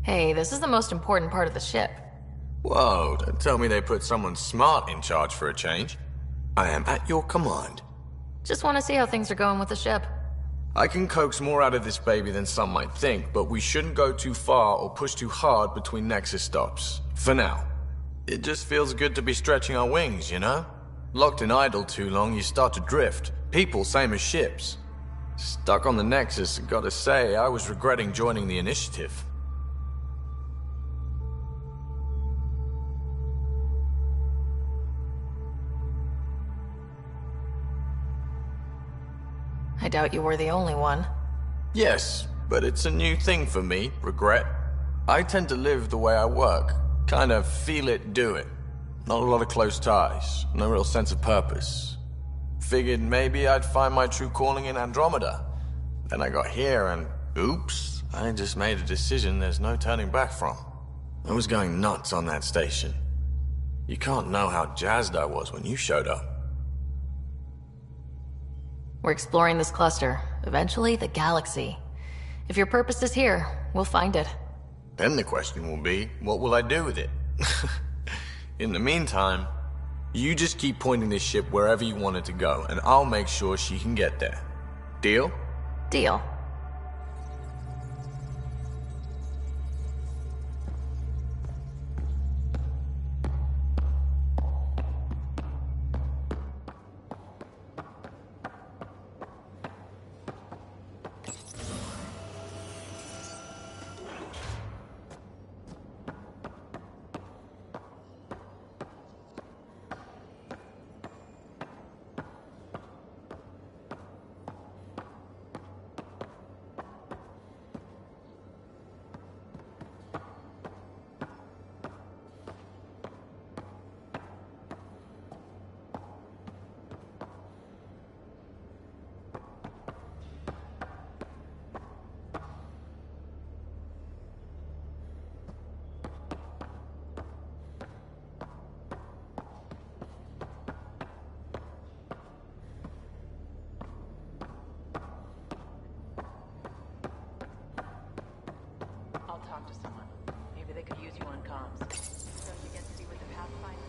Hey, this is the most important part of the ship. Whoa, don't tell me they put someone smart in charge for a change. I am at your command. Just want to see how things are going with the ship. I can coax more out of this baby than some might think, but we shouldn't go too far or push too hard between Nexus stops. For now. It just feels good to be stretching our wings, you know? Locked in idle too long, you start to drift. People, same as ships. Stuck on the Nexus, gotta say, I was regretting joining the Initiative. I doubt you were the only one. Yes, but it's a new thing for me, regret. I tend to live the way I work. Kind of feel it, do it. Not a lot of close ties, no real sense of purpose. Figured maybe I'd find my true calling in Andromeda. Then I got here and, oops, I just made a decision there's no turning back from. I was going nuts on that station. You can't know how jazzed I was when you showed up. We're exploring this cluster, eventually the galaxy. If your purpose is here, we'll find it. Then the question will be, what will I do with it? In the meantime, you just keep pointing this ship wherever you want it to go, and I'll make sure she can get there. Deal? Deal. I'll talk to someone. Maybe they could use you on comms. Don't you get to be with the Pathfinder?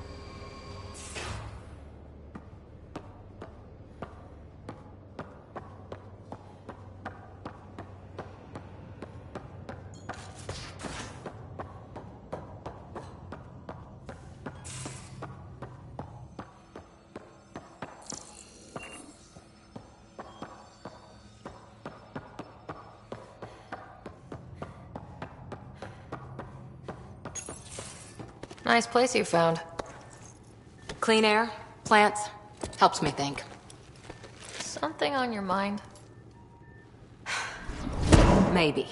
Nice place you found. Clean air, plants, helps me think. Something on your mind? Maybe.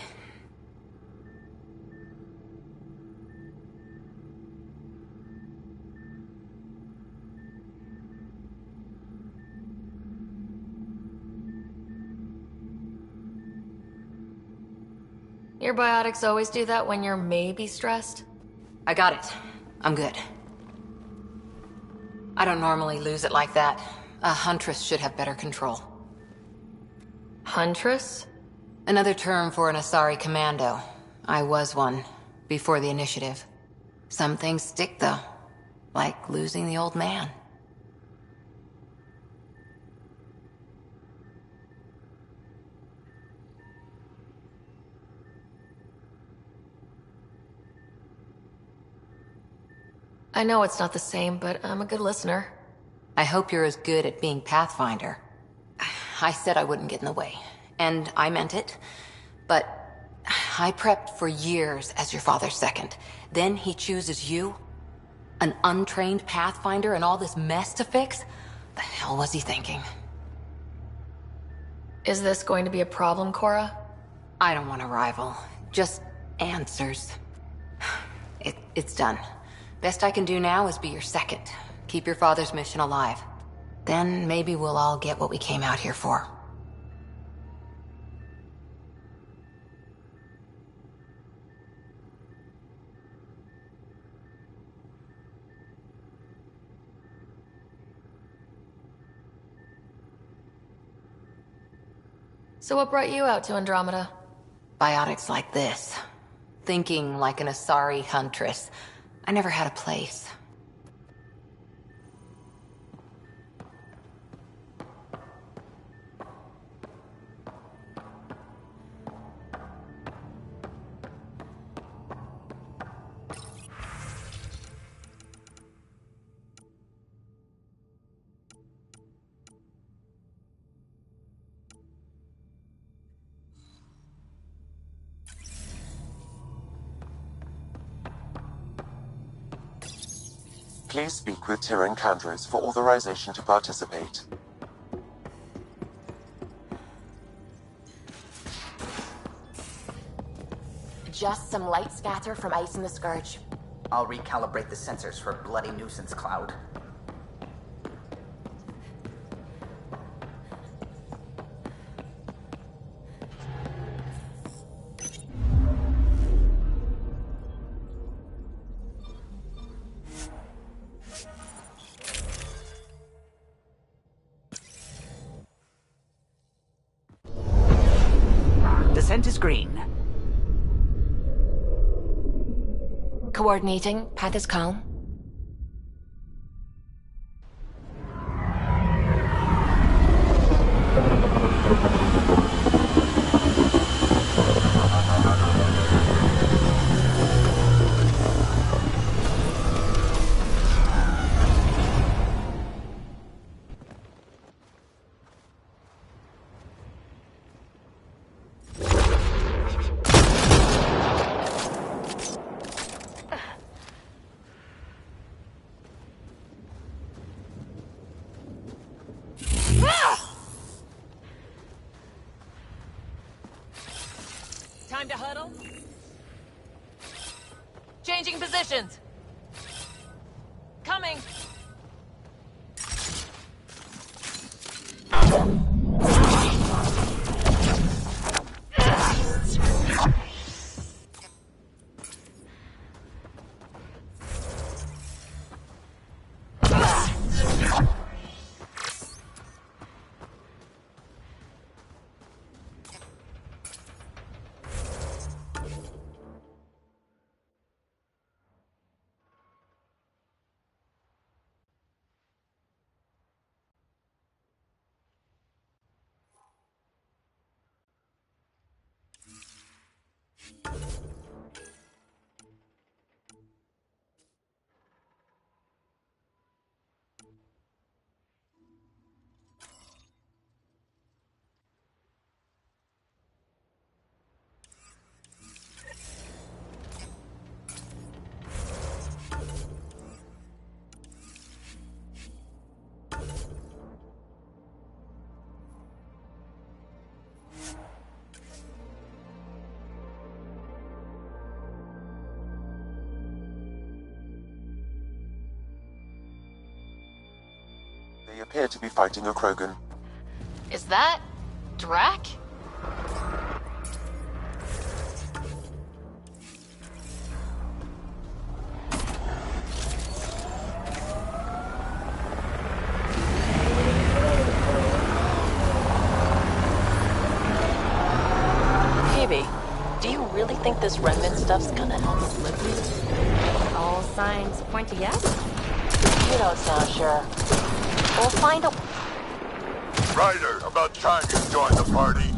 Your biotics always do that when you're maybe stressed? I got it. I'm good. I don't normally lose it like that. A huntress should have better control. Huntress? Another term for an Asari commando. I was one, before the initiative. Some things stick, though. Like losing the old man. I know it's not the same, but I'm a good listener. I hope you're as good at being Pathfinder. I said I wouldn't get in the way, and I meant it. But I prepped for years as your father's second. Then he chooses you? An untrained Pathfinder and all this mess to fix? The hell was he thinking? Is this going to be a problem, Cora? I don't want a rival. Just answers. It's done. Best I can do now is be your second. Keep your father's mission alive. Then maybe we'll all get what we came out here for. So what brought you out to Andromeda? Biotics like this. thinking like an Asari huntress. I never had a place. Please speak with Tyrion Kandros for authorization to participate. Just some light scatter from ice in the Scourge. I'll recalibrate the sensors for bloody nuisance cloud. Descent is green. Coordinating. Path is calm. Time to huddle. Changing positions. Coming. They appear to be fighting a Krogan. Is that Drac? Phoebe, do you really think this remnant stuff's gonna help us live here? All signs point to yes. You don't sound sure. We'll find a... Ryder, about time you joined the party.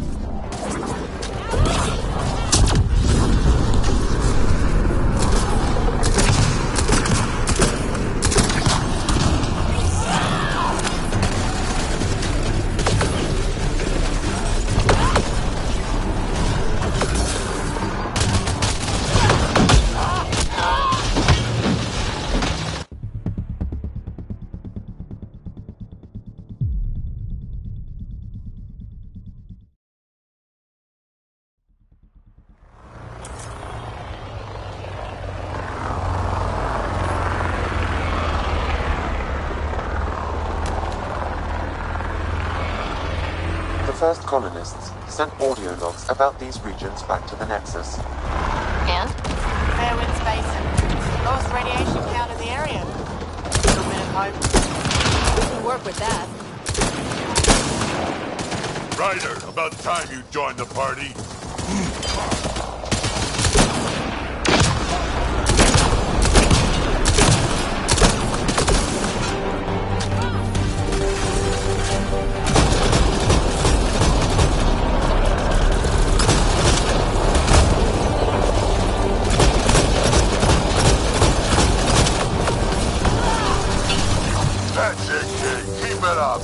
The first colonists sent audio logs about these regions back to the Nexus. And? Fairwinds Basin. Lowest radiation count in the area. Little bit of hope. We can work with that. Ryder, about time you joined the party. kid. Keep it up.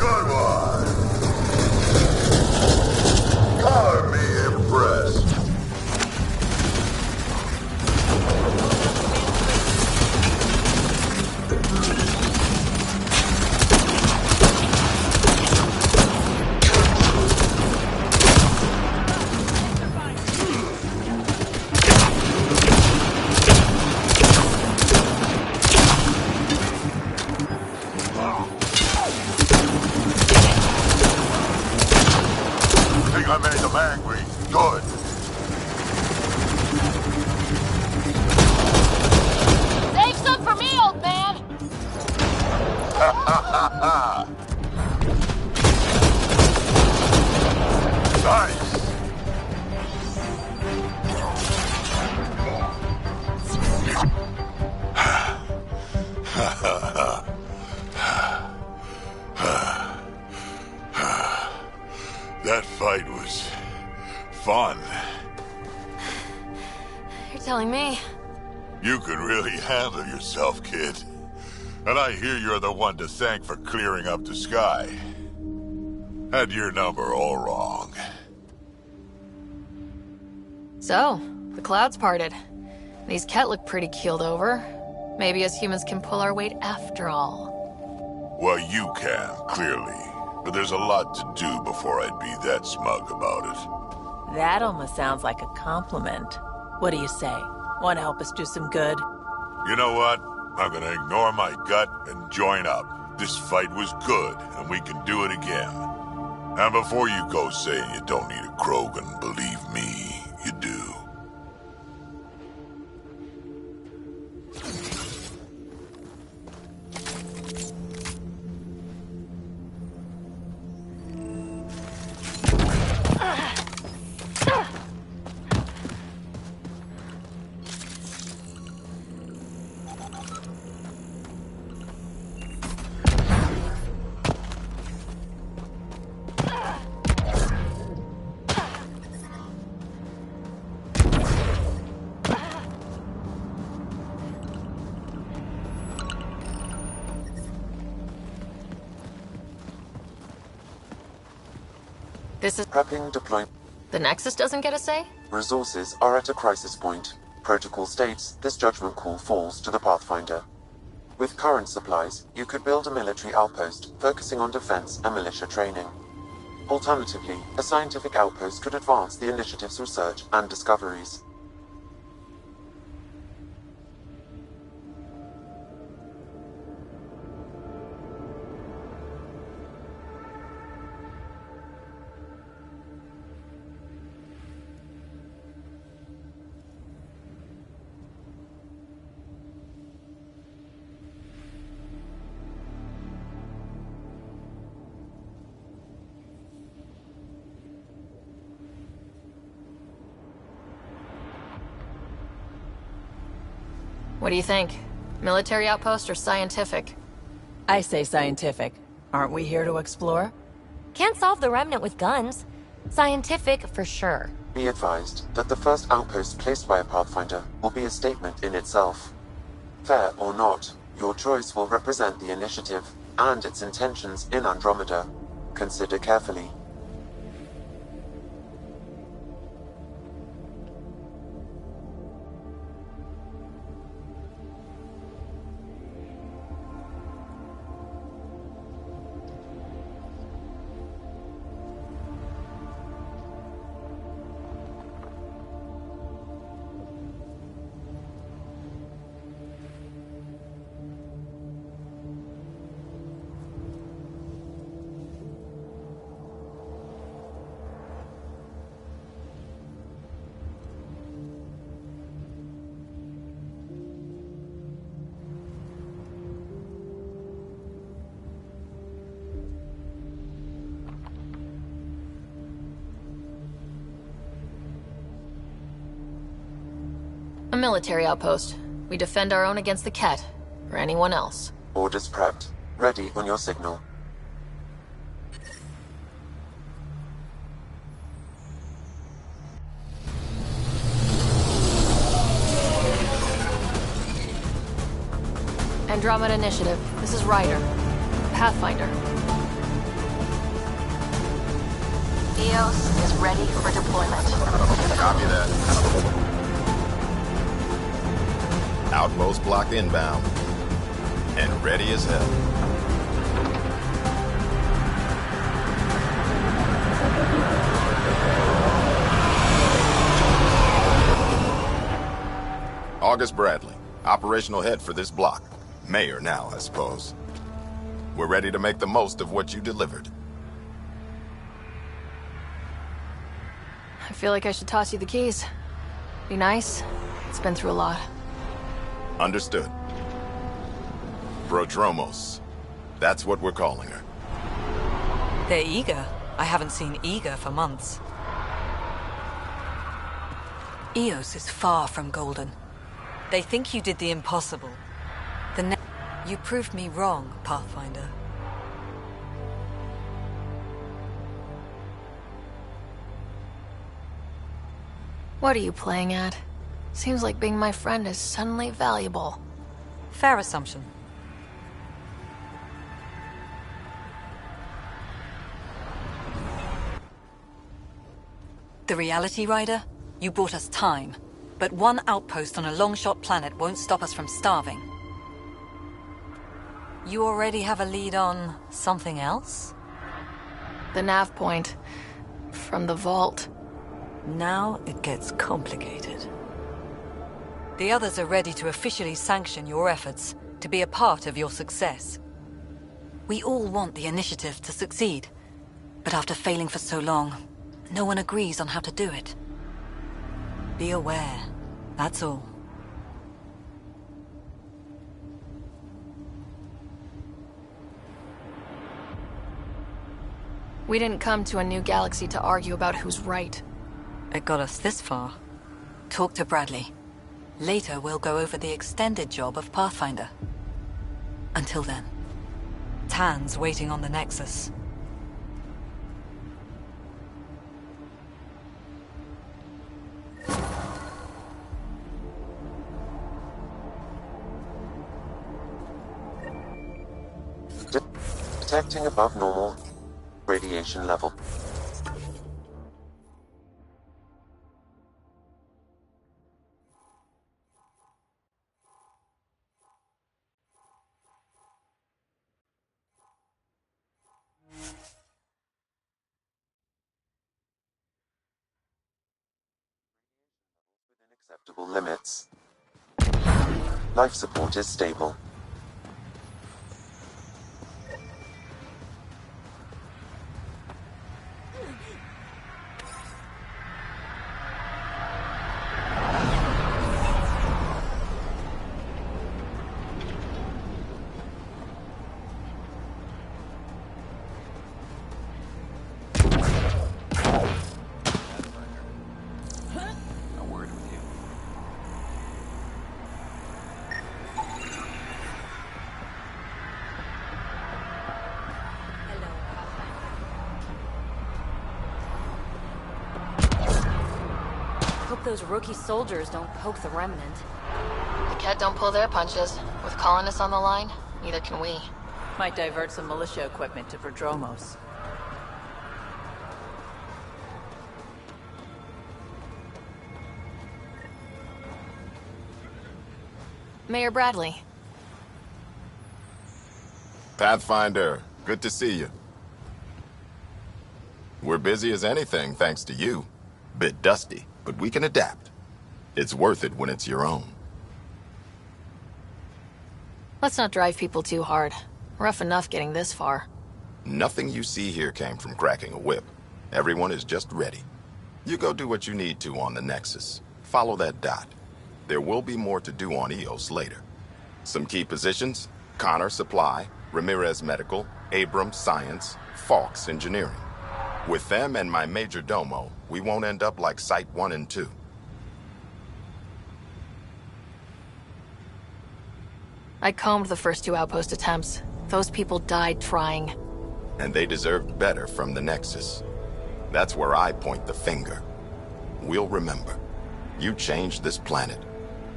Good one. Color me impressed. Think I made them angry. Good. Save some for me, old man! Nice. That fight was fun. You're telling me. You can really handle yourself, kid. And I hear you're the one to thank for clearing up the sky. Had your number all wrong. So, the clouds parted. These Ket look pretty keeled over. Maybe us humans can pull our weight after all. Well, you can, clearly. But there's a lot to do before I'd be that smug about it. That almost sounds like a compliment. What do you say? Want to help us do some good? You know what? I'm gonna ignore my gut and join up. This fight was good, and we can do it again. And before you go saying you don't need a Krogan, believe me, you do. This is... Prepping deployment. The Nexus doesn't get a say? Resources are at a crisis point. Protocol states this judgment call falls to the Pathfinder. With current supplies, you could build a military outpost focusing on defense and militia training. Alternatively, a scientific outpost could advance the initiative's research and discoveries. What do you think? Military outpost or scientific? I say scientific. Aren't we here to explore? Can't solve the remnant with guns. Scientific for sure. Be advised that the first outpost placed by a Pathfinder will be a statement in itself. Fair or not, your choice will represent the initiative and its intentions in Andromeda. Consider carefully. A military outpost. We defend our own against the Ket, or anyone else. Orders prepped. Ready on your signal. Andromeda Initiative. This is Ryder. Pathfinder. EOS is ready for deployment. Copy that. Outpost block inbound. And ready as hell. August Bradley, operational head for this block. Mayor now, I suppose. We're ready to make the most of what you delivered. I feel like I should toss you the keys. Be nice. It's been through a lot. Understood. Prodromos. That's what we're calling her. They're eager. I haven't seen eager for months. EOS is far from golden. They think you did the impossible. You proved me wrong, Pathfinder. What are you playing at? Seems like being my friend is suddenly valuable. Fair assumption. The reality, Ryder? You bought us time. But one outpost on a long-shot planet won't stop us from starving. You already have a lead on something else? The nav point. From the vault. Now it gets complicated. The others are ready to officially sanction your efforts, to be a part of your success. We all want the initiative to succeed, but after failing for so long, no one agrees on how to do it. Be aware, that's all. We didn't come to a new galaxy to argue about who's right. It got us this far. Talk to Bradley. Later, we'll go over the extended job of Pathfinder. Until then, Tan's waiting on the Nexus. Detecting above normal radiation level. Within acceptable limits. Life support is stable. Hope those rookie soldiers don't poke the Remnant. The Ket don't pull their punches. With colonists on the line, neither can we. Might divert some militia equipment to Prodromos. Mayor Bradley. Pathfinder, good to see you. We're busy as anything, thanks to you. Bit dusty, but we can adapt. It's worth it when it's your own. Let's not drive people too hard. Rough enough getting this far. Nothing you see here came from cracking a whip. Everyone is just ready. You go do what you need to on the Nexus. Follow that dot. There will be more to do on EOS later. Some key positions: Connor Supply, Ramirez Medical, Abrams Science, Fawkes Engineering. With them and my major domo, we won't end up like Site 1 and 2. I combed the first 2 outpost attempts. Those people died trying. And they deserved better from the Nexus. That's where I point the finger. We'll remember. You changed this planet.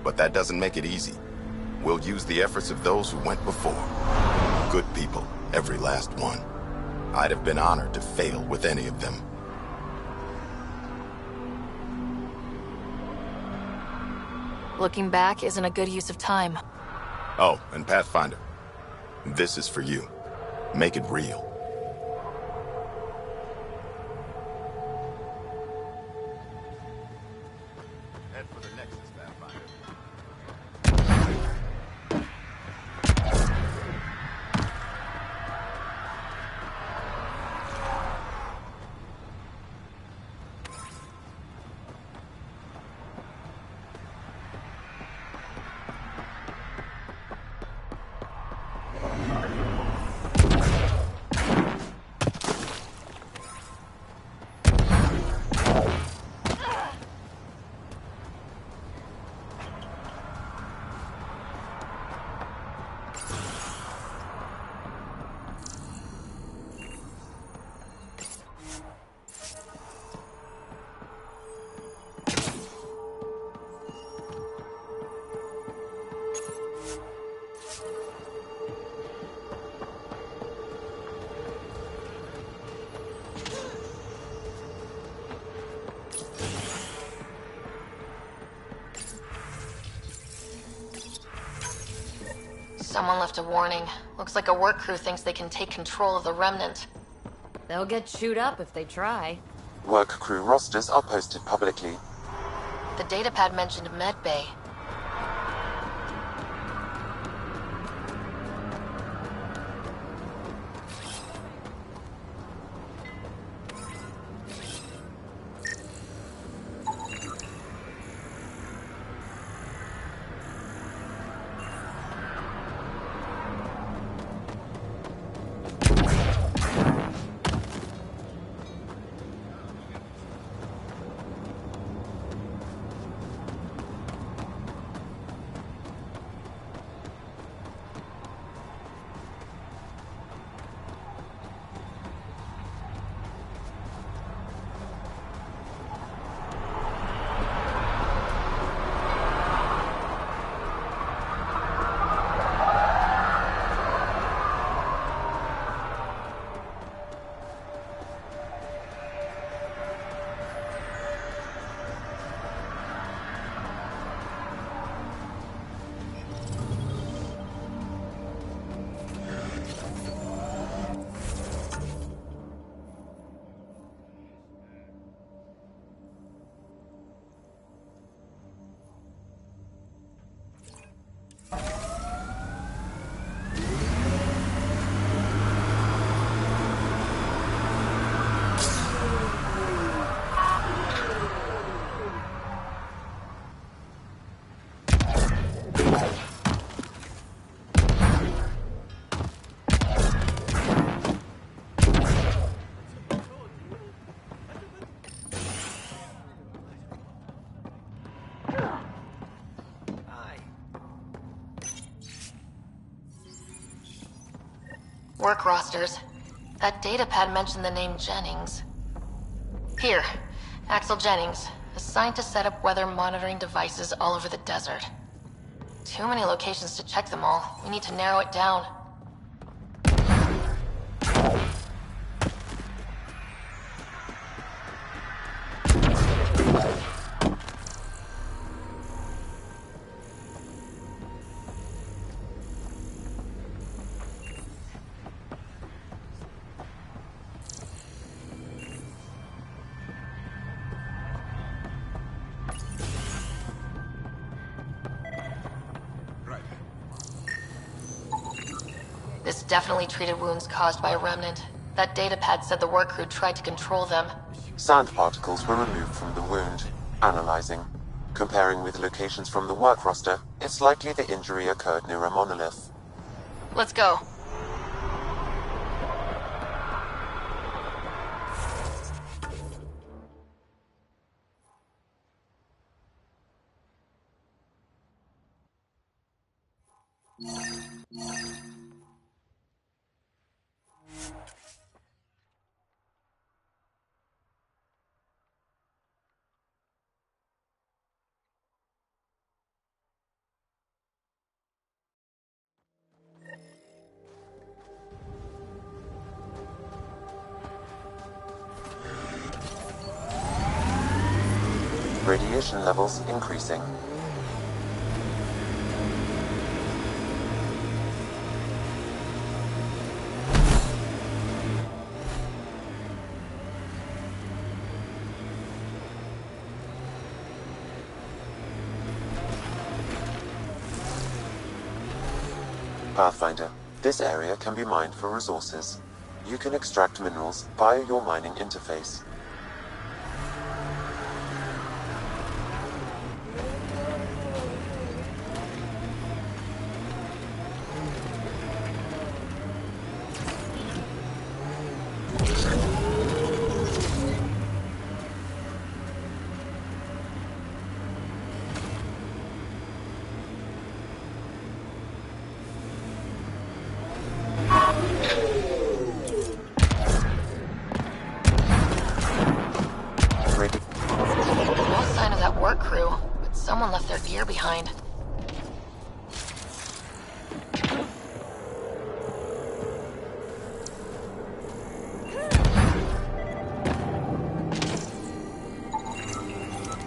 But that doesn't make it easy. We'll use the efforts of those who went before. Good people, every last one. I'd have been honored to fail with any of them. Looking back isn't a good use of time. Oh, and Pathfinder, this is for you. Make it real. Head for the Nexus, Pathfinder. Someone left a warning. Looks like a work crew thinks they can take control of the Remnant. They'll get chewed up if they try. Work crew rosters are posted publicly. The datapad mentioned Medbay. Work rosters. That datapad mentioned the name Jennings. Here, Axel Jennings, assigned to set up weather monitoring devices all over the desert. Too many locations to check them all. We need to narrow it down. This definitely treated wounds caused by a remnant. That datapad said the work crew tried to control them. Sand particles were removed from the wound. Analyzing. Comparing with locations from the work roster, it's likely the injury occurred near a monolith. Let's go. radiation levels increasing. Pathfinder, this area can be mined for resources. You can extract minerals via your mining interface. Someone left their gear behind.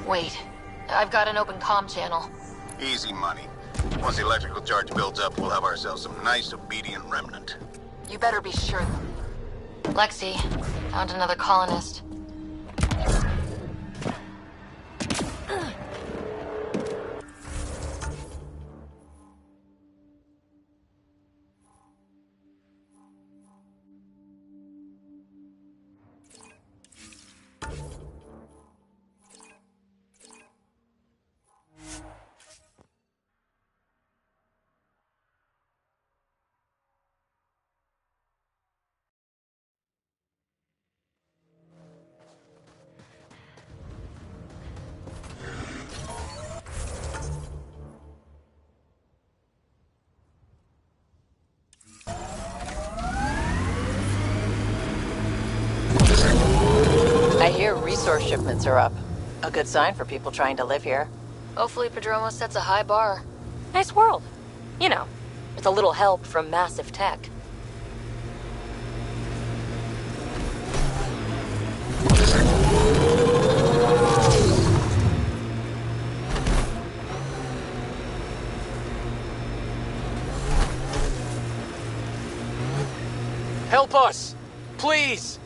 Wait, I've got an open comm channel. Easy money. Once the electrical charge builds up, we'll have ourselves some nice obedient remnant. You better be sure. Lexi, found another colonist. I hear resource shipments are up. A good sign for people trying to live here. Hopefully Prodromos sets a high bar. Nice world. You know, with a little help from massive tech. Help us! Please!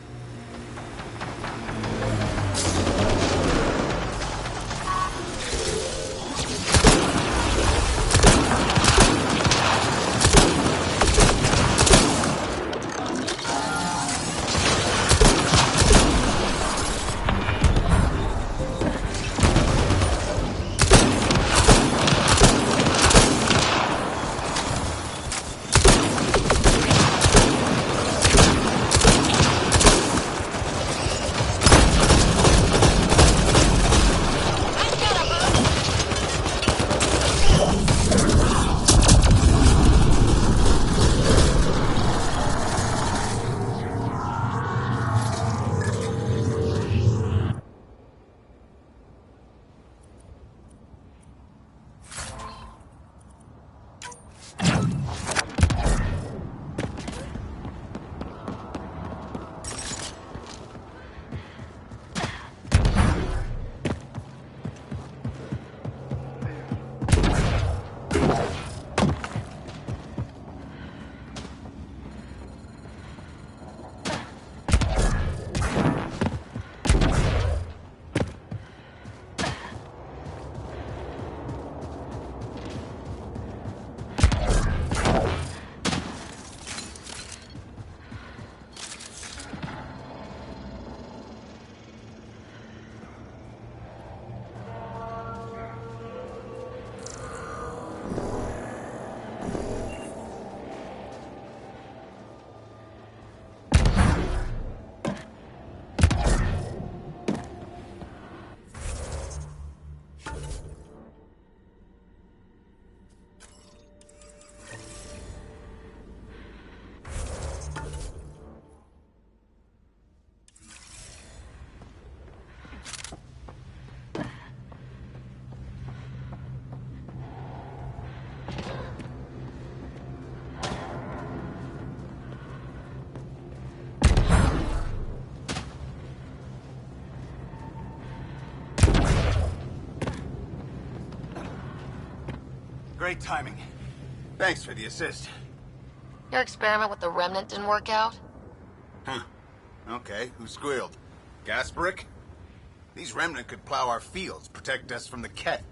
Great timing. Thanks for the assist. Your experiment with the Remnant didn't work out? Huh. Okay, who squealed? Gasparic? These Remnant could plow our fields, protect us from the Kett.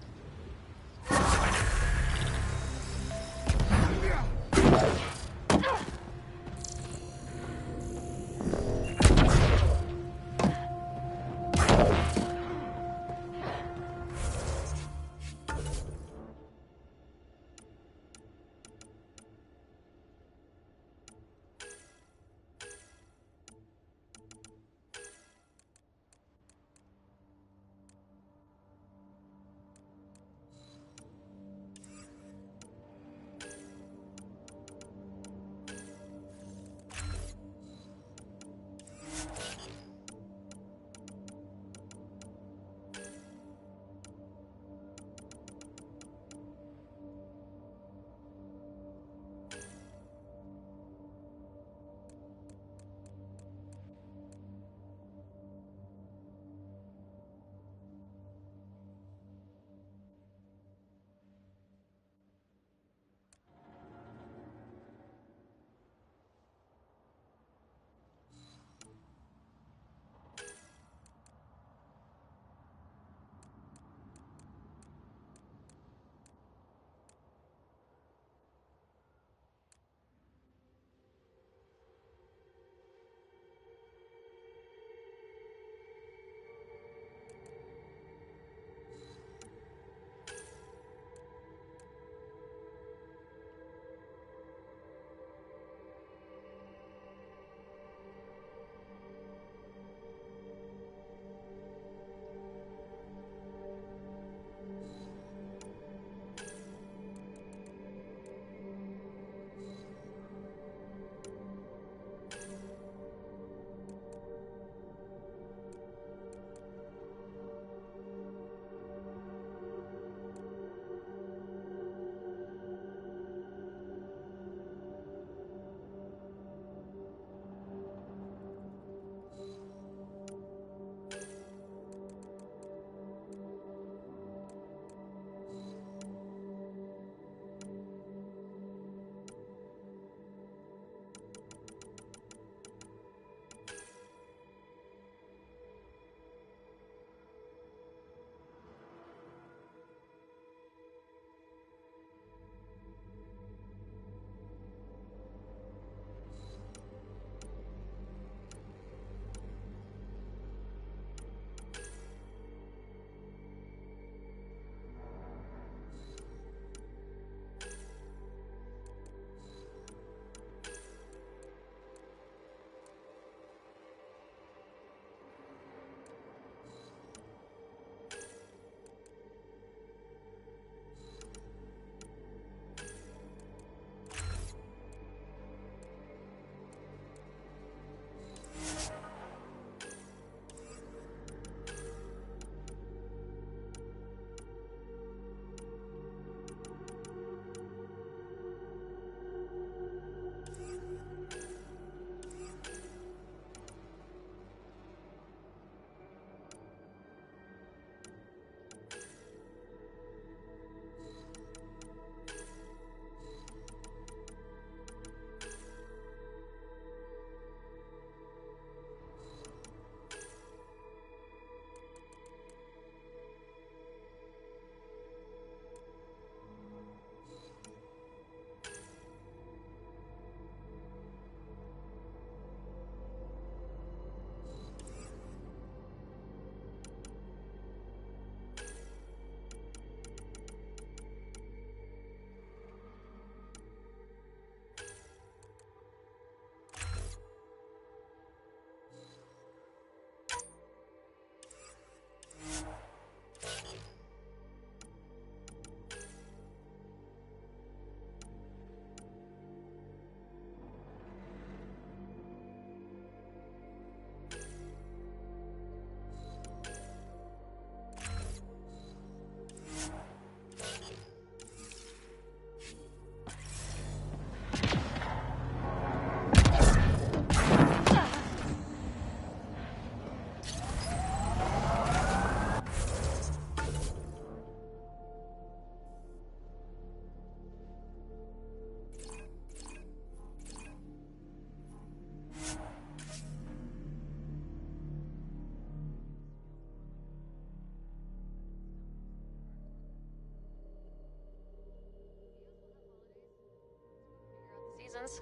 citizens?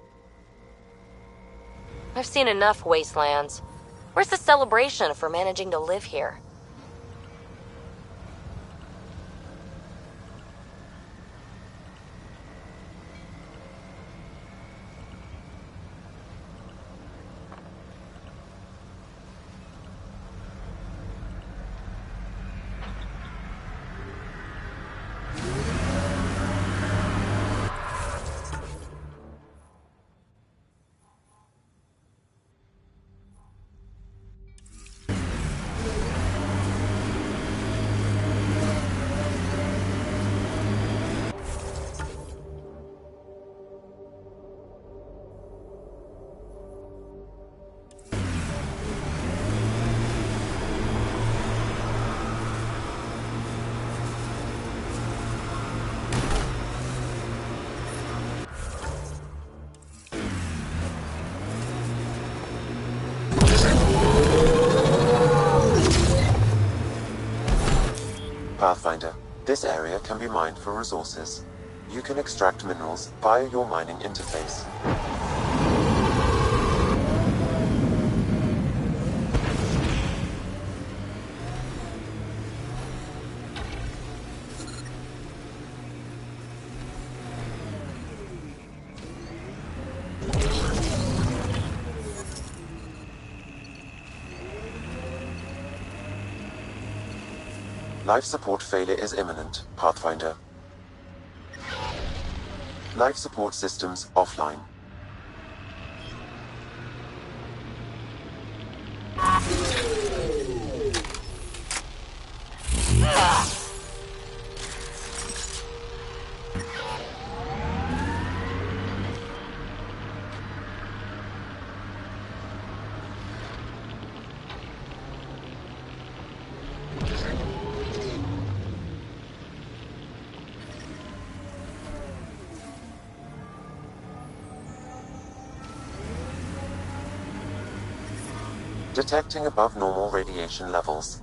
I've seen enough wastelands. Where's the celebration for managing to live here? Pathfinder, this area can be mined for resources. You can extract minerals via your mining interface. Life support failure is imminent, Pathfinder. Life support systems offline. Detecting above normal radiation levels.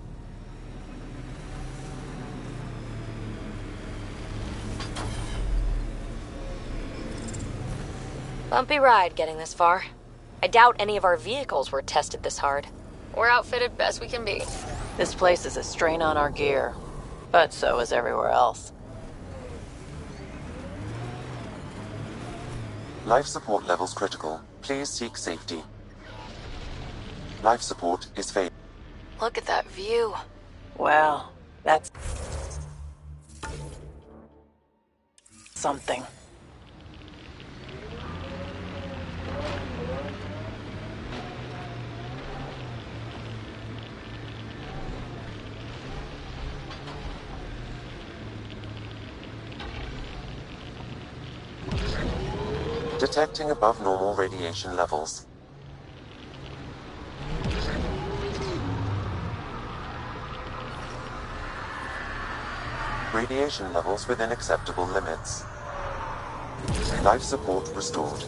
Bumpy ride getting this far. I doubt any of our vehicles were tested this hard. We're outfitted best we can be. This place is a strain on our gear, but so is everywhere else. Life support levels critical. Please seek safety. Life support is failing. Look at that view. Wow, that's something. Detecting above normal radiation levels. Radiation levels within acceptable limits. Life support restored.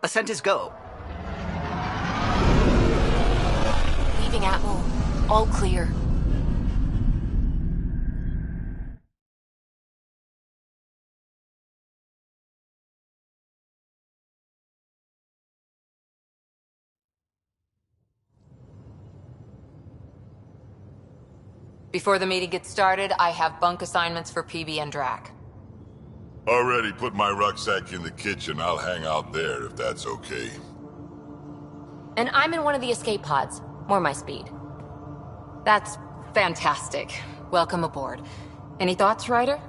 Ascent is go. Leaving Atmo. All clear. Before the meeting gets started, I have bunk assignments for PB and Drac. Already put my rucksack in the kitchen. I'll hang out there if that's okay. And I'm in one of the escape pods. More my speed. That's fantastic. Welcome aboard. Any thoughts, Ryder?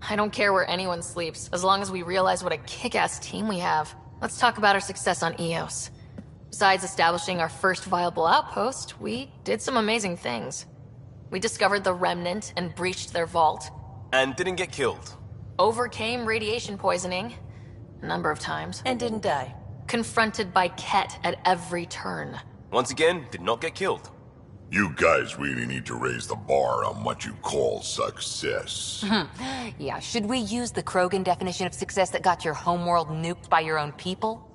I don't care where anyone sleeps, as long as we realize what a kick-ass team we have. Let's talk about our success on Eos. Besides establishing our first viable outpost, we did some amazing things. We discovered the Remnant and breached their vault. And didn't get killed. Overcame radiation poisoning a number of times. And didn't die. Confronted by Ket at every turn. Once again, did not get killed. You guys really need to raise the bar on what you call success. Yeah, should we use the Krogan definition of success that got your homeworld nuked by your own people?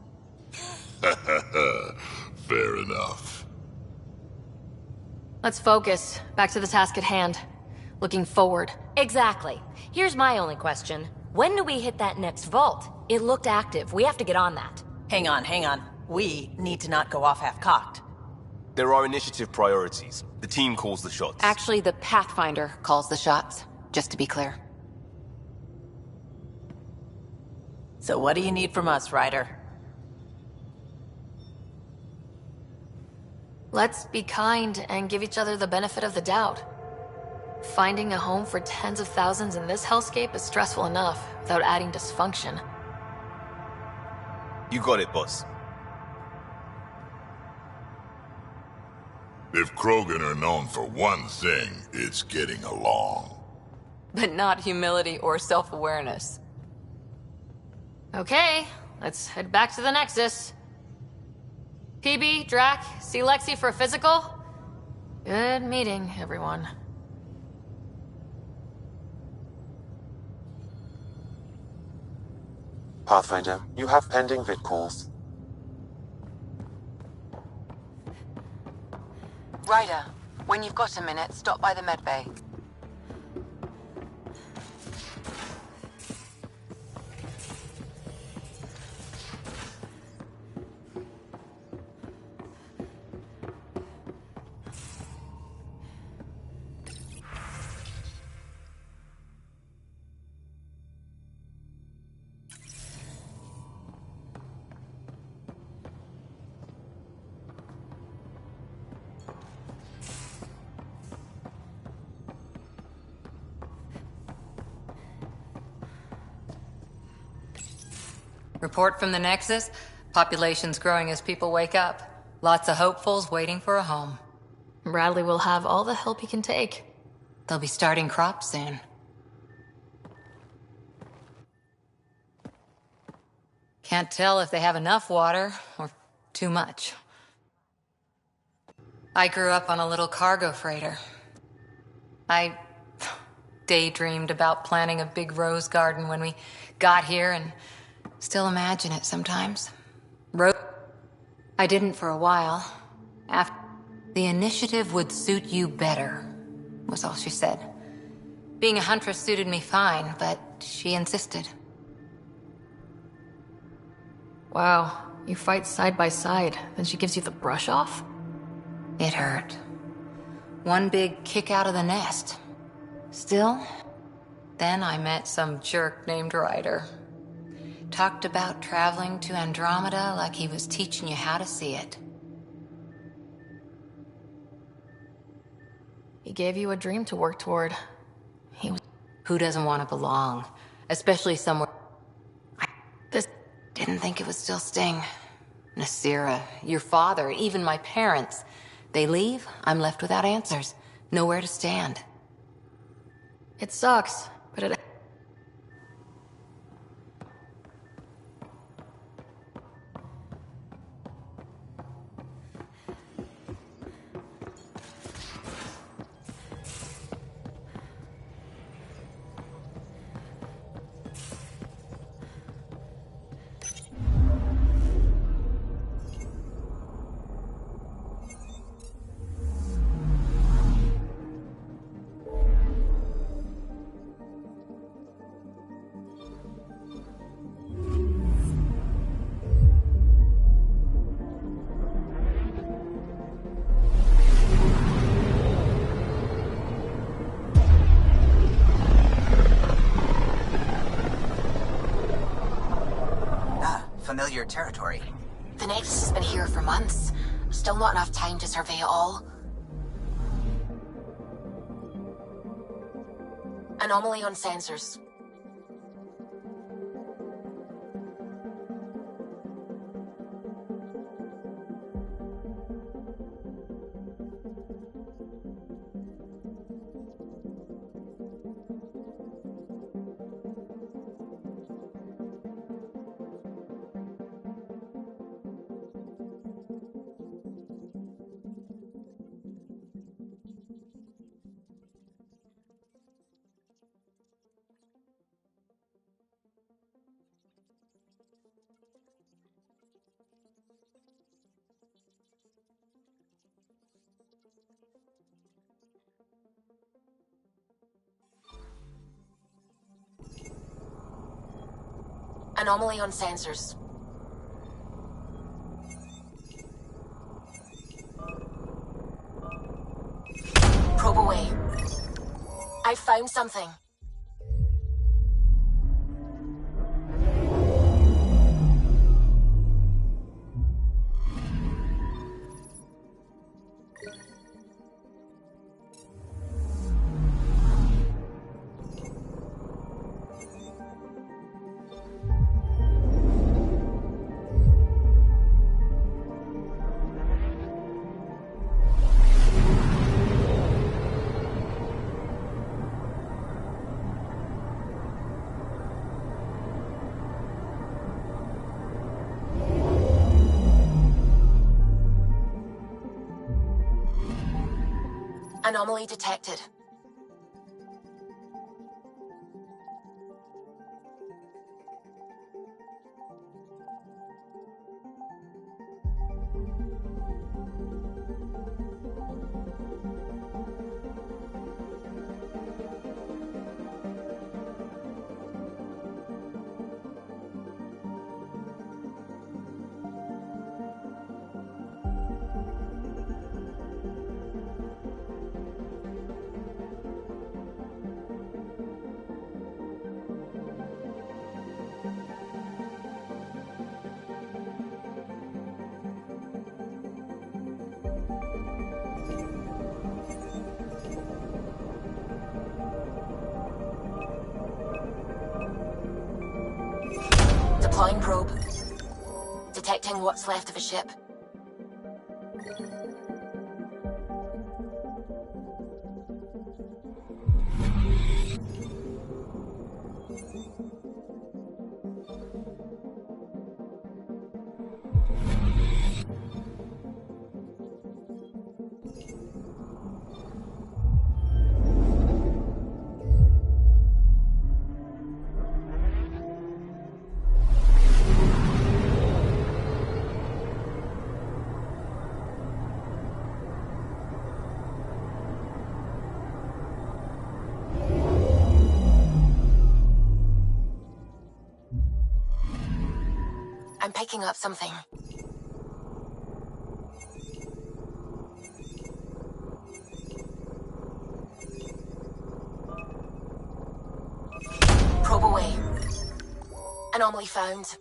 Fair enough. Let's focus. Back to the task at hand. Looking forward. Exactly. Here's my only question. When do we hit that next vault? It looked active. We have to get on that. Hang on. We need to not go off half-cocked. There are initiative priorities. The team calls the shots. Actually, the Pathfinder calls the shots, just to be clear. So what do you need from us, Ryder? Let's be kind and give each other the benefit of the doubt. Finding a home for tens of thousands in this hellscape is stressful enough, without adding dysfunction. You got it, boss. If Krogan are known for one thing, it's getting along. But not humility or self-awareness. Okay, let's head back to the Nexus. PB, Drac, see Lexi for a physical? Good meeting, everyone. Pathfinder, you have pending vid calls. Ryder, when you've got a minute, stop by the medbay. Report from the Nexus. Population's growing as people wake up. Lots of hopefuls waiting for a home. Bradley will have all the help he can take. They'll be starting crops soon. Can't tell if they have enough water or too much. I grew up on a little cargo freighter. I daydreamed about planting a big rose garden when we got here and still imagine it sometimes. I didn't for a while. After the initiative would suit you better, was all she said. Being a huntress suited me fine, but she insisted. Wow, you fight side by side, then she gives you the brush off? It hurt. One big kick out of the nest. Still, then I met some jerk named Ryder. Talked about traveling to Andromeda like he was teaching you how to see it. He gave you a dream to work toward. Who doesn't want to belong? Especially somewhere... Didn't think it would still sting. Nasira, your father, even my parents. They leave, I'm left without answers. Nowhere to stand. It sucks, but it... Familiar territory. The Nexus has been here for months. Still not enough time to survey it all. Anomaly on sensors. Anomaly on sensors. Probe away. I found something. Anomaly detected. Deploying probe. Detecting what's left of a ship. I'm picking up something. Probe away. Anomaly found.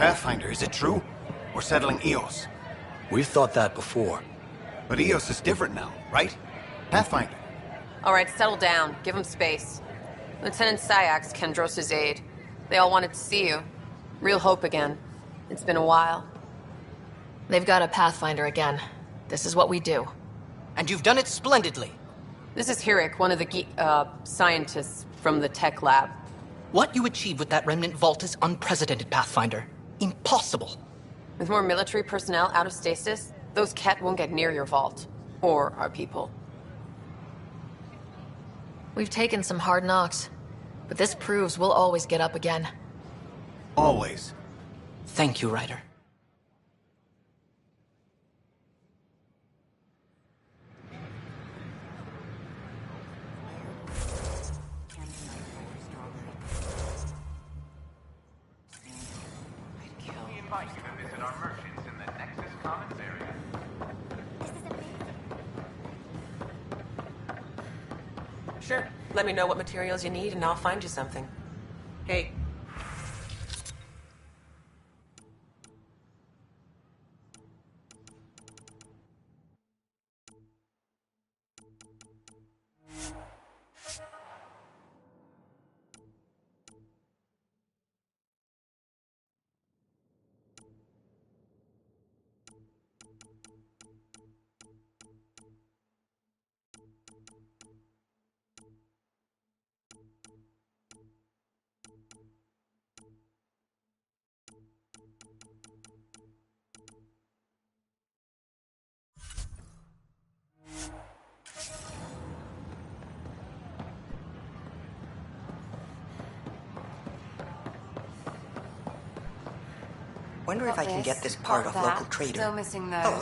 Pathfinder, is it true? We're settling Eos. We've thought that before. But Eos is different now, right? Pathfinder. All right, settle down. Give him space. Lieutenant Syax, Kendros' aide. They all wanted to see you. Real hope again. It's been a while. They've got a Pathfinder again. This is what we do. And you've done it splendidly. This is Hirik, one of the scientists from the tech lab. What you achieved with that remnant vault is unprecedented, Pathfinder. Impossible. With more military personnel out of stasis, those Ket won't get near your vault. Or our people. We've taken some hard knocks, but this proves we'll always get up again. Always. Thank you, Ryder. Sure. Let me know what materials you need and I'll find you something. Hey. Wonder if I can get this part off local trader. Still missing those. Hello.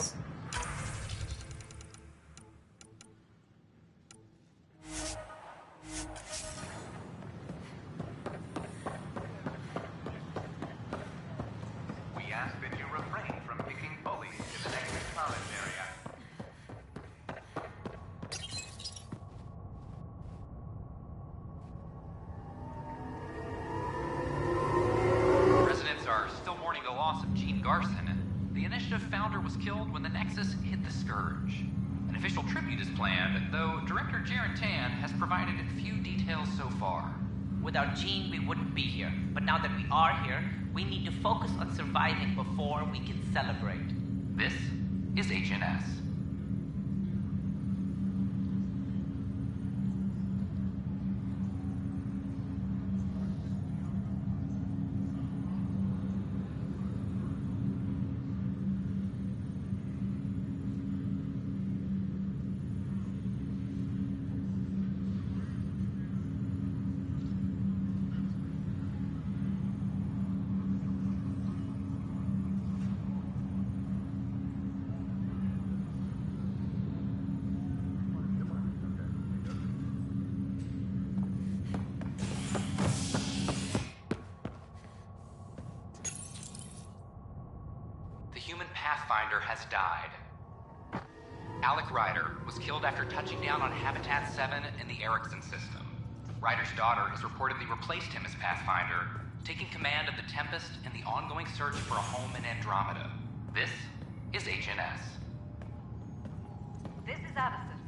We ask that you refrain from picking bullies in the next college area. Residents are still mourning the loss of Gene Garson. The Initiative founder was killed when the Nexus hit the Scourge. An official tribute is planned, though Director Jaren Tan has provided few details so far. Without Gene, we wouldn't be here. But now that we are here, we need to focus on surviving before we can celebrate. This is HNS. Pathfinder has died. Alec Ryder was killed after touching down on Habitat 7 in the Erickson system. Ryder's daughter has reportedly replaced him as Pathfinder, taking command of the Tempest in the ongoing search for a home in Andromeda. This is HNS. This is Addison.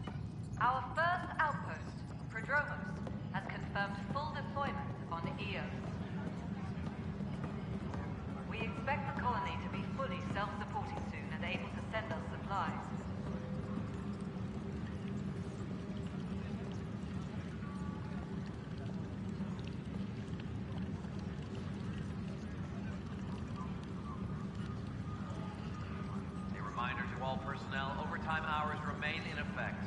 Our first outpost, Prodromos, has confirmed full deployment on Eos. We expect the colony to be fully self-supporting soon and able to send us supplies. A reminder to all personnel, overtime hours remain in effect.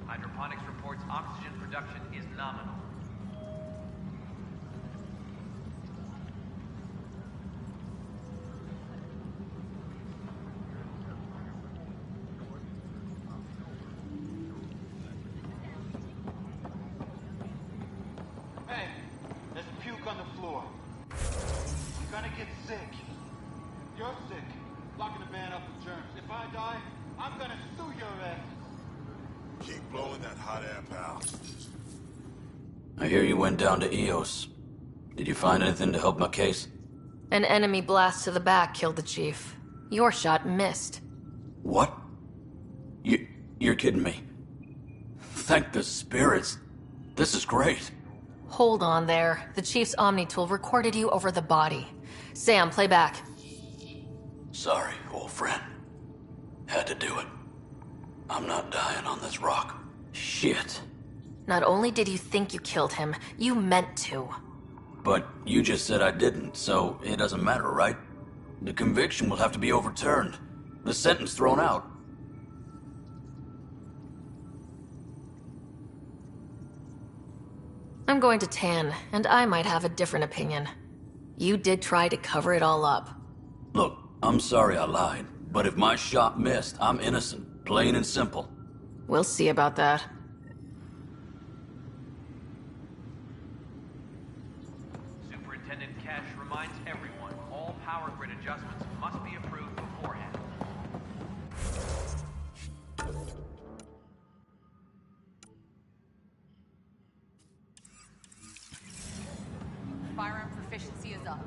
Hydroponics reports oxygen production is nominal. Hey, there's puke on the floor. I'm gonna get sick. You're sick. Lock it Keep blowing that hot air, pal. I hear you went down to EOS. Did you find anything to help my case? An enemy blast to the back killed the chief. Your shot missed. What? You're kidding me. Thank the spirits. This is great. Hold on there. The chief's Omni tool recorded you over the body. Sam, play back. Sorry, old friend. Had to do it. I'm not dying on this rock. Shit. Not only did you think you killed him, you meant to. But you just said I didn't, so it doesn't matter, right? The conviction will have to be overturned. The sentence thrown out. I'm going to Tan, and I might have a different opinion. You did try to cover it all up. Look, I'm sorry I lied, but if my shot missed, I'm innocent. Plain and simple. We'll see about that. Superintendent Cash reminds everyone all power grid adjustments must be approved beforehand. Firearm proficiency is up.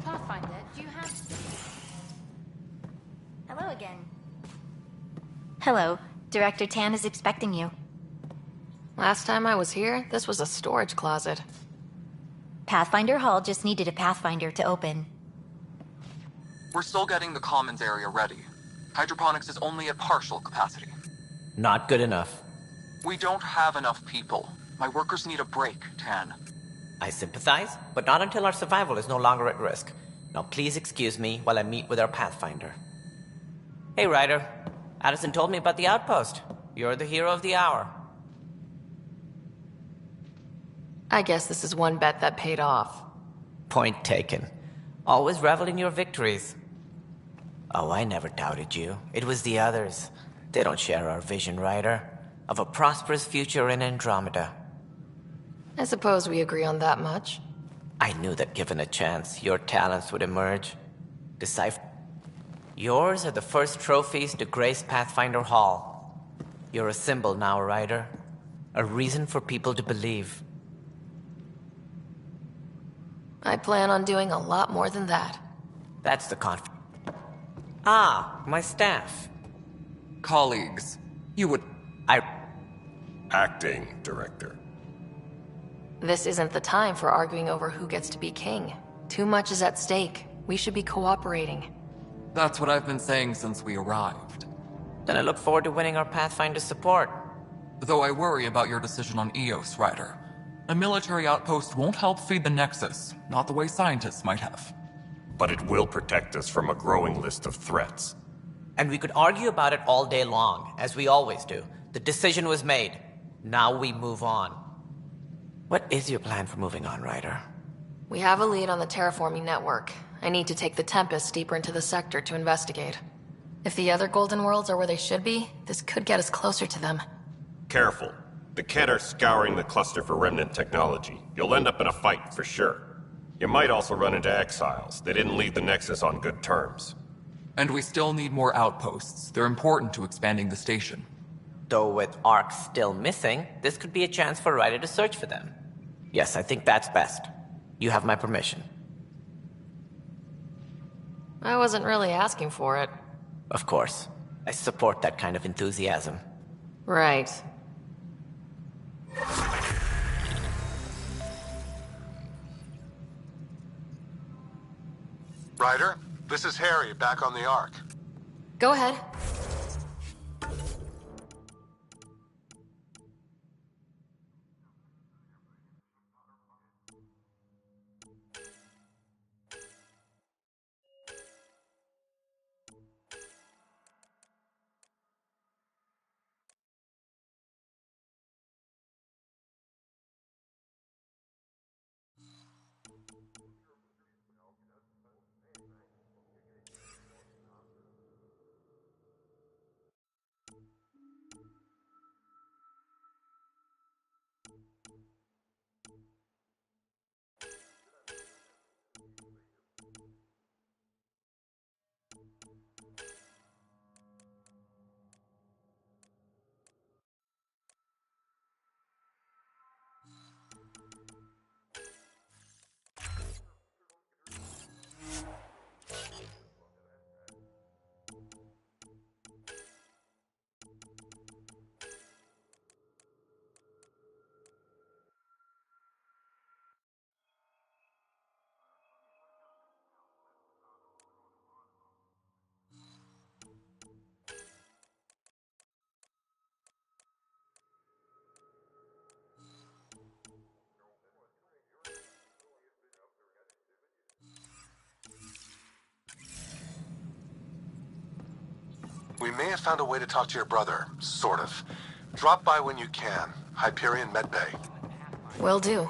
Pathfinder, do you have... Hello again. Hello. Director Tan is expecting you. Last time I was here, this was a storage closet. Pathfinder Hall just needed a Pathfinder to open. We're still getting the commons area ready. Hydroponics is only at partial capacity. Not good enough. We don't have enough people. My workers need a break, Tan. I sympathize, but not until our survival is no longer at risk. Now please excuse me while I meet with our Pathfinder. Hey, Ryder. Addison told me about the outpost. You're the hero of the hour. I guess this is one bet that paid off. Point taken. Always revel in your victories. Oh, I never doubted you. It was the others. They don't share our vision, Ryder, of a prosperous future in Andromeda. I suppose we agree on that much. I knew that given a chance, your talents would emerge. Decipher. Yours are the first trophies to grace Pathfinder Hall. You're a symbol now, Ryder. A reason for people to believe. I plan on doing a lot more than that. That's the Ah, my staff. Colleagues, you would... Acting Director. This isn't the time for arguing over who gets to be king. Too much is at stake. We should be cooperating. That's what I've been saying since we arrived. Then I look forward to winning our Pathfinder support. Though I worry about your decision on EOS, Ryder. A military outpost won't help feed the Nexus, not the way scientists might have. But it will protect us from a growing list of threats. And we could argue about it all day long, as we always do. The decision was made. Now we move on. What is your plan for moving on, Ryder? We have a lead on the terraforming network. I need to take the Tempest deeper into the sector to investigate. If the other Golden Worlds are where they should be, this could get us closer to them. Careful. The Kett are scouring the cluster for remnant technology. You'll end up in a fight for sure. You might also run into exiles. They didn't leave the Nexus on good terms. And we still need more outposts. They're important to expanding the station. Though with Ark still missing, this could be a chance for Ryder to search for them. Yes, I think that's best. You have my permission. I wasn't really asking for it. Of course. I support that kind of enthusiasm. Right. Ryder, this is Harry, back on the Ark. Go ahead. We may have found a way to talk to your brother, sort of. Drop by when you can. Hyperion Medbay. Will do.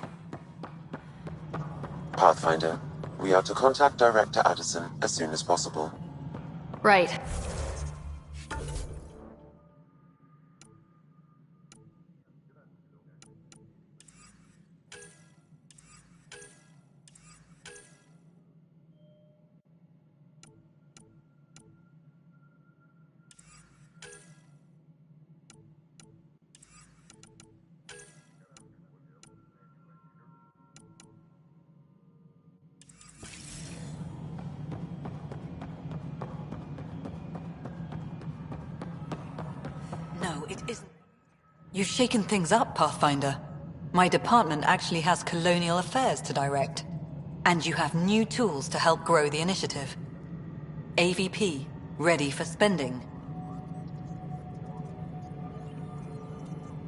Pathfinder, we are to contact Director Addison as soon as possible. Right. No, it isn't. You've shaken things up, Pathfinder. My department actually has colonial affairs to direct. And you have new tools to help grow the initiative. AVP, ready for spending.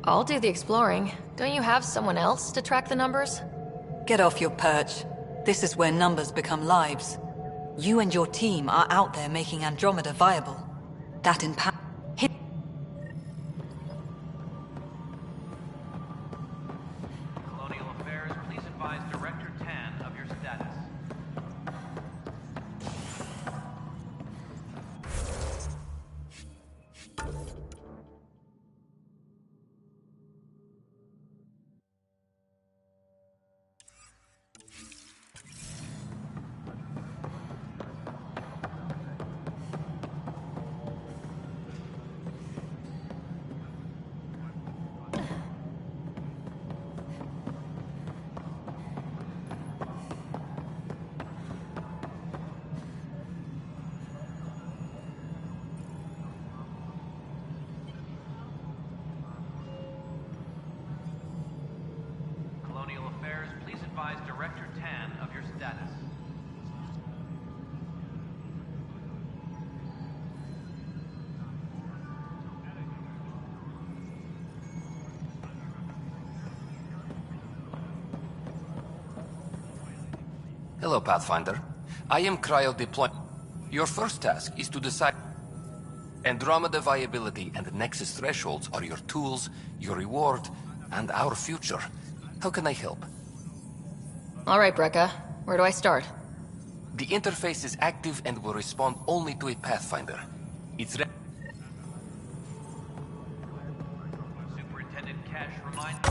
I'll do the exploring. Don't you have someone else to track the numbers? Get off your perch. This is where numbers become lives. You and your team are out there making Andromeda viable. That in Colonial Affairs, please advise Director Tan of your status. Colonial Affairs, please advise Director Tan of your status. Hello, Pathfinder. I am Cryo Deploy. Your first task is to decide... Andromeda viability and Nexus thresholds are your tools, your reward, and our future. How can I help? All right, Brekka. Where do I start? The interface is active and will respond only to a Pathfinder. It's Superintendent Cash reminds...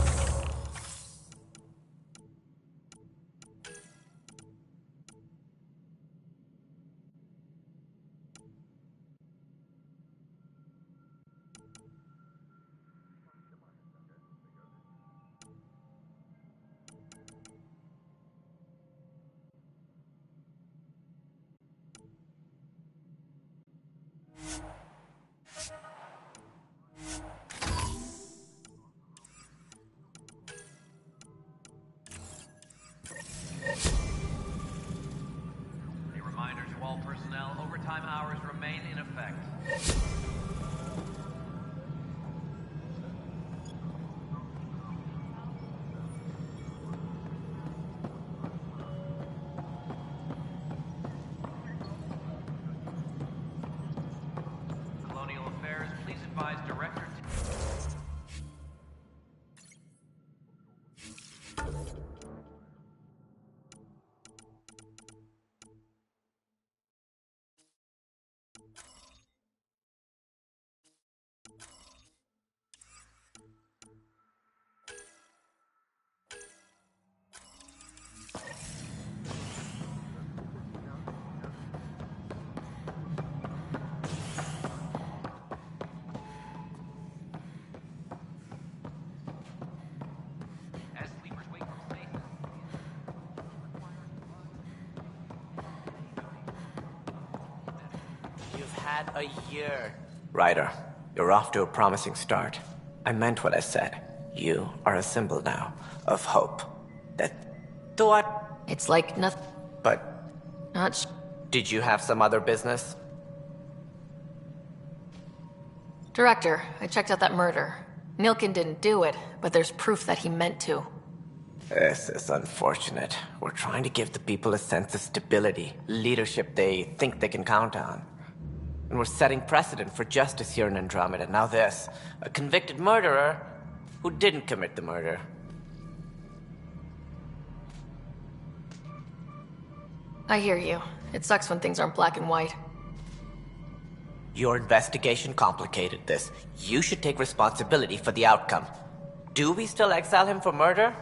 A reminder to all personnel, overtime hours remain in effect. Colonial Affairs, please advise Director... As sleepers wake from sleep... You've had a year. Ryder, you're off to a promising start. I meant what I said. You are a symbol now of hope. That... Do I... It's like nothing... But... Not Did you have some other business? Director, I checked out that murder. Nilkin didn't do it, but there's proof that he meant to. This is unfortunate. We're trying to give the people a sense of stability, leadership they think they can count on. And we're setting precedent for justice here in Andromeda. Now this. A convicted murderer who didn't commit the murder. I hear you. It sucks when things aren't black and white. Your investigation complicated this. You should take responsibility for the outcome. Do we still exile him for murder?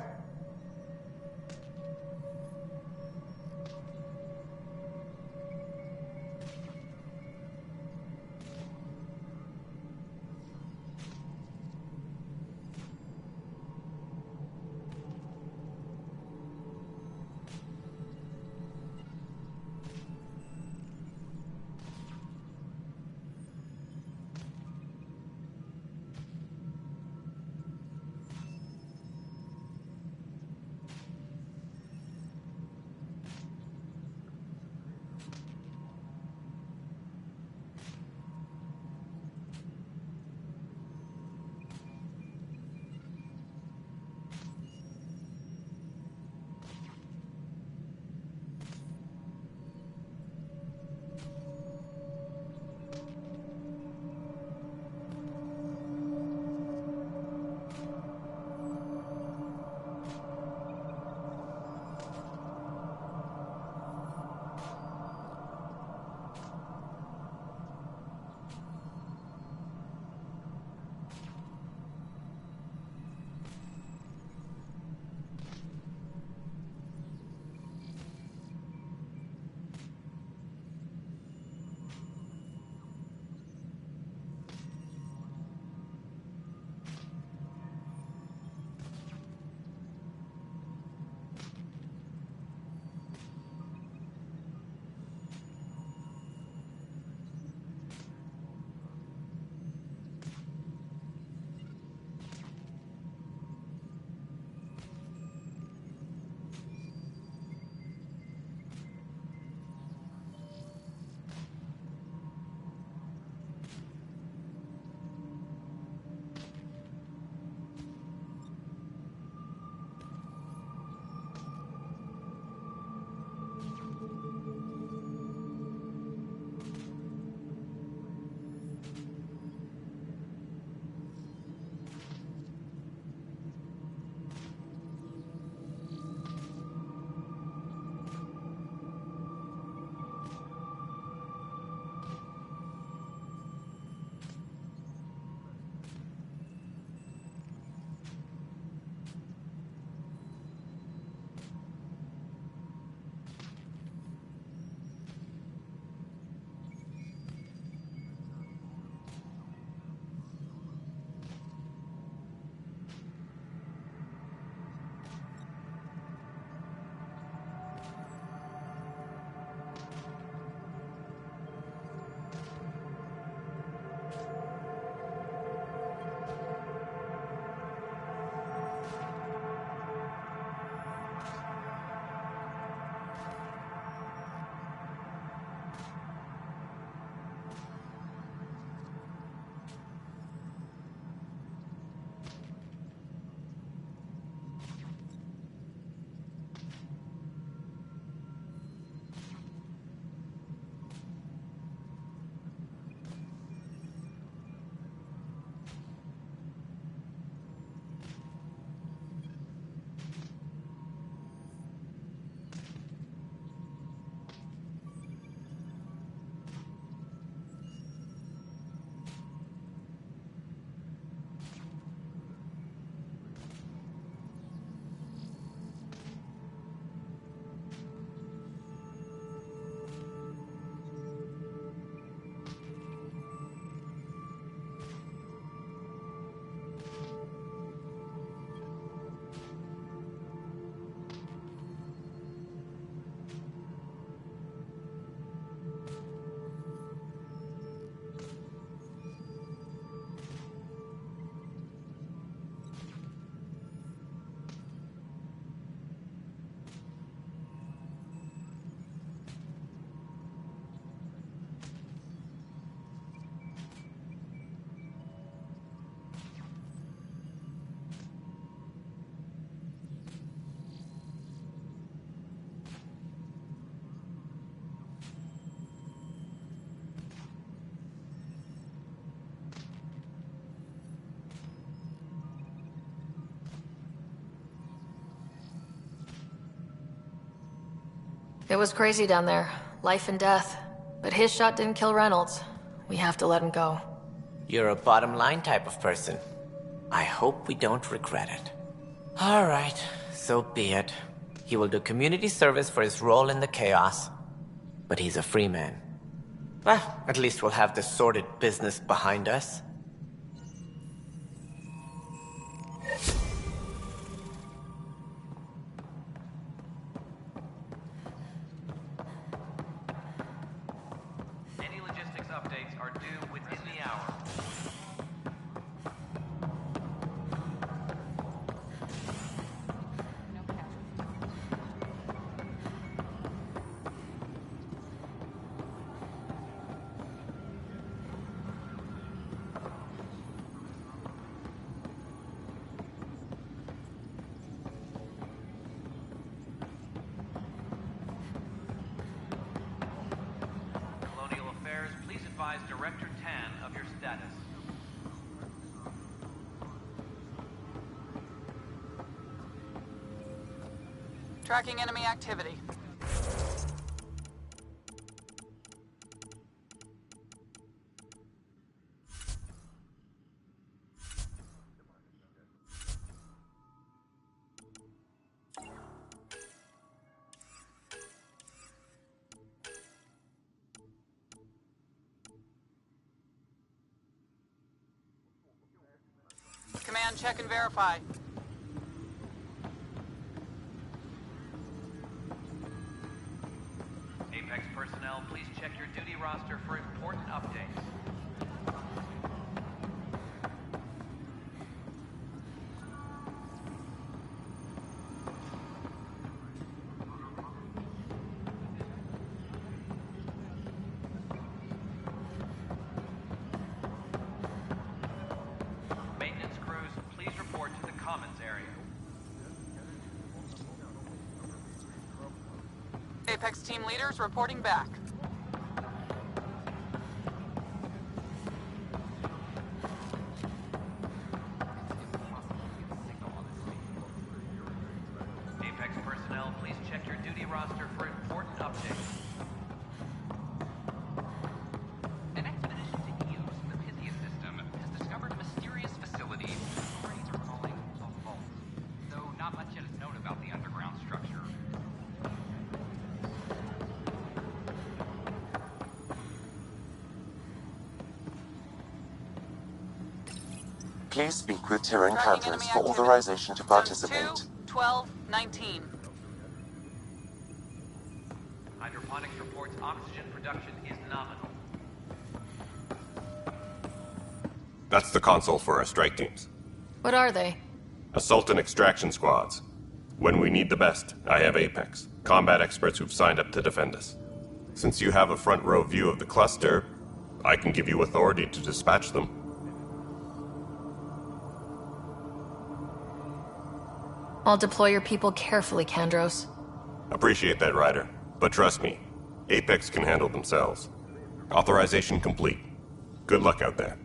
It was crazy down there. Life and death. But his shot didn't kill Reynolds. We have to let him go. You're a bottom line type of person. I hope we don't regret it. Alright, so be it. He will do community service for his role in the chaos. But he's a free man. Well, at least we'll have the sordid business behind us. Any logistics updates are due within the hour. Colonial Affairs, please advise Director Tan of your status. Tracking enemy activity. Command, check and verify. Apex personnel, please check your duty roster for important updates. Maintenance crews, please report to the commons area. Apex team leaders reporting back. Apex personnel, please check your duty roster for important updates. An expedition to Eos in the Pythia system has discovered a mysterious facility authorities are calling a vault, though not much yet is known about the underground structure. Please speak with Tyrion Cadmus for authorization to participate. 12-19. Hydroponics reports oxygen production is nominal. That's the console for our strike teams. What are they? Assault and extraction squads. When we need the best, I have Apex, combat experts who've signed up to defend us. Since you have a front row view of the cluster, I can give you authority to dispatch them. I'll deploy your people carefully, Kandros. Appreciate that, Ryder. But trust me, Apex can handle themselves. Authorization complete. Good luck out there.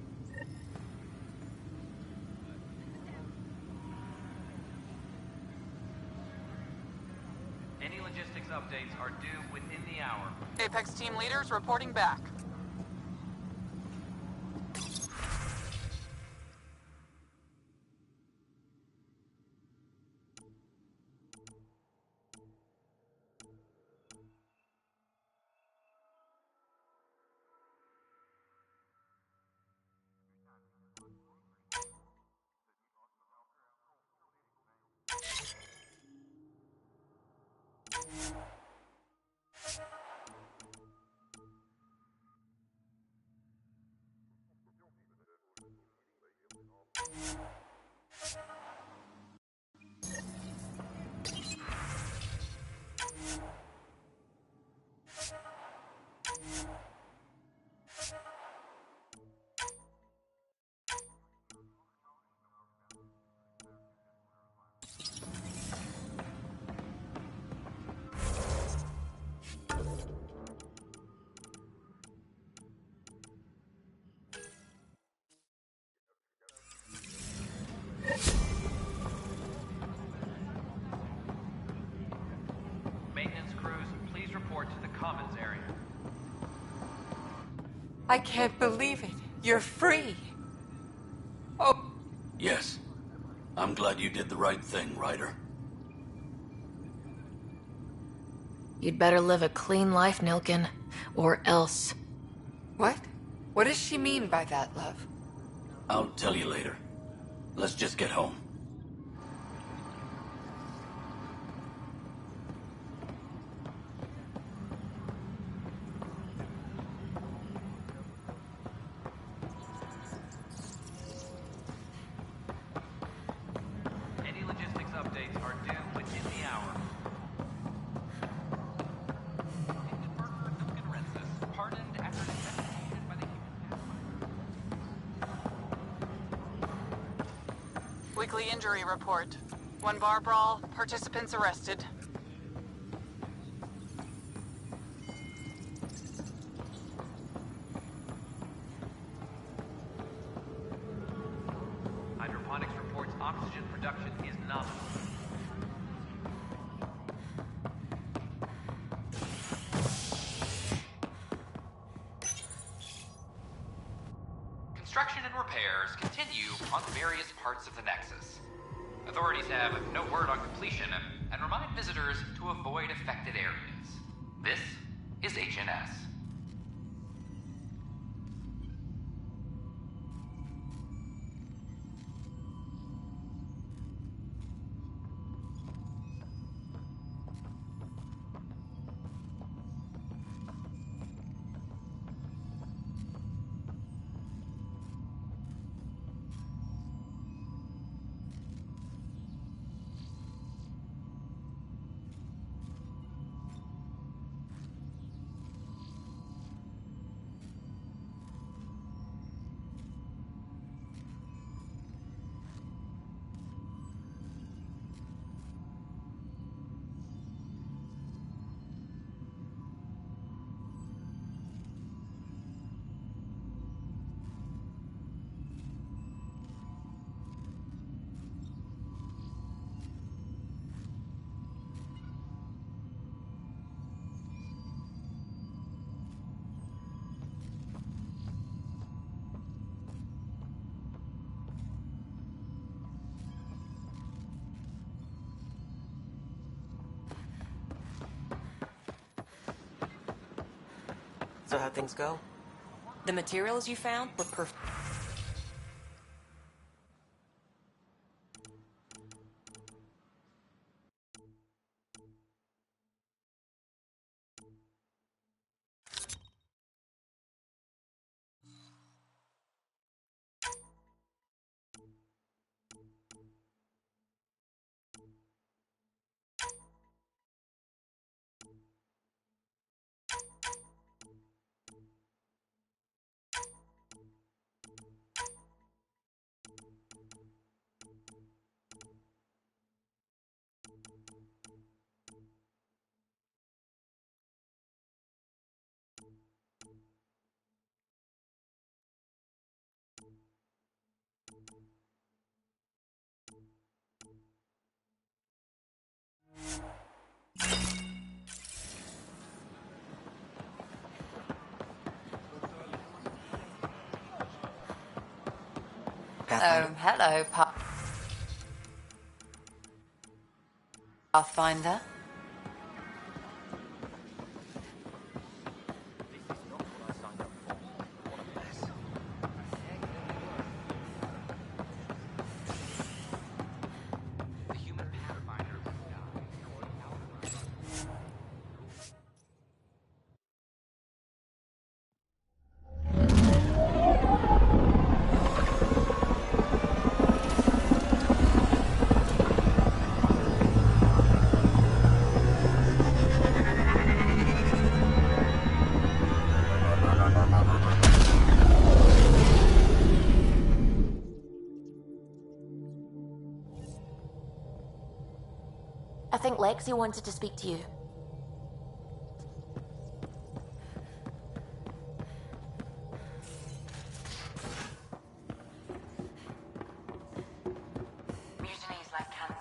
Any logistics updates are due within the hour. Apex team leaders reporting back. report to the commons area. I can't believe it. You're free. Oh. Yes. I'm glad you did the right thing, Ryder. You'd better live a clean life, Nilkin. Or else. What? What does she mean by that, love? I'll tell you later. Let's just get home. Any logistics updates are due within the hour. Pardoned after an investigation by the Weekly injury report. 1 bar brawl, participants arrested. Hydroponics reports oxygen production is nominal. Construction and repairs continue on various parts of the Nexus. Authorities have no word on completion and remind visitors to avoid affected areas. This is HNS. So how'd things go? The materials you found were perfect. Hello, Pathfinder. I think Lexi wanted to speak to you. Mutiny is like cancer.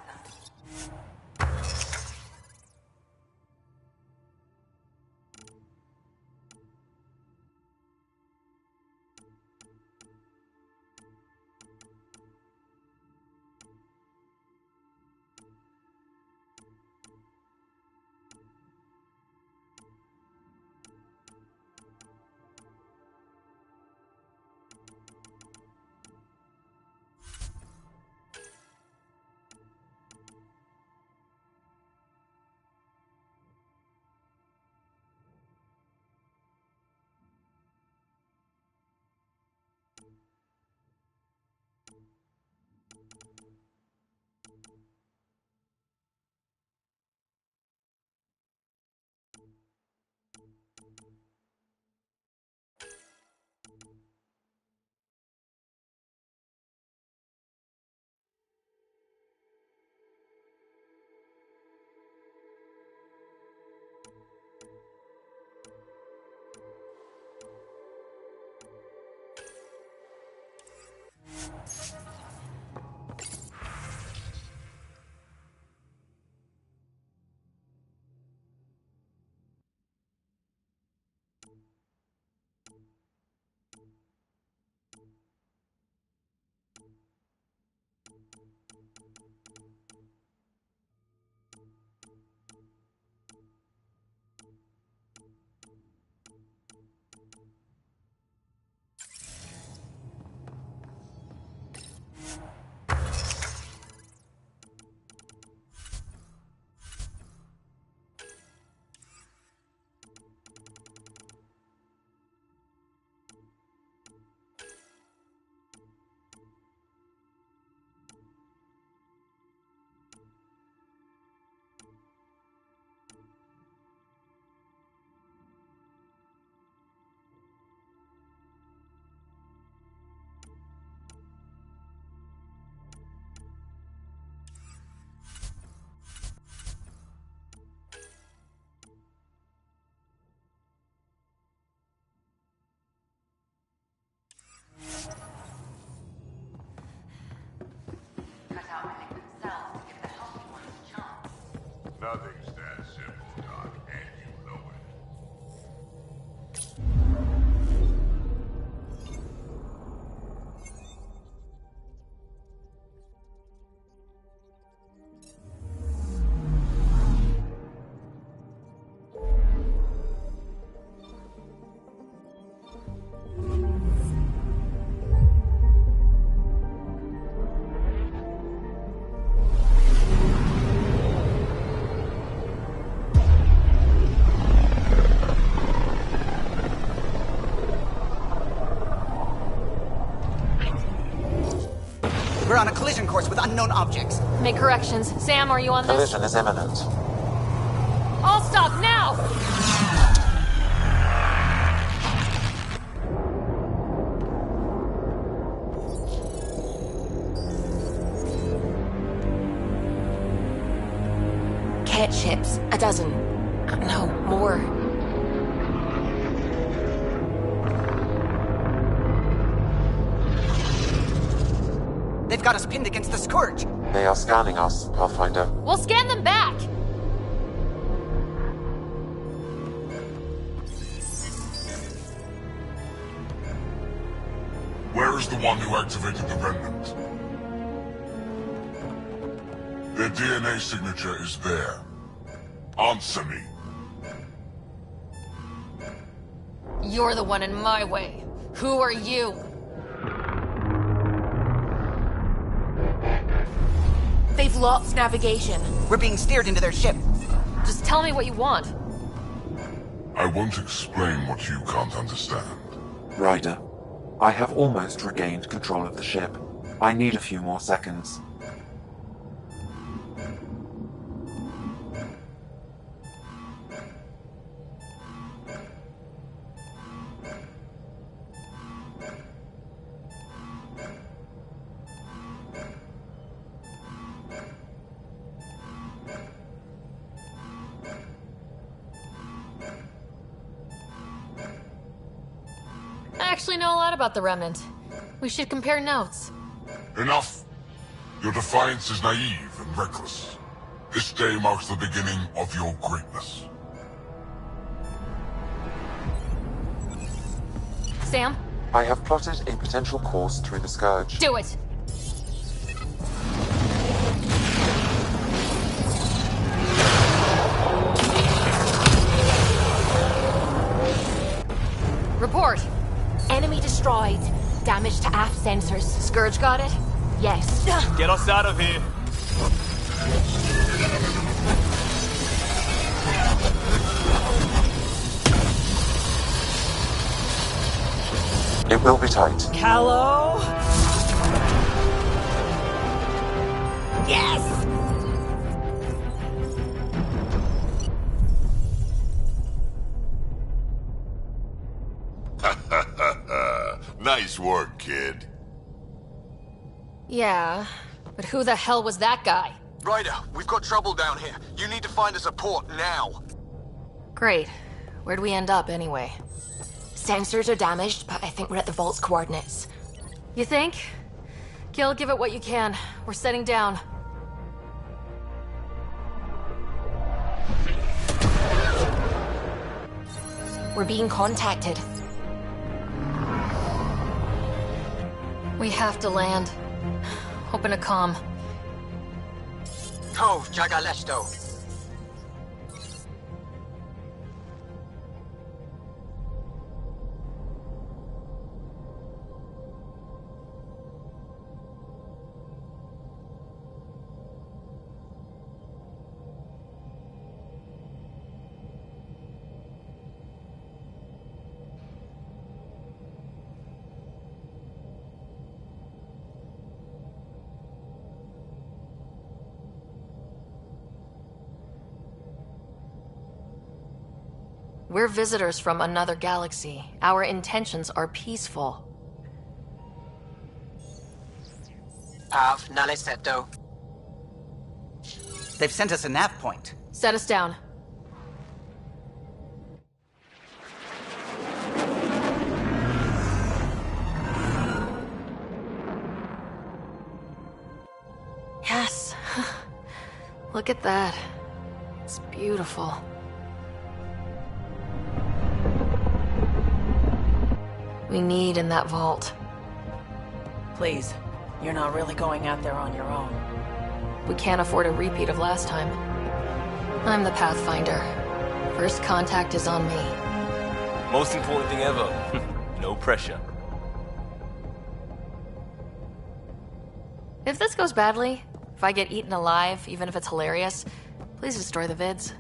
Nothing's that simple, Doc, and you know it. We're on a collision course with unknown objects. Make corrections. Sam, are you on this? Collision is imminent. All stop now! Cat ships. A dozen. No, more. They've got us pinned against the Scourge. They are scanning us, Pathfinder. We'll scan them back! Where is the one who activated the Remnant? Their DNA signature is there. Answer me. You're the one in my way. Who are you? They've lost navigation. We're being steered into their ship. Just tell me what you want. I won't explain what you can't understand. Ryder, I have almost regained control of the ship. I need a few more seconds. I actually know a lot about the Remnant. We should compare notes. Enough! Your defiance is naive and reckless. This day marks the beginning of your greatness. Sam? I have plotted a potential course through the Scourge. Do it! Report! Enemy destroyed. Damage to aft sensors. Scourge got it? Yes. Get us out of here. It will be tight. Hello? Yes! Nice work, kid. Yeah, but who the hell was that guy? Ryder, we've got trouble down here. You need to find us a port now. Great. Where'd we end up, anyway? Sensors are damaged, but I think we're at the vault's coordinates. You think? Gil, give it what you can. We're setting down. We're being contacted. We have to land. Open a comm. To, Jagalesto. We're visitors from another galaxy. Our intentions are peaceful. Pav, Nale Seto. They've sent us a nav point. Set us down. Yes. Look at that. It's beautiful. We need in that vault. Please, you're not really going out there on your own. We can't afford a repeat of last time. I'm the Pathfinder. First contact is on me. Most important thing ever. No pressure. If this goes badly, if I get eaten alive, even if it's hilarious, please destroy the vids.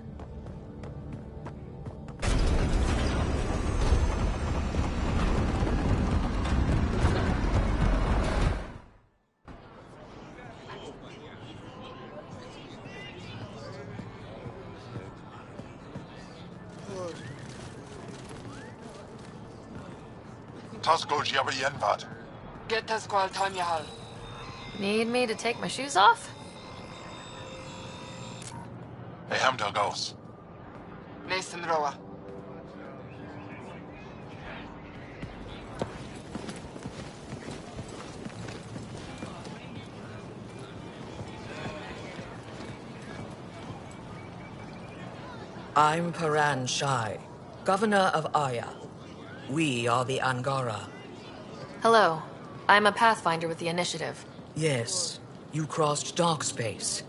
Tasko Jiabayenvat. Get Tasqual Tanyahal. Need me to take my shoes off? Hamda goes. Nathan Roa. I'm Paran Shai, Governor of Aya. We are the Angara. Hello. I'm a Pathfinder with the Initiative. Yes, you crossed dark space.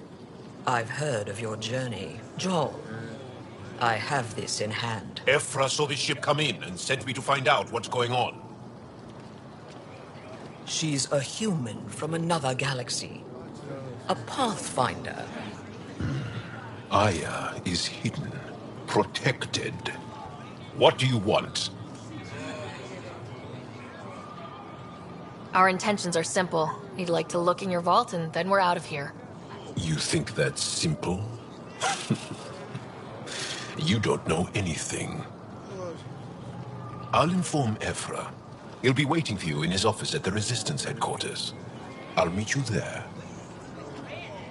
I've heard of your journey, Joel. I have this in hand. Ephra saw the ship come in and sent me to find out what's going on. She's a human from another galaxy. A Pathfinder. Aya is hidden, protected. What do you want? Our intentions are simple. We'd like to look in your vault and then we're out of here. You think that's simple? You don't know anything. I'll inform Ephra. He'll be waiting for you in his office at the Resistance headquarters. I'll meet you there.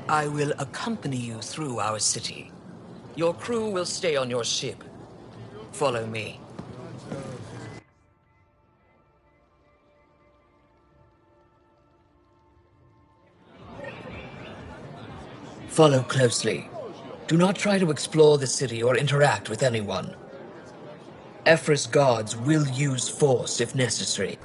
I will accompany you through our city. Your crew will stay on your ship. Follow me. Follow closely. Do not try to explore the city or interact with anyone. Ephra's guards will use force if necessary.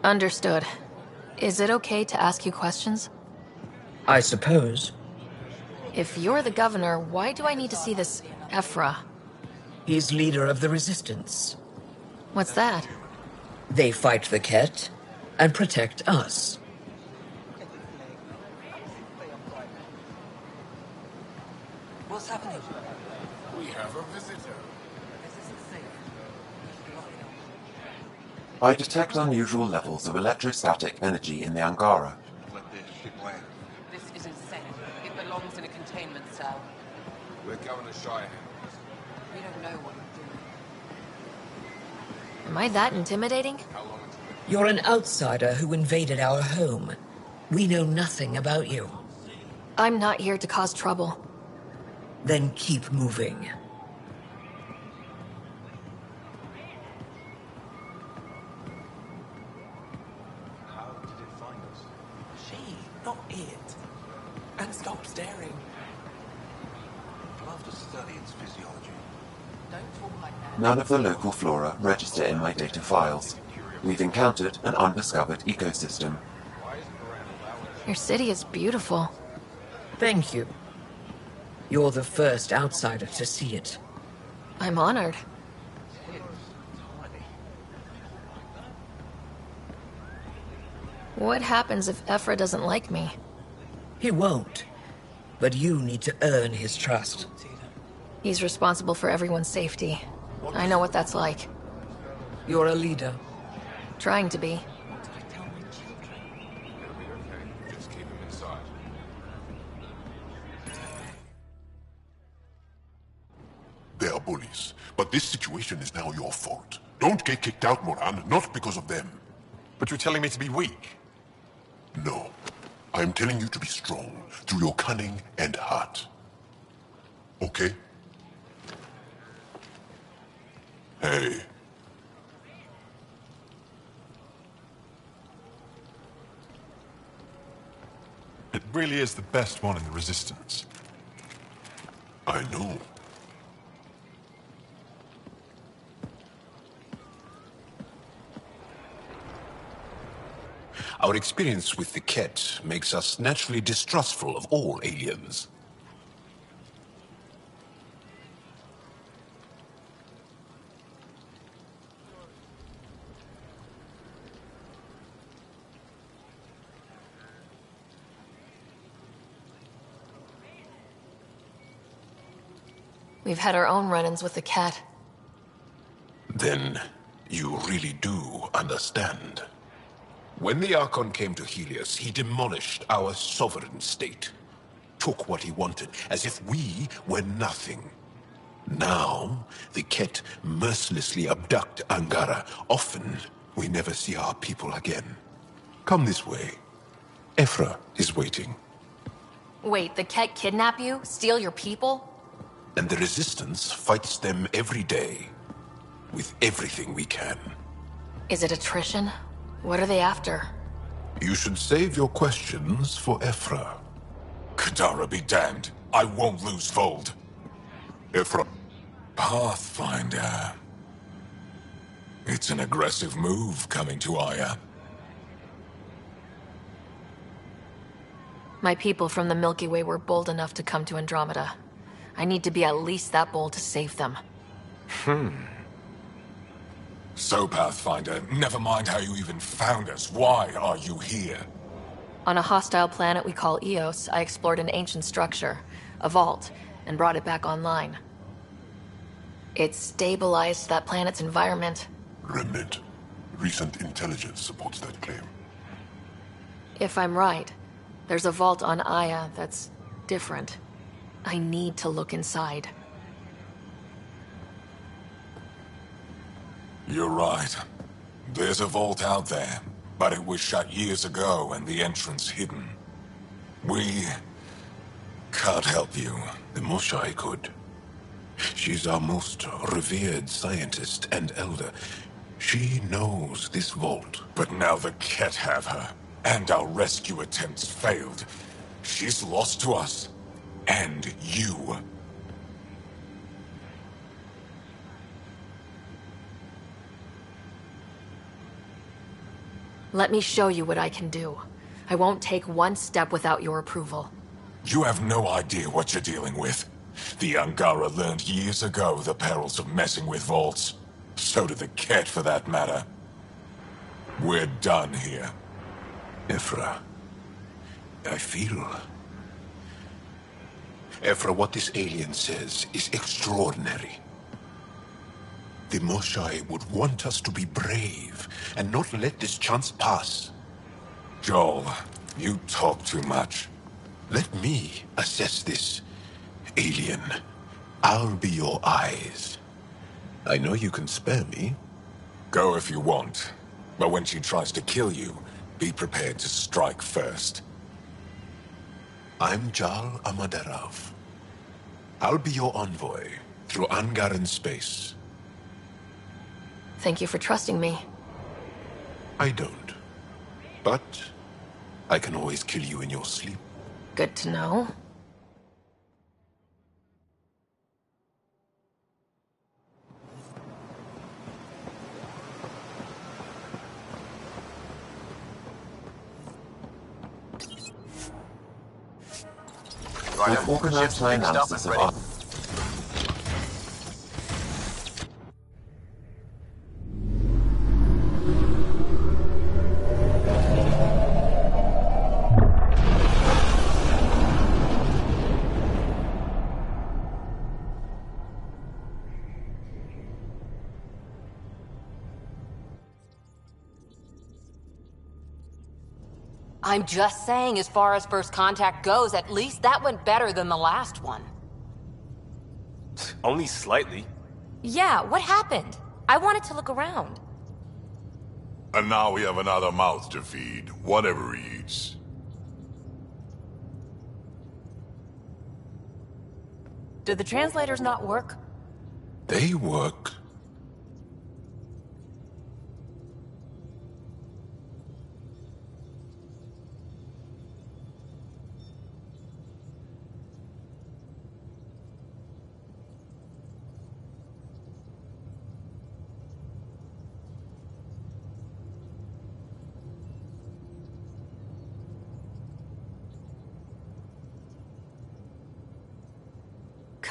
Understood. Is it okay to ask you questions? I suppose. If you're the governor, why do I need to see this Ephra? He's leader of the Resistance. What's that? They fight the Ket and protect us. What's happening? We have a visitor. I detect unusual levels of electrostatic energy in the Angara. This is insane. It belongs in a containment cell. We're going to Shire. We don't know what we're doing. Am I that intimidating? You're an outsider who invaded our home. We know nothing about you. I'm not here to cause trouble. Then keep moving. How did it find us? She, not it. And stop staring. I'd love to study its physiology. Don't talk like that. None of the local flora register in my data files. We've encountered an undiscovered ecosystem. Your city is beautiful. Thank you. You're the first outsider to see it. I'm honored. What happens if Ephra doesn't like me? He won't. But you need to earn his trust. He's responsible for everyone's safety. I know what that's like. You're a leader. Trying to be. Just keep him inside. They are bullies, but this situation is now your fault. Don't get kicked out, Moran, not because of them. But you're telling me to be weak? No. I'm telling you to be strong through your cunning and heart. Okay? Hey. It really is the best one in the Resistance. I know. Our experience with the Ket makes us naturally distrustful of all aliens. We've had our own run-ins with the cat. Then you really do understand. When the Archon came to Helios, he demolished our sovereign state. Took what he wanted, as if we were nothing. Now, the Ket mercilessly abduct Angara. Often, we never see our people again. Come this way. Ephra is waiting. Wait, the cat kidnap you? Steal your people? And the Resistance fights them every day. With everything we can. Is it attrition? What are they after? You should save your questions for Ephra. Kadara be damned. I won't lose Vold. Ephra. Pathfinder. It's an aggressive move coming to Aya. My people from the Milky Way were bold enough to come to Andromeda. I need to be at least that bold to save them. So, Pathfinder, never mind how you even found us. Why are you here? On a hostile planet we call Eos, I explored an ancient structure, a vault, and brought it back online. It stabilized that planet's environment. Remnant. Recent intelligence supports that claim. If I'm right, there's a vault on Aya that's different. I need to look inside. You're right. There's a vault out there, but it was shut years ago and the entrance hidden. We can't help you. The Moshai could. She's our most revered scientist and elder. She knows this vault. But now the Ket have her, and our rescue attempts failed. She's lost to us, and you. Let me show you what I can do. I won't take one step without your approval. You have no idea what you're dealing with. The Angara learned years ago the perils of messing with vaults. So did the Ket, for that matter. We're done here. Ephra, I feel... Ephra, what this alien says is extraordinary. the Moshae would want us to be brave and not let this chance pass. Joel, you talk too much. Let me assess this, alien. I'll be your eyes. I know you can spare me. Go if you want. But when she tries to kill you, be prepared to strike first. I'm Jal Amaderav. I'll be your envoy through Angaran space. Thank you for trusting me. I don't. But I can always kill you in your sleep. Good to know. I've organized my analysis of I'm just saying, as far as first contact goes, at least that went better than the last one. Only slightly. Yeah, what happened? I wanted to look around. And now we have another mouth to feed, whatever he eats. Did the translators not work? They work.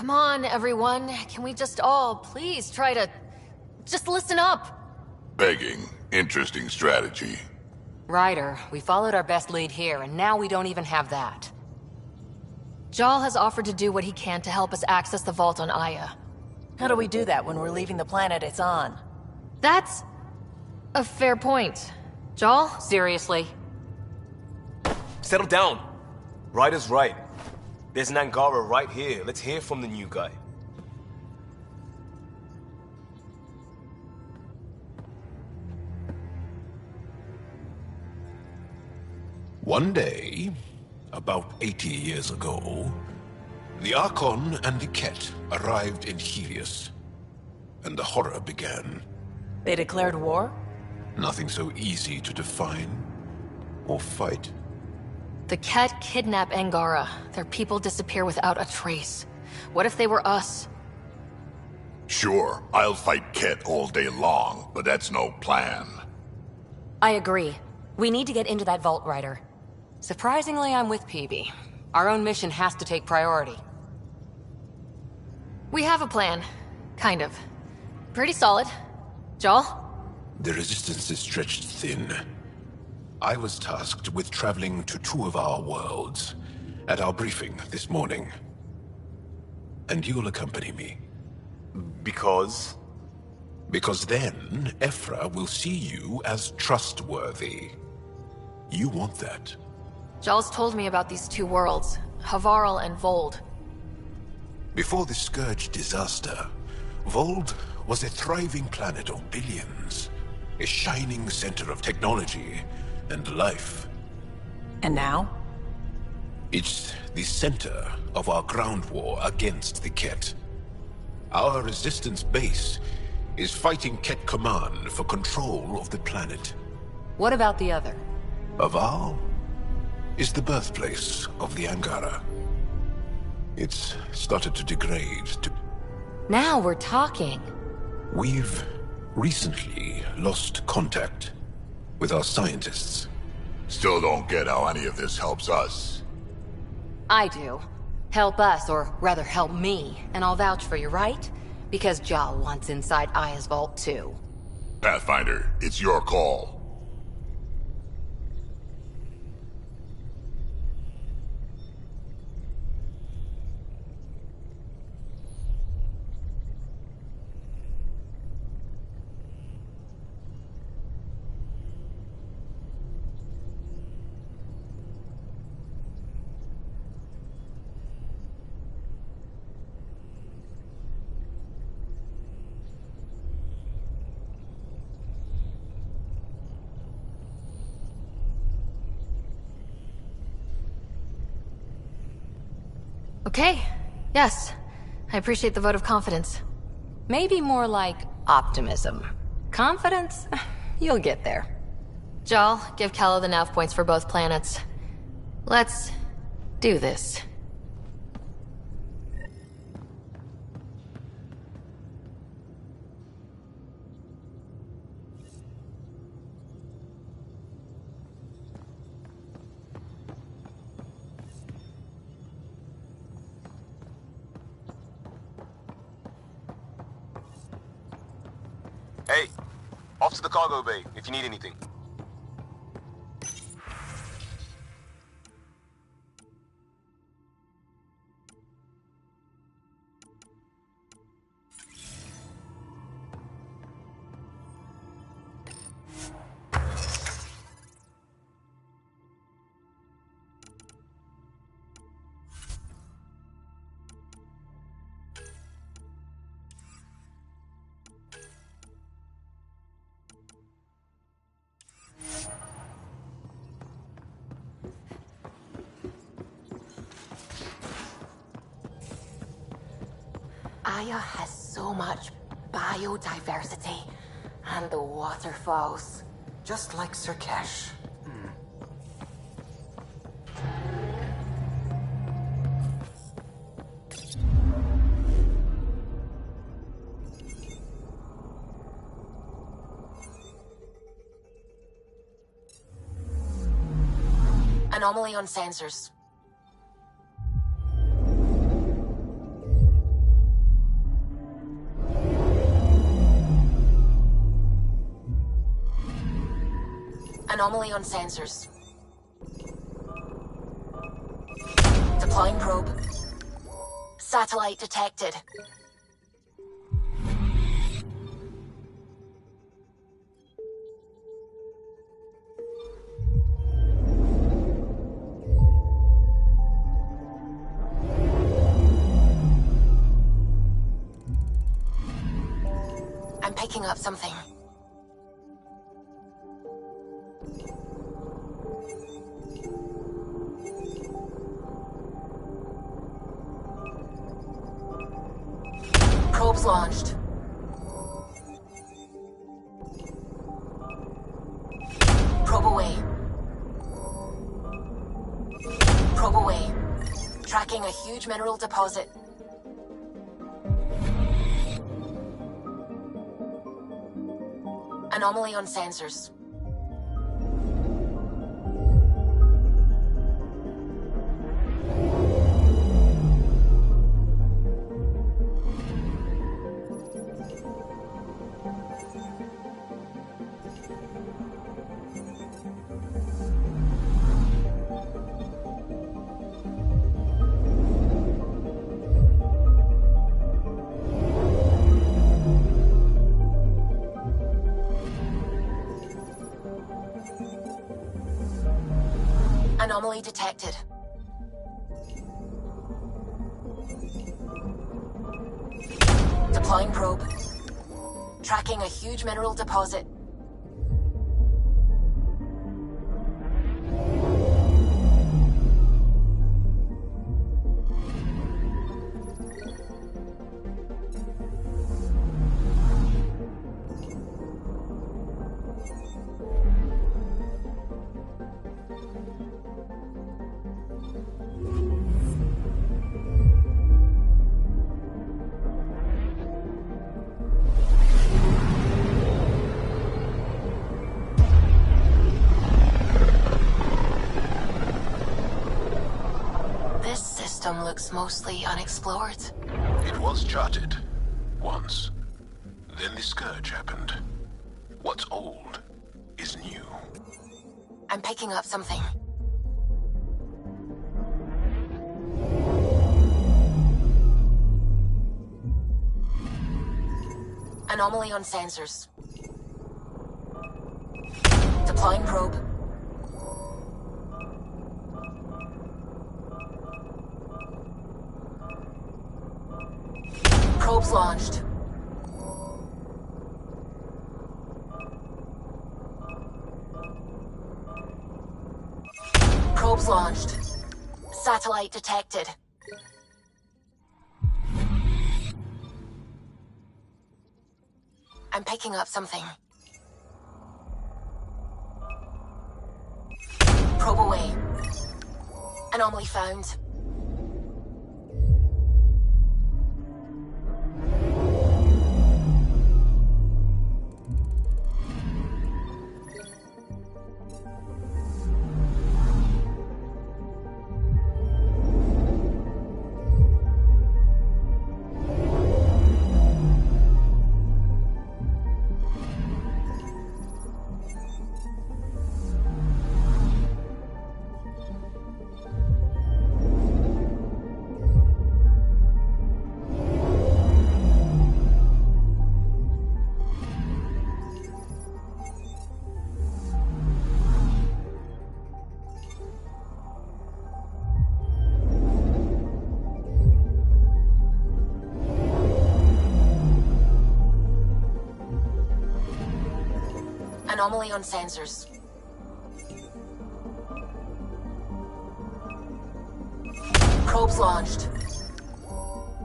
Come on, everyone. Can we just all please try to... just listen up? Begging. Interesting strategy. Ryder, we followed our best lead here, and now we don't even have that. Jal has offered to do what he can to help us access the vault on Aya. How do we do that when we're leaving the planet it's on? That's a fair point. Jal? Seriously? Settle down. Ryder's right. There's an Angara right here. Let's hear from the new guy. One day, about 80 years ago, the Archon and the Ket arrived in Helios, and the horror began. They declared war? Nothing so easy to define or fight. The Ket kidnap Angara. Their people disappear without a trace. What if they were us? Sure, I'll fight Ket all day long, but that's no plan. I agree. We need to get into that vault, Ryder. Surprisingly, I'm with PB. Our own mission has to take priority. We have a plan. Kind of. Pretty solid. Jal? The resistance is stretched thin. I was tasked with traveling to two of our worlds at our briefing this morning. And you'll accompany me. Because? Because then, Ephra will see you as trustworthy. You want that. Jal's told me about these two worlds, Havarl and Vold. Before the Scourge disaster, Vold was a thriving planet of billions. A shining center of technology and life. And now? It's the center of our ground war against the Ket. Our resistance base is fighting Ket Command for control of the planet. What about the other? Havarl is the birthplace of the Angara. It's started to degrade to... Now we're talking. We've recently lost contact with our scientists. Still don't get how any of this helps us. I do. Help us, or rather help me, and I'll vouch for you, right? Because Jal wants inside Aya's vault too. Pathfinder, it's your call. Okay. Yes. I appreciate the vote of confidence. Maybe more like optimism. Confidence? You'll get there. Jal, give Kala the nav points for both planets. Let's do this. Hey, off to the cargo bay if you need anything. Aya has so much biodiversity, and the waterfalls. Just like Surkesh. Anomaly on sensors. Anomaly on sensors. Deploying probe. Satellite detected. I'm picking up something. Probes launched. Probe away. Probe away. Tracking a huge mineral deposit. Anomaly on sensors. Anomaly detected. Deploying probe. Tracking a huge mineral deposit. Looks mostly unexplored. It was charted. Once. Then the Scourge happened. What's old is new. I'm picking up something. Anomaly on sensors. Deploying probe. Probes launched. Probes launched. Satellite detected. I'm picking up something. Probe away. Anomaly found. Anomaly on sensors. Probes launched.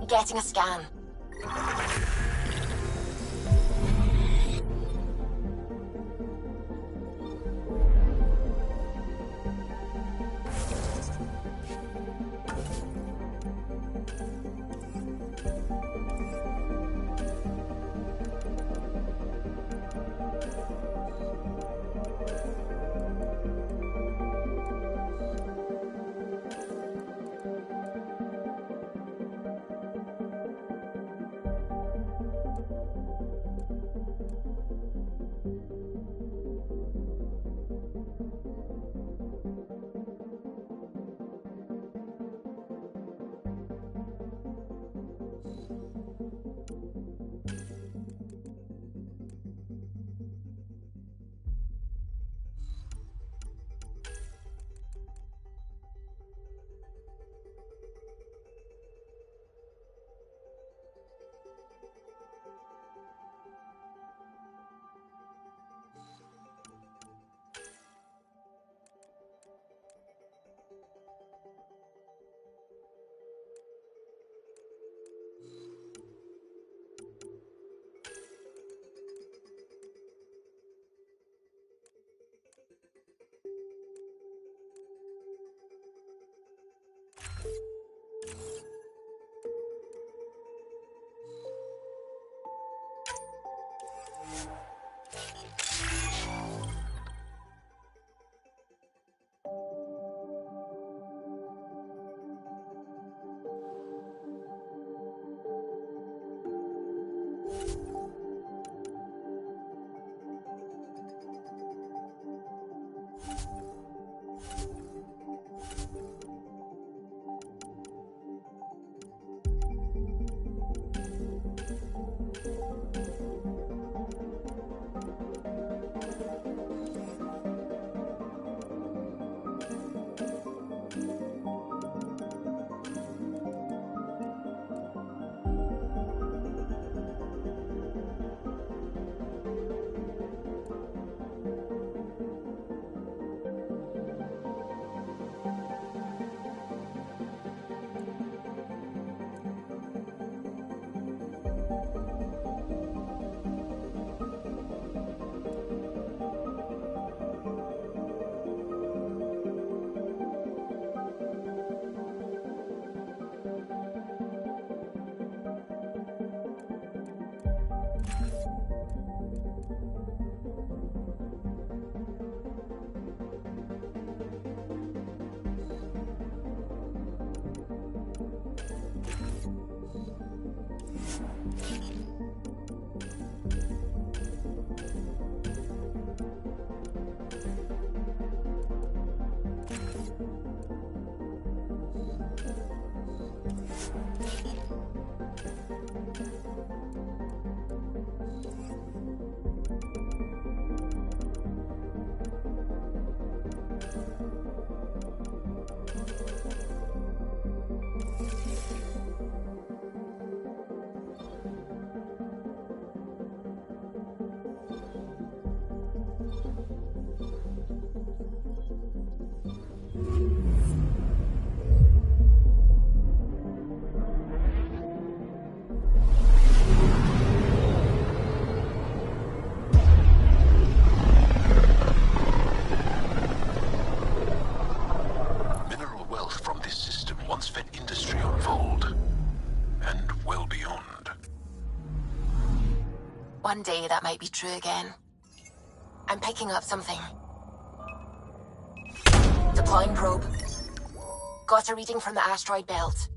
Getting a scan. One day that might be true again. I'm picking up something. Deploying probe. Got a reading from the asteroid belt.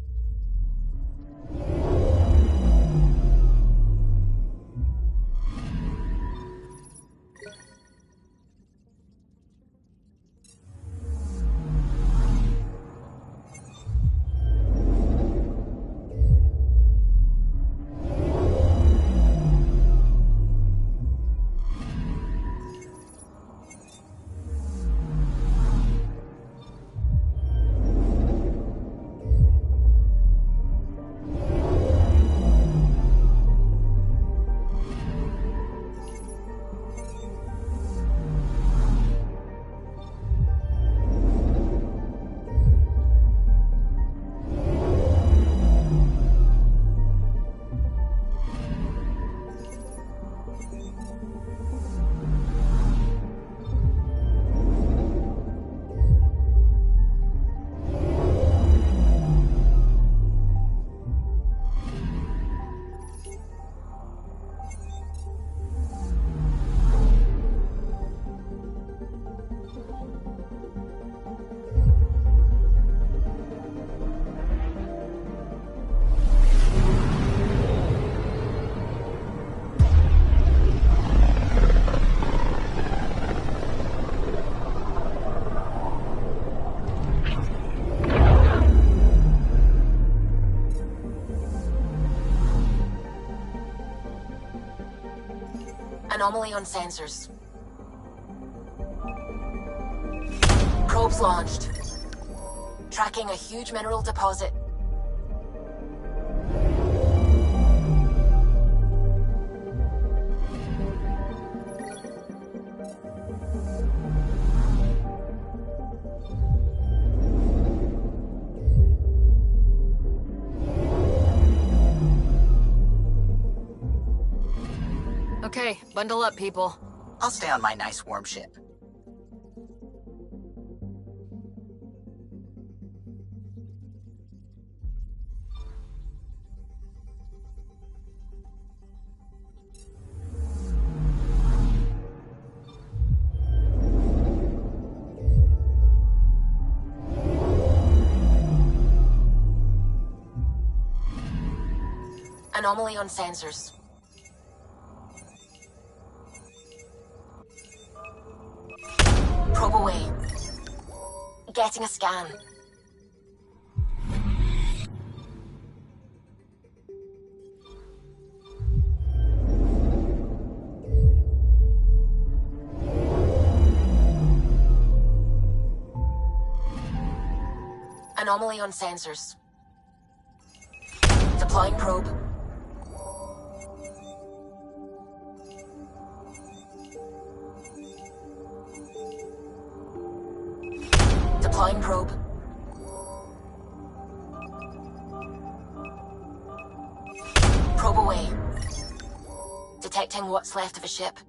Anomaly on sensors. Probes launched. Tracking a huge mineral deposit. Okay, bundle up, people. I'll stay on my nice warm ship. Anomaly on sensors. Probe away. Getting a scan. Anomaly on sensors. Deploying probe. Deploying probe. Probe away. Detecting what's left of a ship.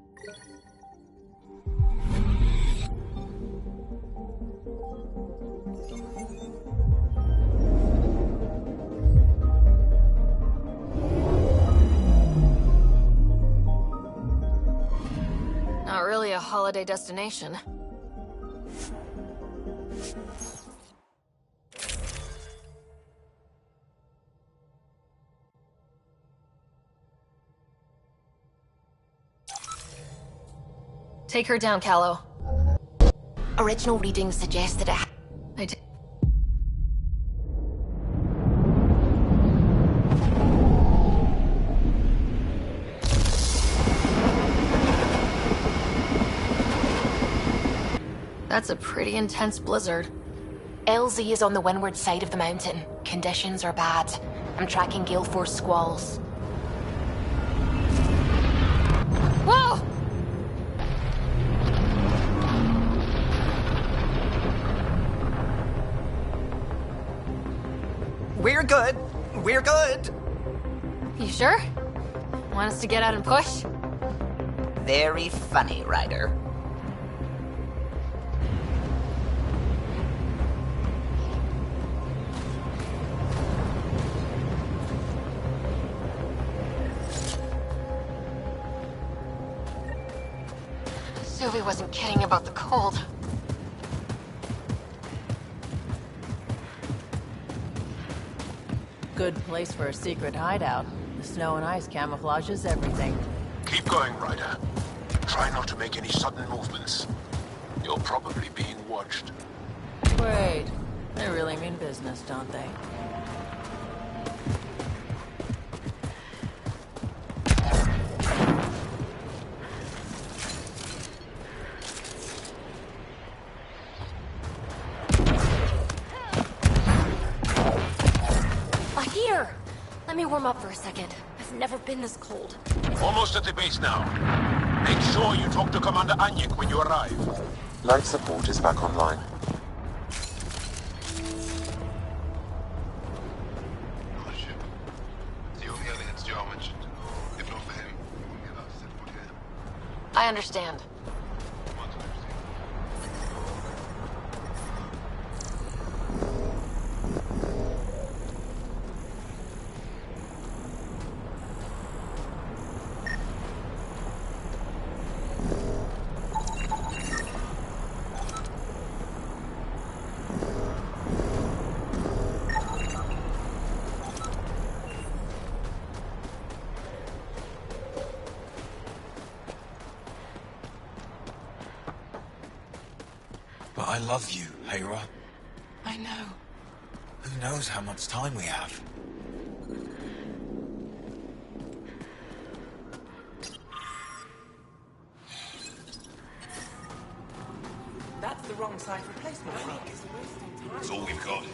Not really a holiday destination. Take her down, Callow. Original readings suggested it. That's a pretty intense blizzard. LZ is on the windward side of the mountain. Conditions are bad. I'm tracking gale force squalls. Whoa! We're good. We're good. You sure? Want us to get out and push? Very funny, Ryder. Suvi wasn't kidding about the cold. Good place for a secret hideout. The snow and ice camouflages everything. Keep going, Ryder. Try not to make any sudden movements. You're probably being watched. Wait, they really mean business, don't they? A heater! Let me warm up for a second. I've never been this cold. Almost at the base now. Make sure you talk to Commander Anyik when you arrive. Life support is back online. I understand. But I love you, Hera. I know. Who knows how much time we have? That's the wrong side replacement. It's all we've got.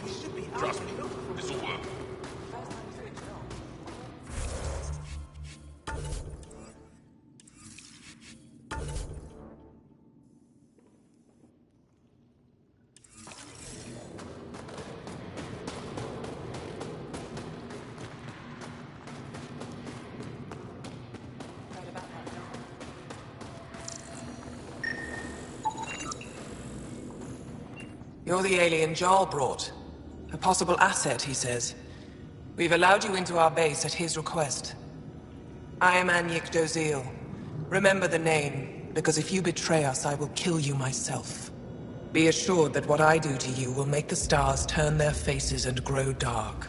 Trust me, this'll work. You're the alien Jarl brought. A possible asset, he says. We've allowed you into our base at his request. I am Anyik Dozil. Remember the name, because if you betray us, I will kill you myself. Be assured that what I do to you will make the stars turn their faces and grow dark.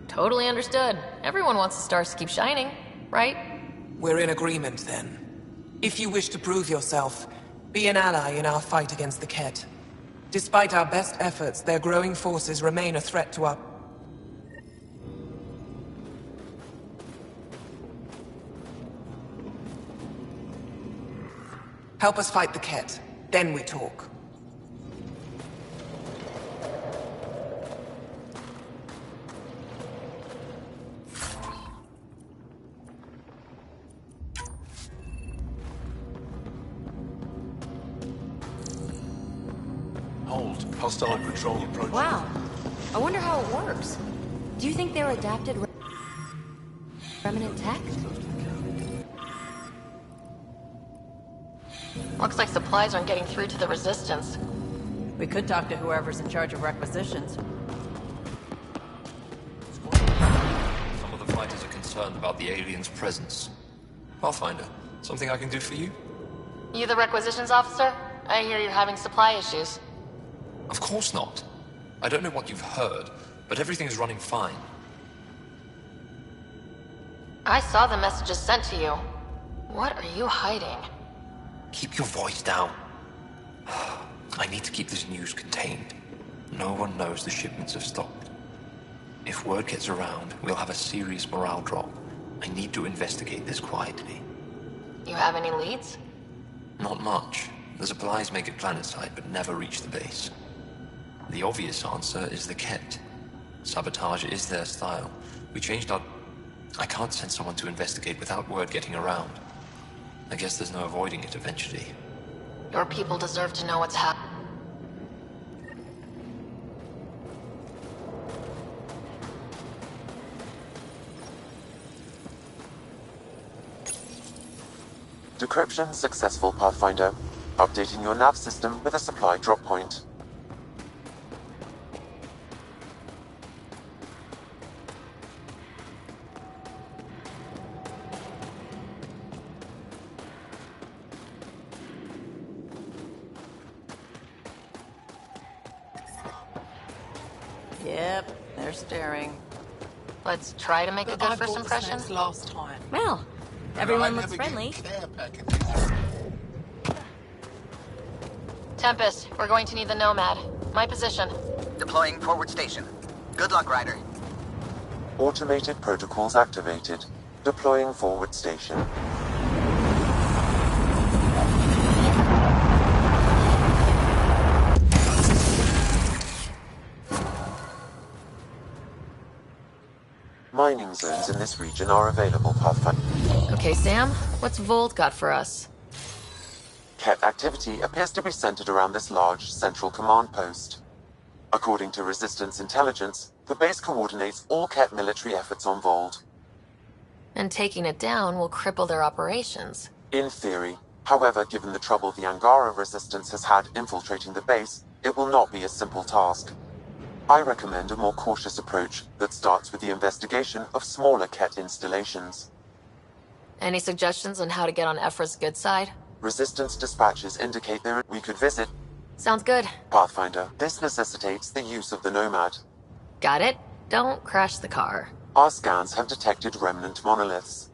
Totally understood. Everyone wants the stars to keep shining, right? We're in agreement, then. If you wish to prove yourself, be an ally in our fight against the Kett. Despite our best efforts, their growing forces remain a threat to our... Help us fight the Kett, then we talk. Hold. Hostile patrol approaching. Wow. I wonder how it works. Do you think they're adapted remnant tech? Looks like supplies aren't getting through to the Resistance. We could talk to whoever's in charge of requisitions. Some of the fighters are concerned about the aliens' presence. Pathfinder, something I can do for you? You the requisitions officer? I hear you're having supply issues. Of course not. I don't know what you've heard, but everything is running fine. I saw the messages sent to you. What are you hiding? Keep your voice down. I need to keep this news contained. No one knows the shipments have stopped. If word gets around, we'll have a serious morale drop. I need to investigate this quietly. You have any leads? Not much. The supplies make it planetside, but never reach the base. The obvious answer is the Kett. Sabotage is their style. We changed our... I can't send someone to investigate without word getting around. I guess there's no avoiding it eventually. Your people deserve to know what's happening. Decryption successful, Pathfinder. Updating your nav system with a supply drop point. Yep, they're staring. Let's try to make a good I first bought the impression. snacks last time. Well, everyone looks friendly. Tempest, we're going to need the Nomad. My position. Deploying forward station. Good luck, Ryder. Automated protocols activated. Deploying forward station. Mining zones in this region are available, Pathfinder. Okay, Sam, what's Volt got for us? Ket activity appears to be centered around this large central command post. According to Resistance intelligence, the base coordinates all Ket military efforts on Vold. And taking it down will cripple their operations. In theory. However, given the trouble the Angara Resistance has had infiltrating the base, it will not be a simple task. I recommend a more cautious approach that starts with the investigation of smaller Ket installations. Any suggestions on how to get on Ephra's good side? Resistance dispatches indicate we could visit. Sounds good. Pathfinder, this necessitates the use of the Nomad. Got it. Don't crash the car. Our scans have detected remnant monoliths.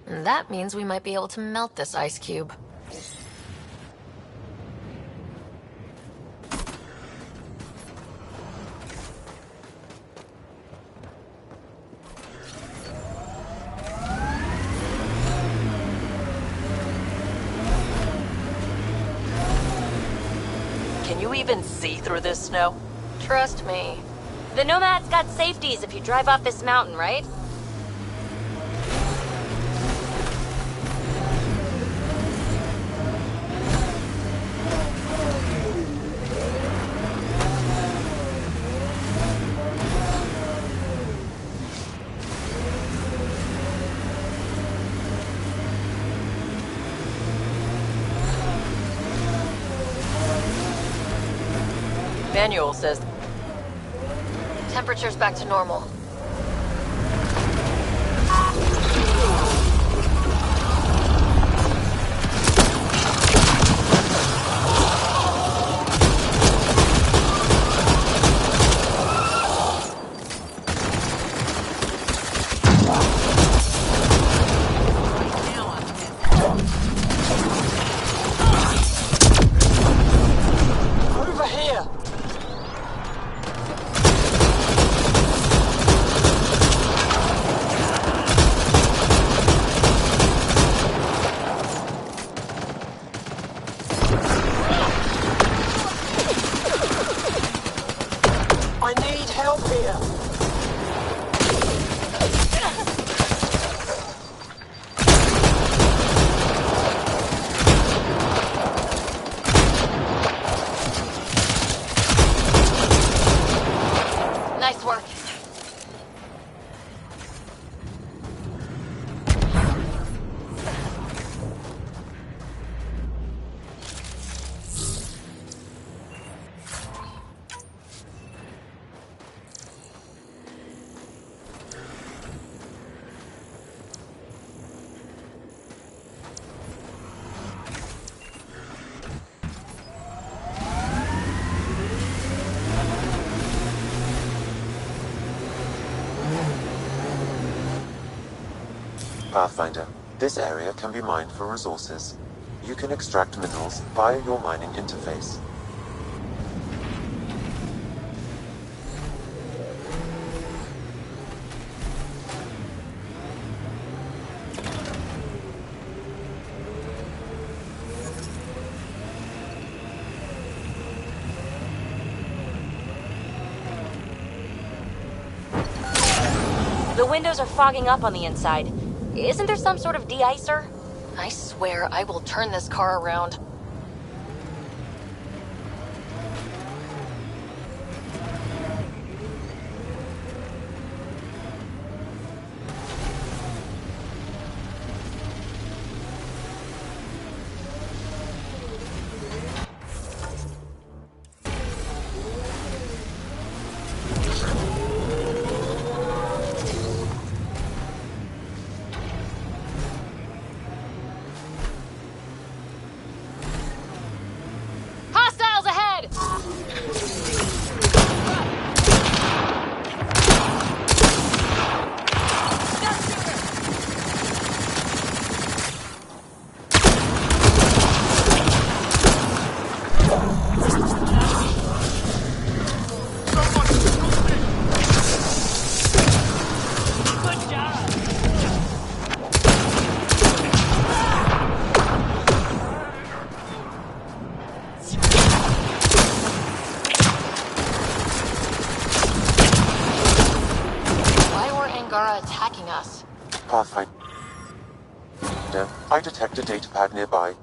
And that means we might be able to melt this ice cube. Can you even see through this snow? Trust me. The Nomad's got safeties if you drive off this mountain, right? Manual says Temperature's back to normal. over here. I need help here. Nice work. Pathfinder, this area can be mined for resources. You can extract minerals via your mining interface. The windows are fogging up on the inside. Isn't there some sort of de-icer? I swear I will turn this car around. us. Pathfinder, I detect a datapad nearby.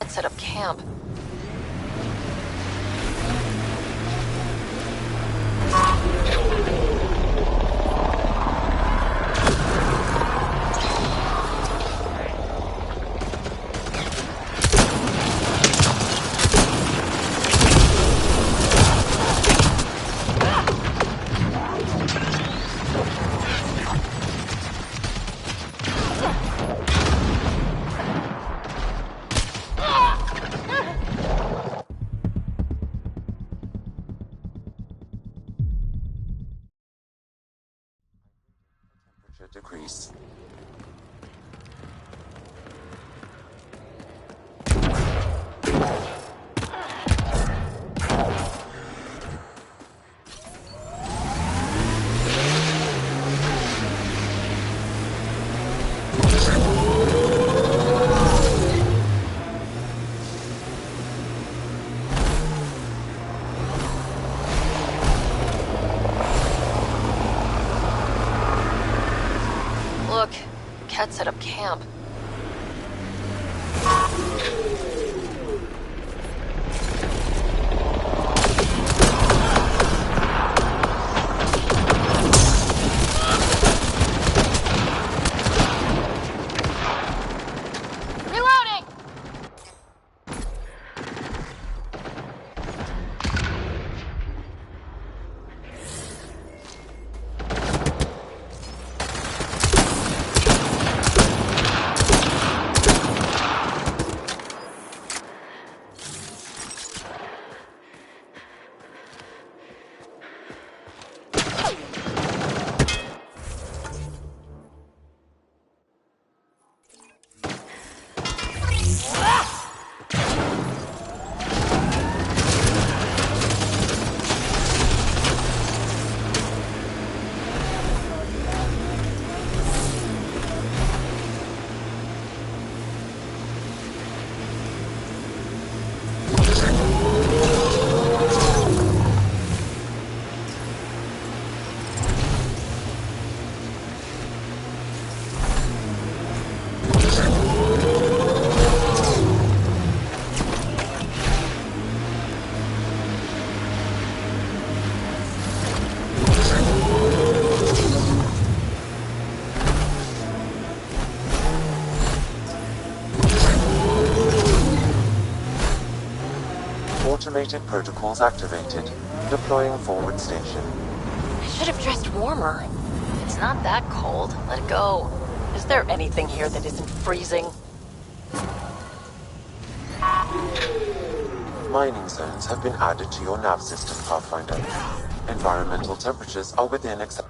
Set up camp. Decrease. Look, Ket set up camp. Automated protocols activated. Deploying forward station. I should have dressed warmer. It's not that cold. Let it go. Is there anything here that isn't freezing? Mining zones have been added to your nav system, Pathfinder. Environmental temperatures are within acceptable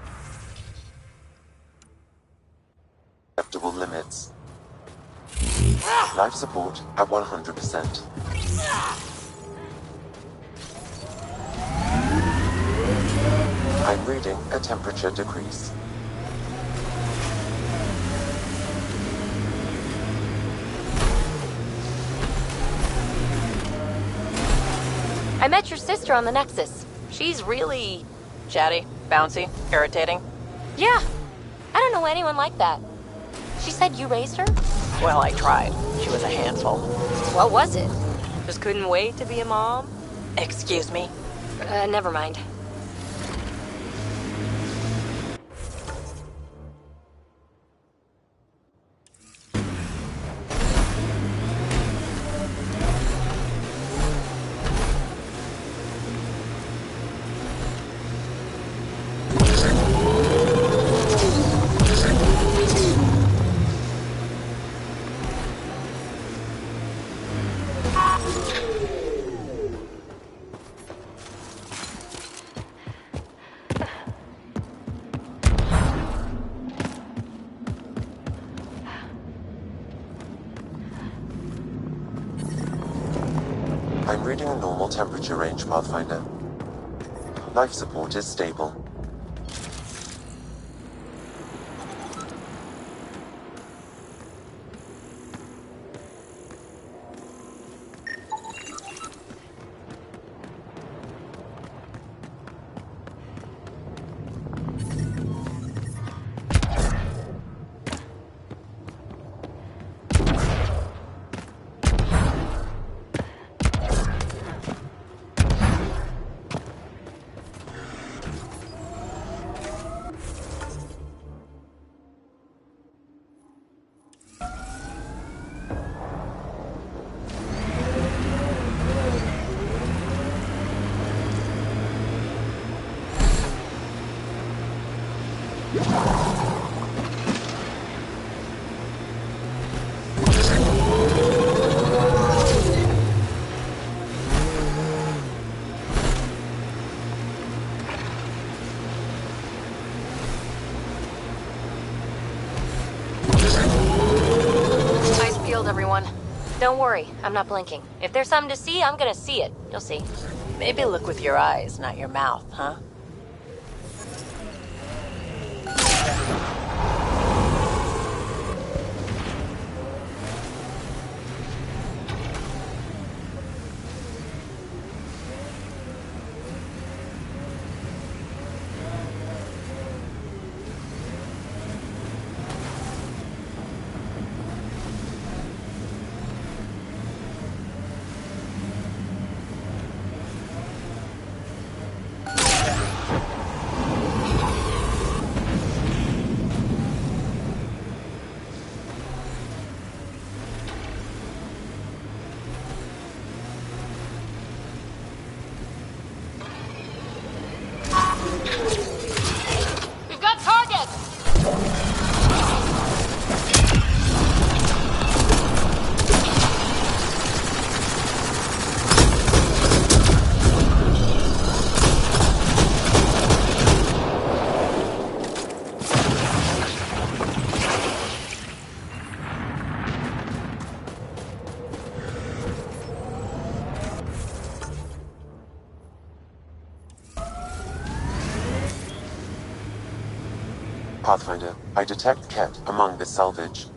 limits. Life support at 100%. I'm reading a temperature decrease. I met your sister on the Nexus. She's really... Chatty, bouncy, irritating? Yeah. I don't know anyone like that. She said you raised her? Well, I tried. She was a handful. What was it? Just couldn't wait to be a mom? Excuse me? Never mind. I'm reading a normal temperature range, Pathfinder. Life support is stable. Everyone. Don't worry, I'm not blinking. If there's something to see, I'm gonna see it. You'll see. Maybe look with your eyes, not your mouth, huh? We've got targets! Pathfinder, I detect Ket among this salvage.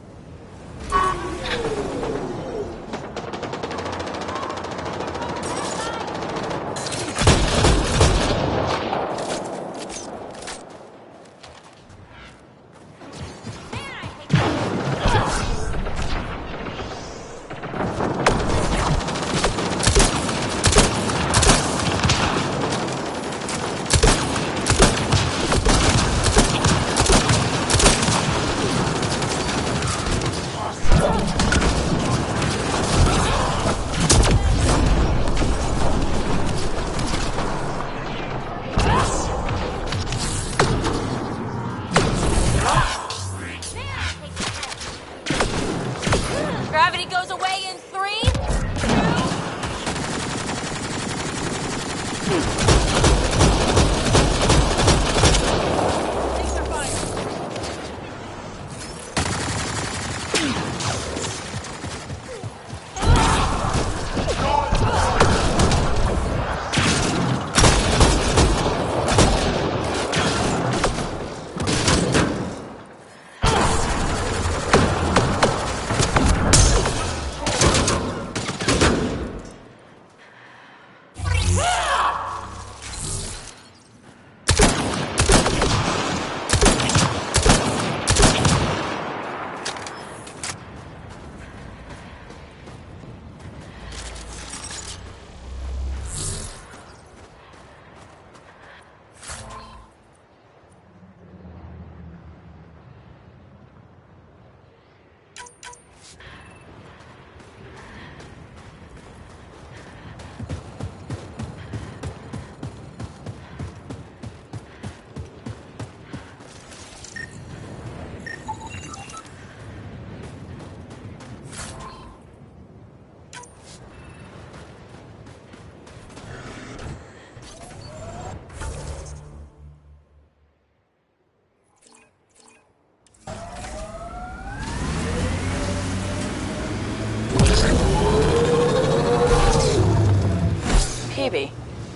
Peebee,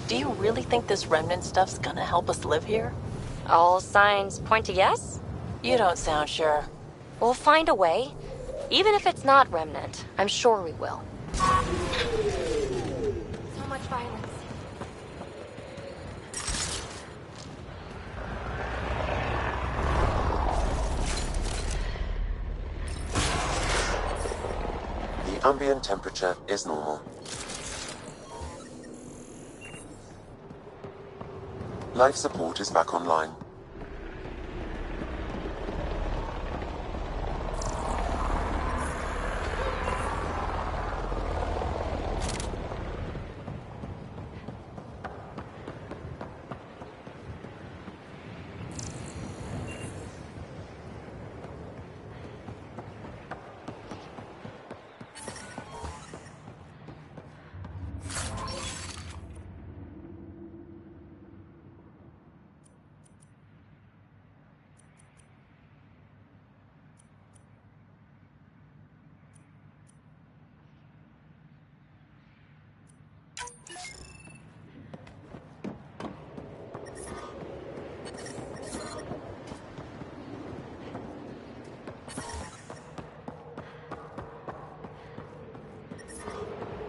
do you really think this remnant stuff's gonna help us live here? All signs point to yes? You don't sound sure. We'll find a way. Even if it's not remnant, I'm sure we will. So much violence. The ambient temperature is normal. Life support is back online.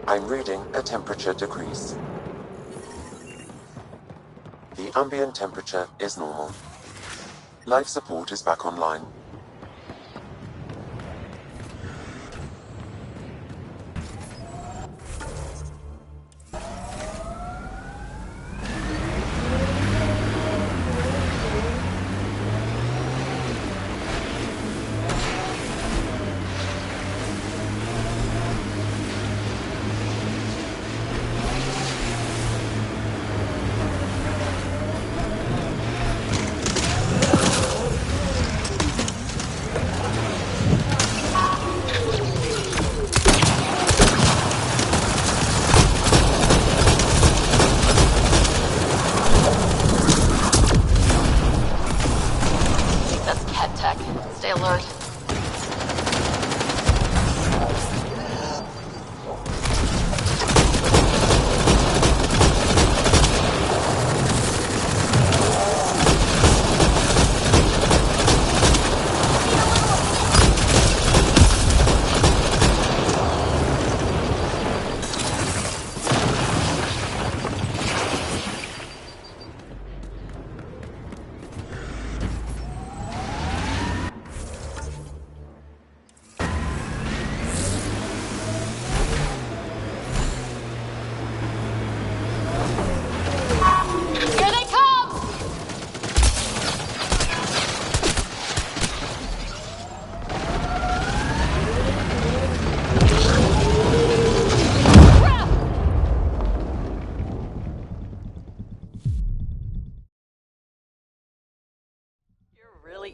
I'm reading a temperature decrease. The ambient temperature is normal. Life support is back online. Stay alert.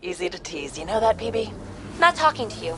Easy to tease, you know that, Peebee? Not talking to you.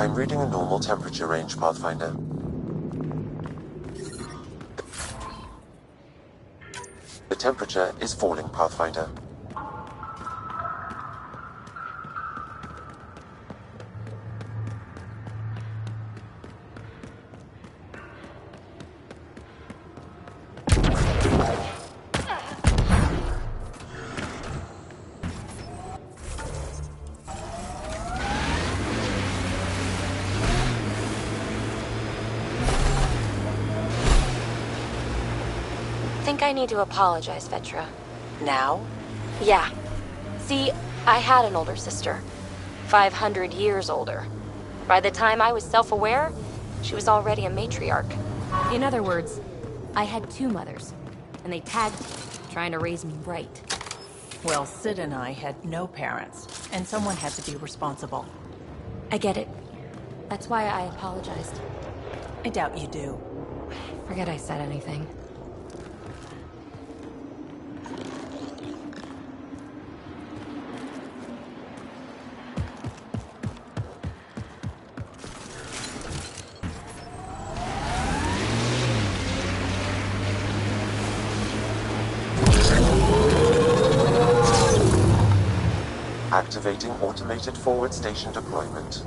I'm reading a normal temperature range, Pathfinder. The temperature is falling, Pathfinder. I need to apologize, Vetra. Now? Yeah. See, I had an older sister. 500 years older. By the time I was self-aware, she was already a matriarch. In other words, I had two mothers, and they tagged me, trying to raise me right. Well, Sid and I had no parents, and someone had to be responsible. I get it. That's why I apologized. I doubt you do. Forget I said anything. Activating automated forward station deployment.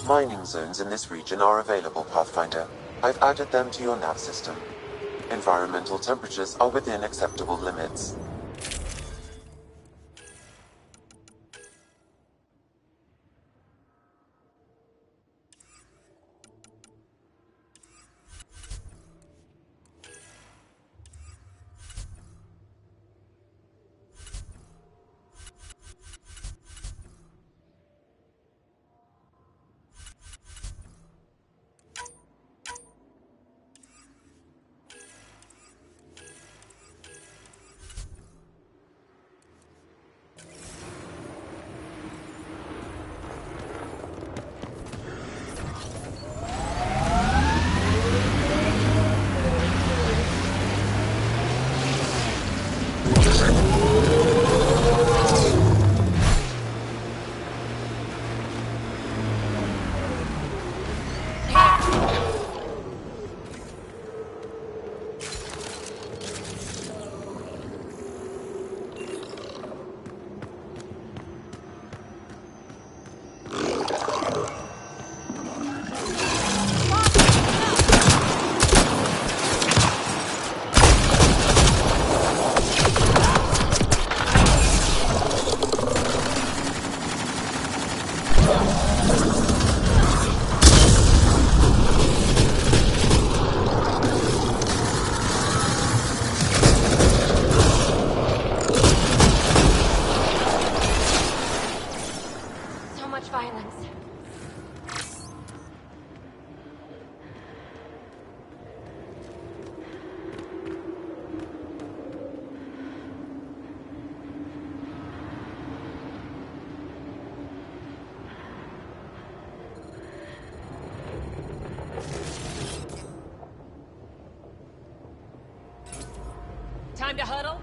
Mining zones in this region are available, Pathfinder. I've added them to your nav system. Environmental temperatures are within acceptable limits. Time to huddle?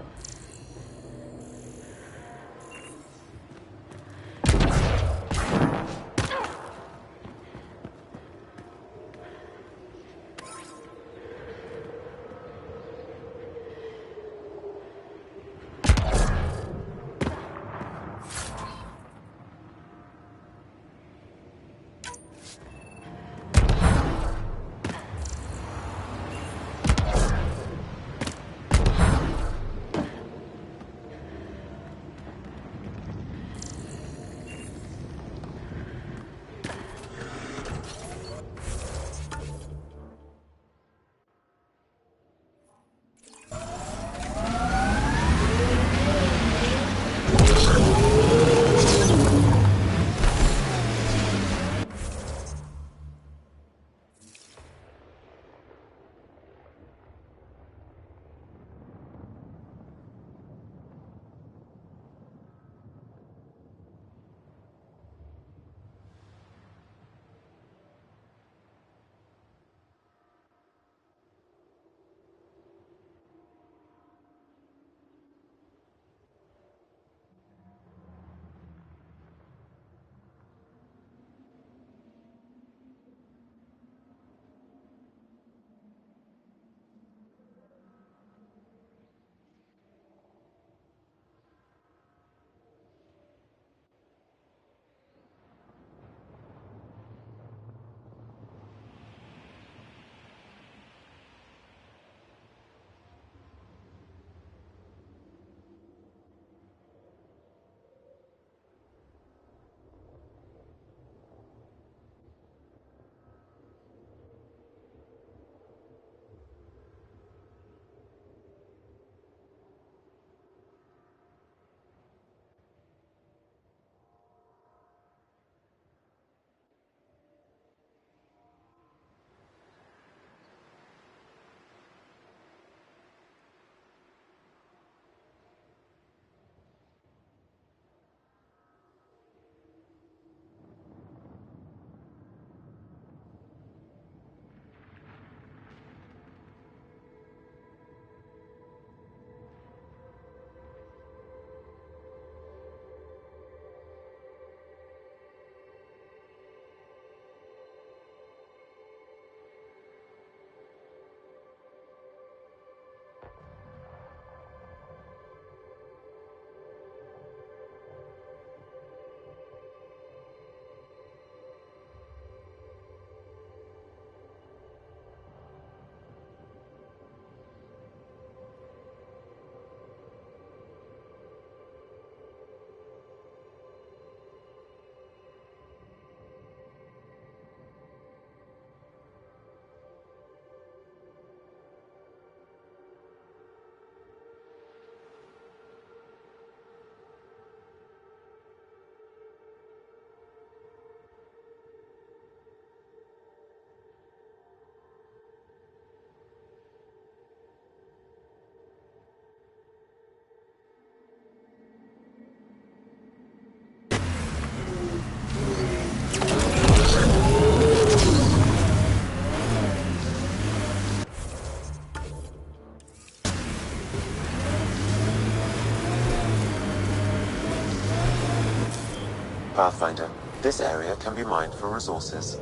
Pathfinder, this area can be mined for resources.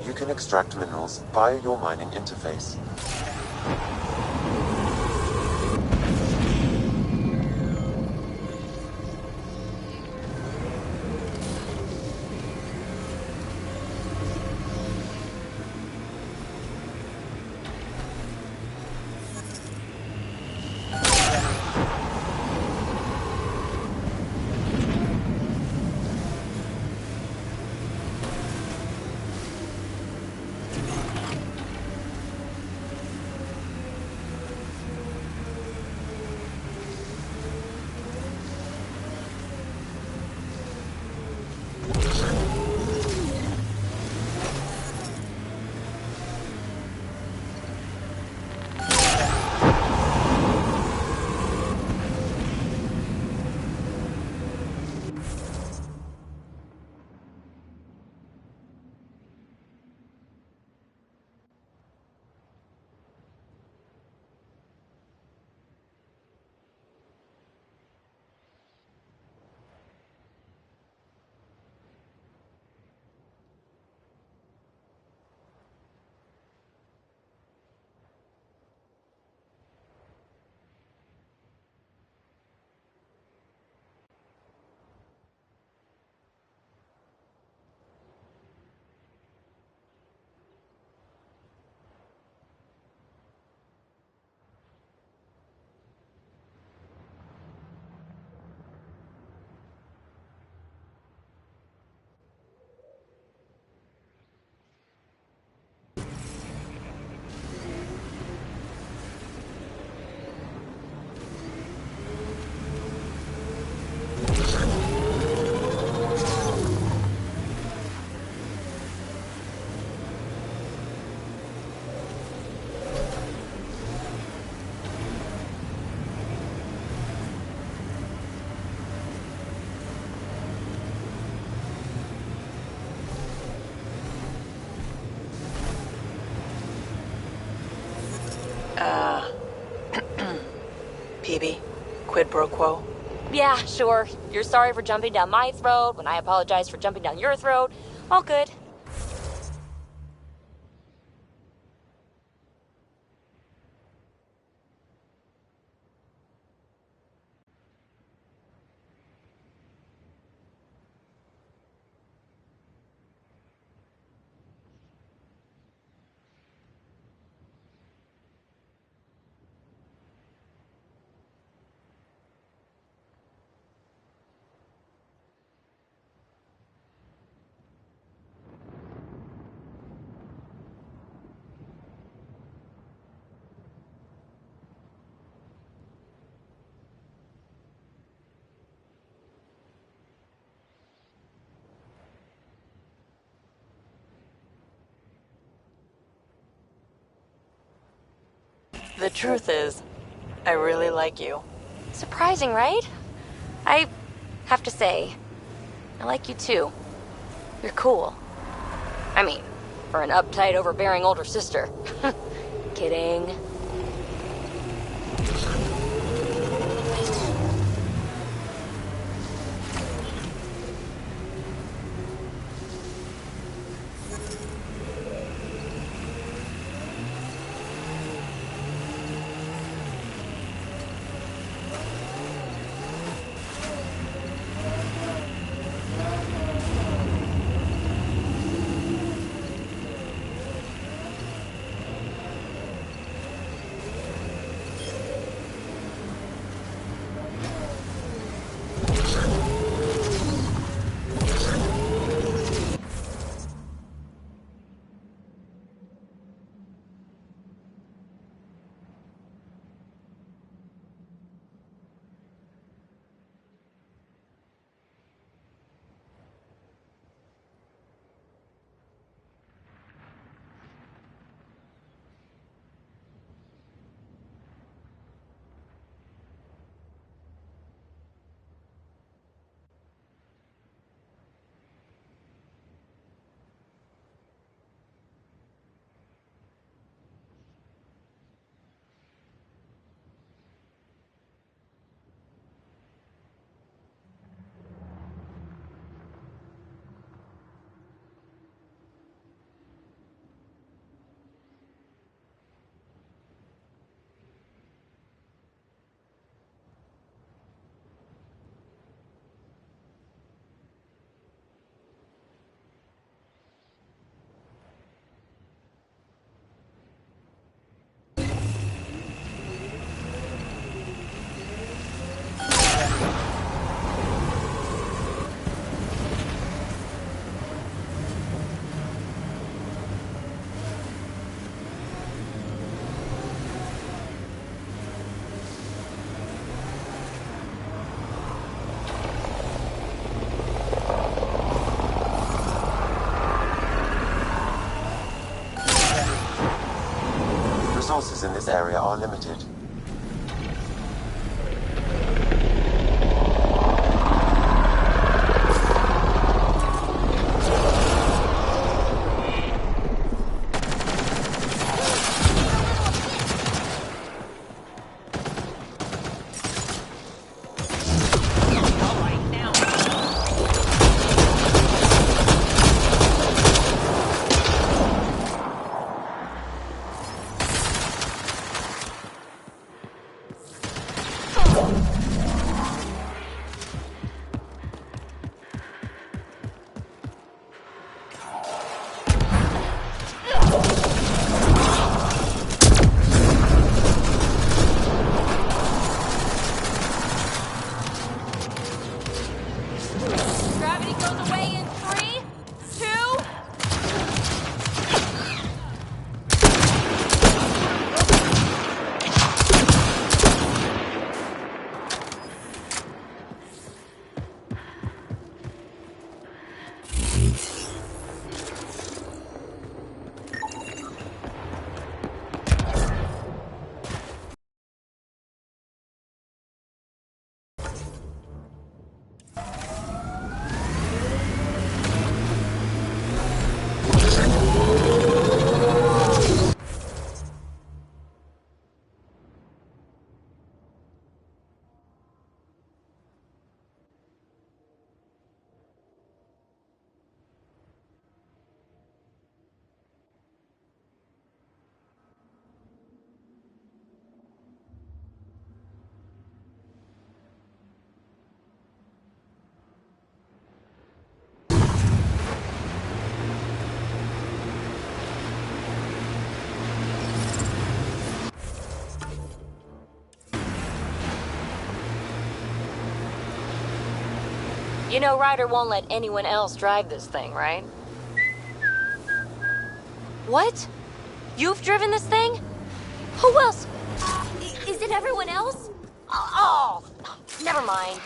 You can extract minerals via your mining interface. PB, quid pro quo? Yeah, sure. You're sorry for jumping down my throat when I apologize for jumping down your throat. All good. The truth is, I really like you. Surprising, right? I have to say, I like you too. You're cool. I mean, for an uptight, overbearing older sister. Kidding. Resources in this area are limited. You know Ryder won't let anyone else drive this thing, right? What? You've driven this thing? Who else? Is it everyone else? Oh, never mind.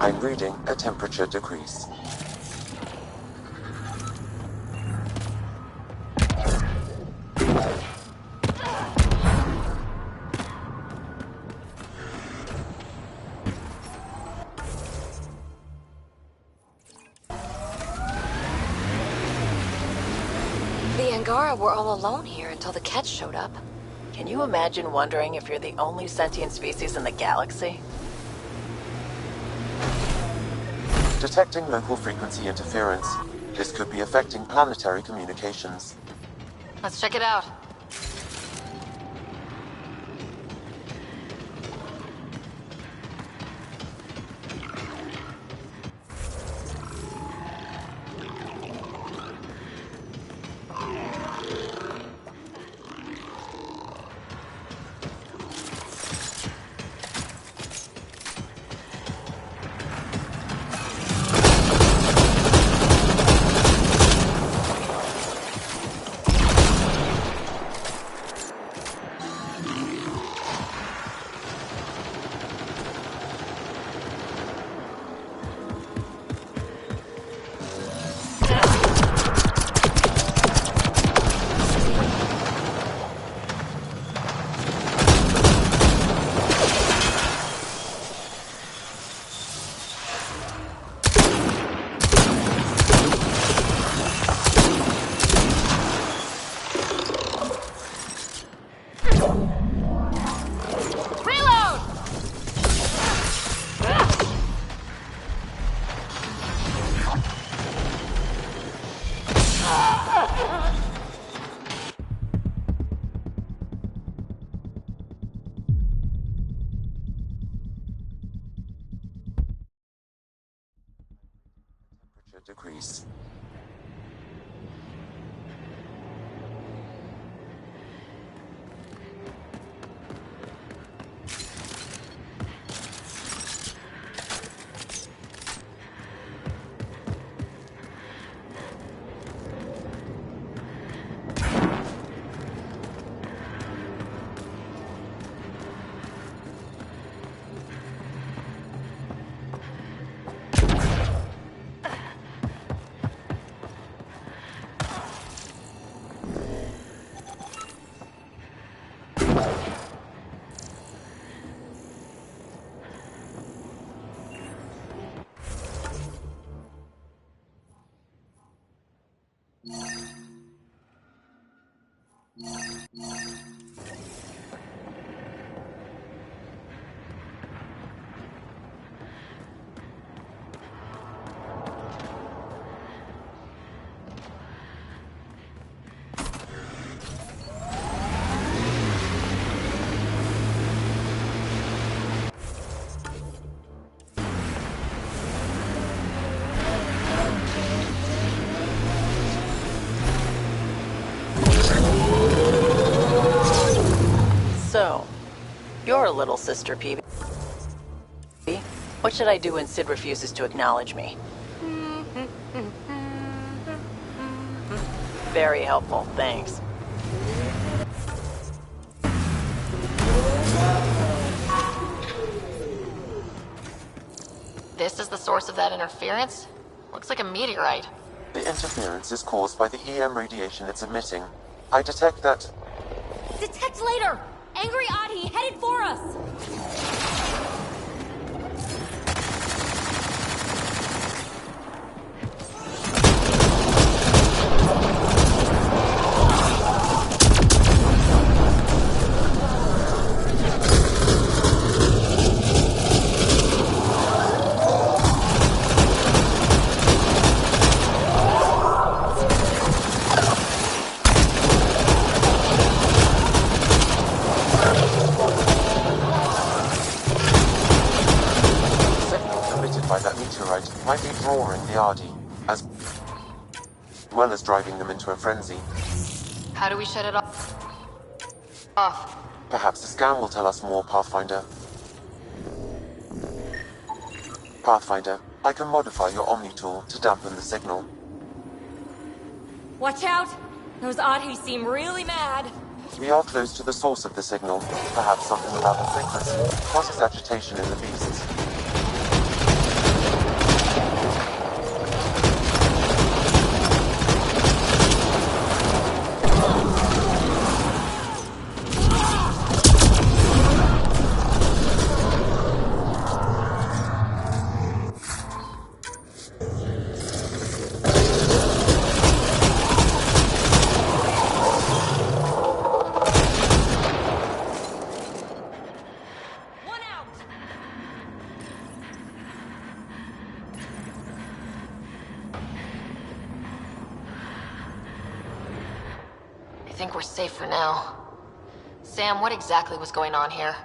I'm reading a temperature decrease. The Angara were all alone here until the Kett showed up. Can you imagine wondering if you're the only sentient species in the galaxy? Detecting local frequency interference. This could be affecting planetary communications. Let's check it out. So, you're a little sister, Peavy. What should I do when Sid refuses to acknowledge me? Very helpful, thanks. This is the source of that interference? Looks like a meteorite. The interference is caused by the EM radiation it's emitting. I detect that... Detect later! Angry Ahi headed for us! might be drawing the Ardi, as well as driving them into a frenzy. How do we shut it off? Perhaps the scan will tell us more, Pathfinder. Pathfinder, I can modify your Omni tool to dampen the signal. Watch out! Those Adhu seem really mad. We are close to the source of the signal. Perhaps something about the frequency causes agitation in the beasts. I think we're safe for now. Sam, what exactly was going on here?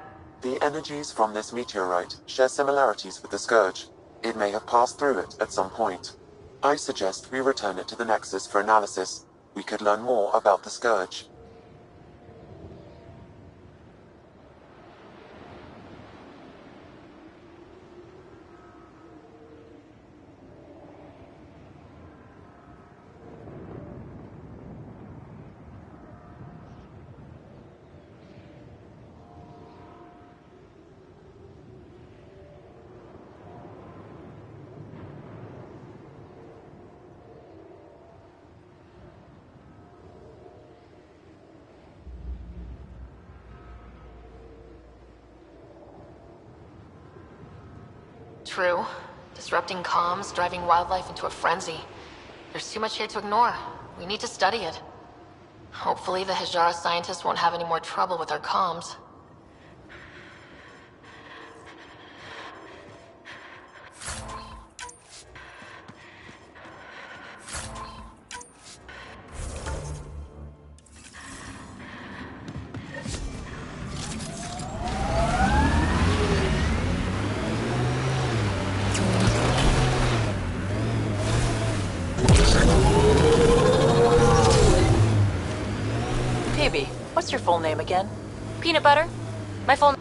The energies from this meteorite share similarities with the Scourge. It may have passed through it at some point. I suggest we return it to the Nexus for analysis. We could learn more about the Scourge. True. Disrupting comms, driving wildlife into a frenzy. There's too much here to ignore. We need to study it. Hopefully the Hijara scientists won't have any more trouble with our comms. Phoebe, what's your full name again? Peanut butter. My full name.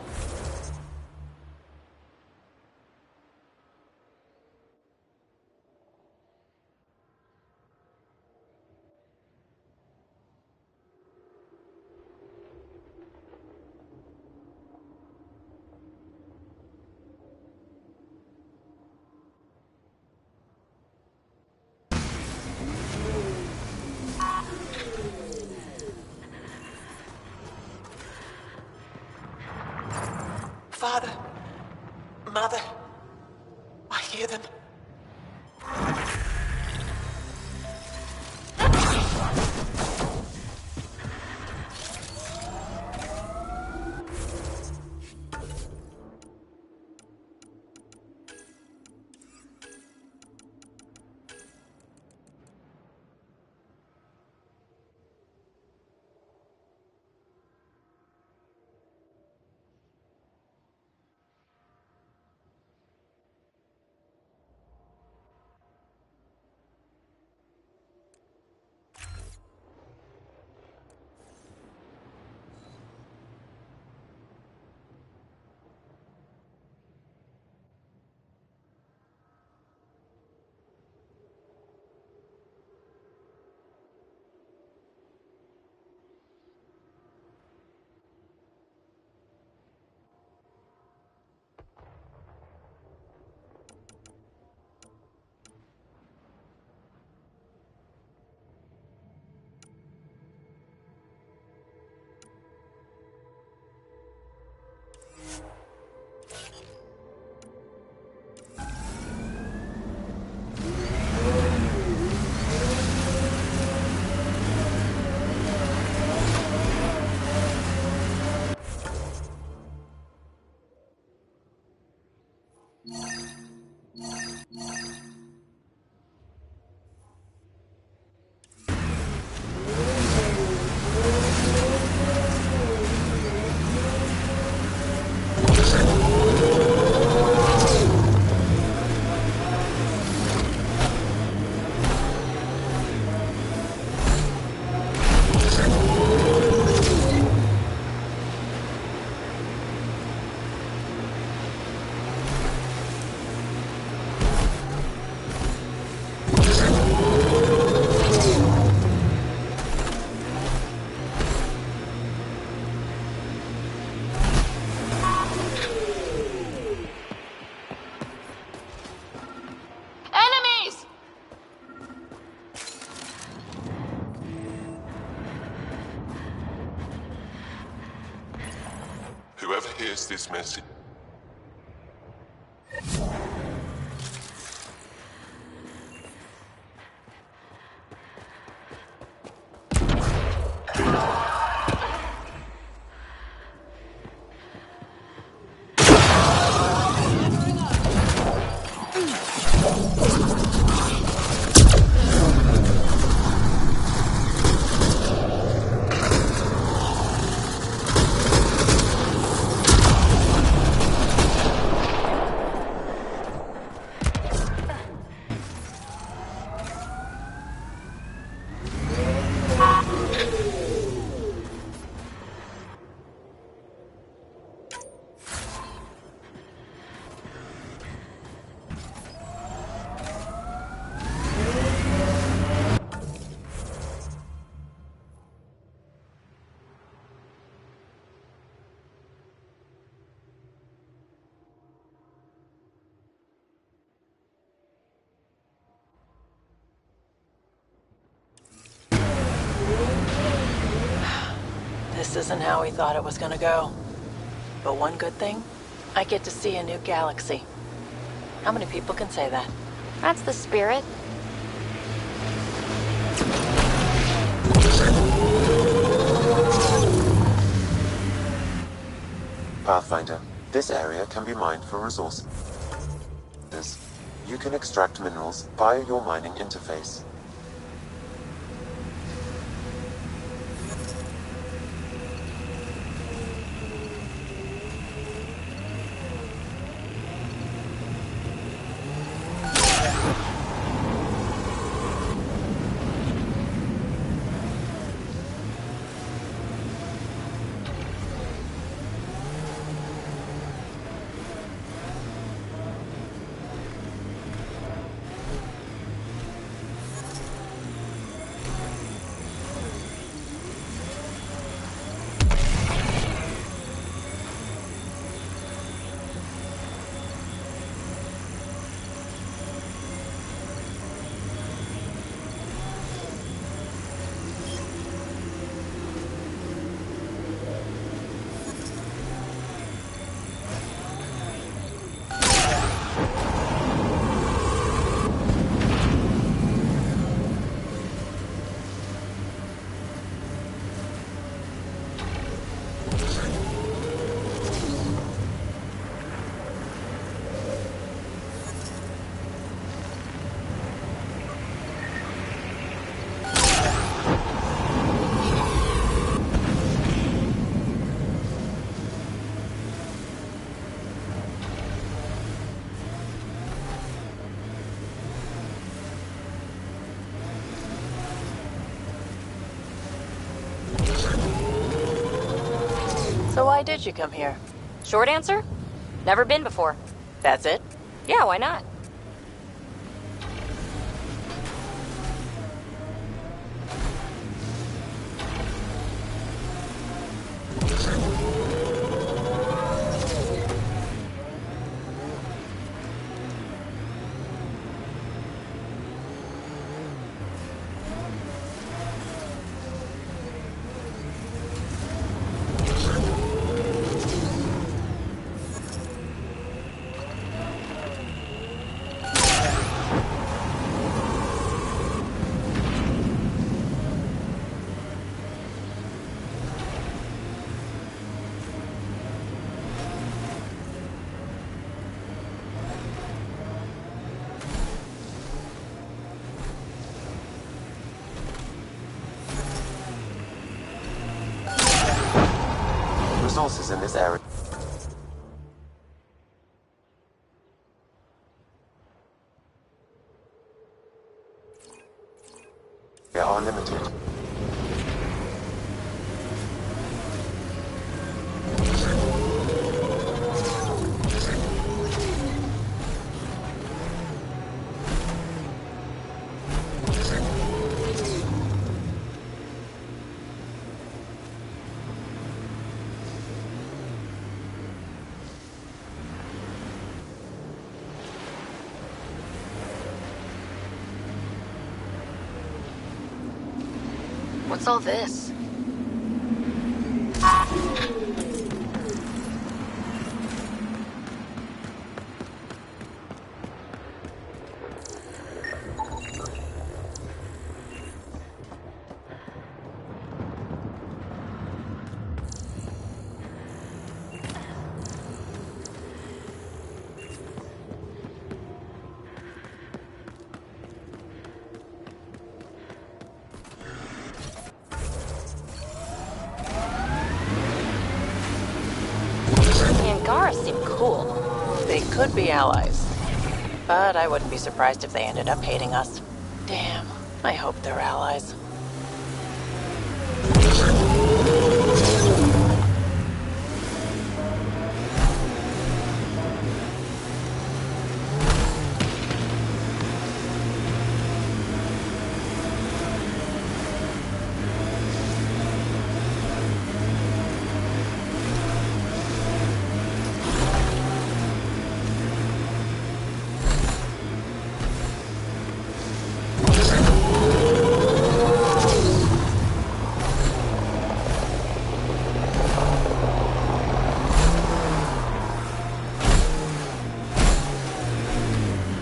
hears this message. This isn't how we thought it was gonna go. But one good thing, I get to see a new galaxy. How many people can say that? That's the spirit. Pathfinder, this area can be mined for resources. You can extract minerals via your mining interface. So why did you come here? Short answer? Never been before. That's it? Yeah, why not? Resources in this area are limited. What's all this? Angara seem cool. They could be allies. But I wouldn't be surprised if they ended up hating us. Damn, I hope they're allies.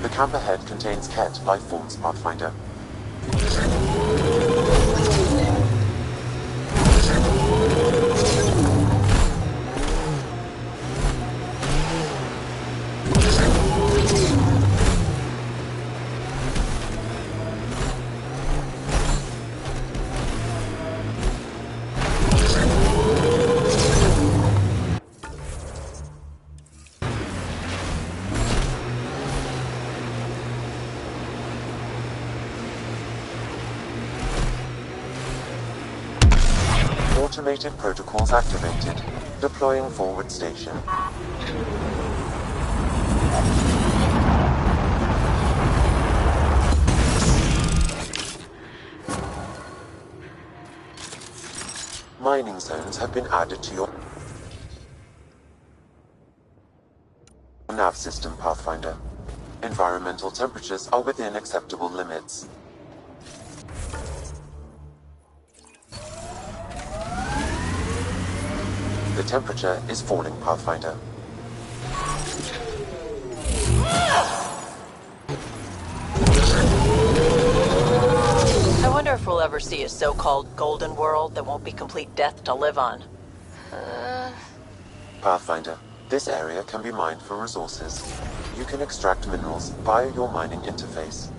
The camp ahead contains Ket lifeforms, Pathfinder. Automated protocols activated. Deploying forward station. Mining zones have been added to your nav system, Pathfinder. Environmental temperatures are within acceptable limits. The temperature is falling, Pathfinder. I wonder if we'll ever see a so-called golden world that won't be complete death to live on. Pathfinder, this area can be mined for resources. You can extract minerals via your mining interface.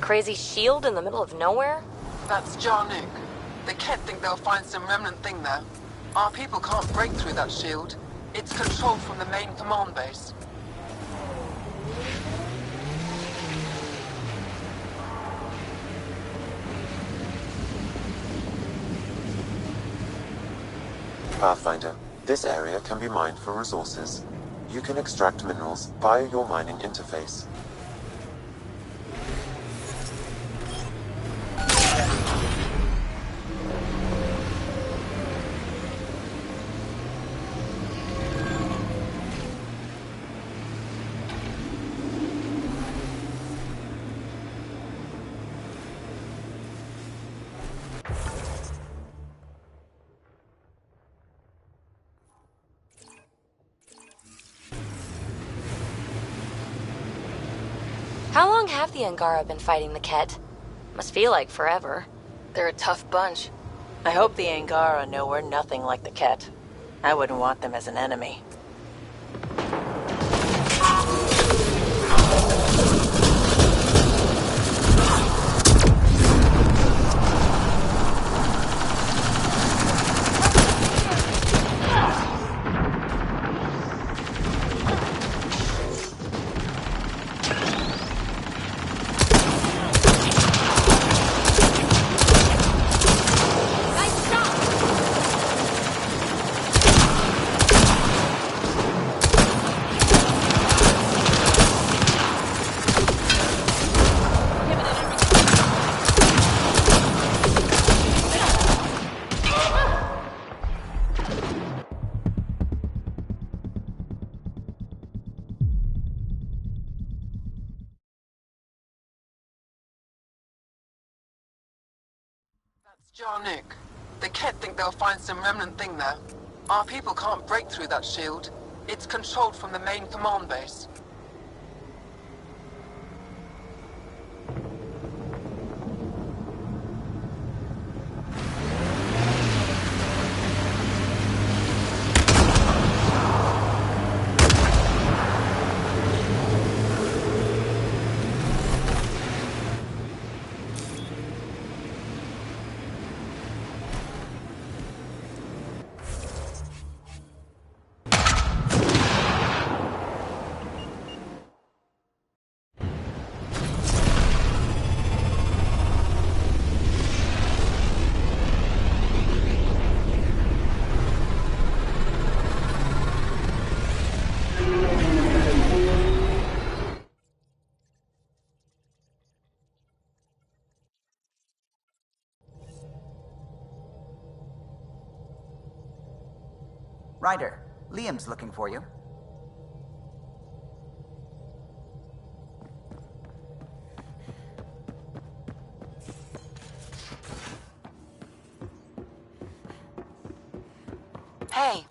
Crazy shield in the middle of nowhere? That's Jarnik. The Ket think they'll find some remnant thing there. Our people can't break through that shield. It's controlled from the main command base. Pathfinder, this area can be mined for resources. You can extract minerals via your mining interface. How long have the Angara been fighting the Ket? Must feel like forever. They're a tough bunch. I hope the Angara know we're nothing like the Ket. I wouldn't want them as an enemy. Jarnik, the Kett think they'll find some remnant thing there. Our people can't break through that shield. It's controlled from the main command base. Ryder, Liam's looking for you. Hey.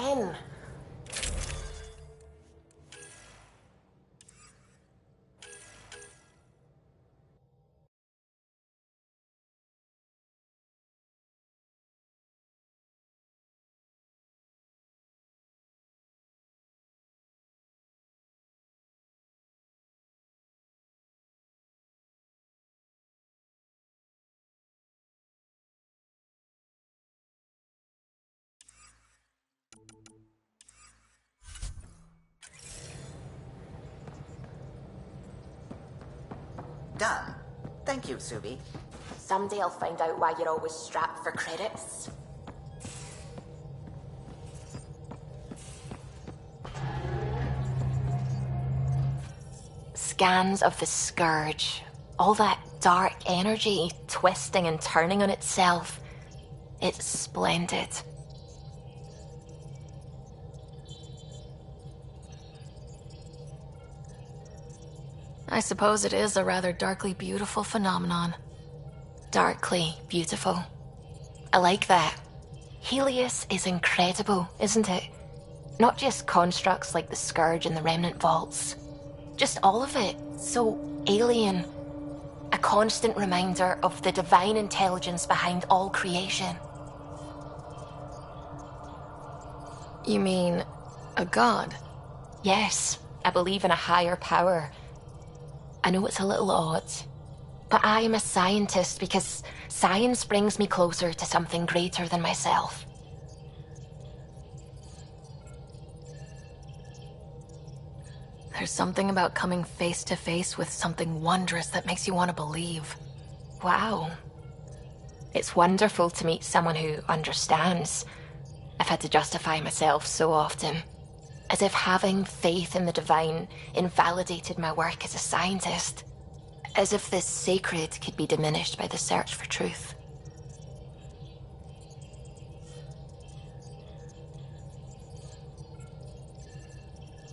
again. Done. Thank you, Subi. Someday I'll find out why you're always strapped for credits. Scans of the Scourge. All that dark energy twisting and turning on itself. It's splendid. I suppose it is a rather darkly beautiful phenomenon. Darkly beautiful. I like that. Helios is incredible, isn't it? Not just constructs like the Scourge and the Remnant Vaults. Just all of it. So alien. A constant reminder of the divine intelligence behind all creation. You mean a god? Yes, I believe in a higher power. I know it's a little odd, but I am a scientist because science brings me closer to something greater than myself. There's something about coming face to face with something wondrous that makes you want to believe. Wow. It's wonderful to meet someone who understands. I've had to justify myself so often. As if having faith in the divine invalidated my work as a scientist. As if this sacred could be diminished by the search for truth.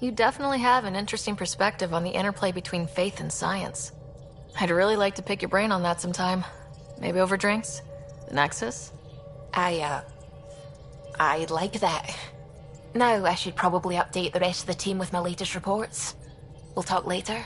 You definitely have an interesting perspective on the interplay between faith and science. I'd really like to pick your brain on that sometime. Maybe over drinks? The Nexus? I'd like that. Now I should probably update the rest of the team with my latest reports. We'll talk later.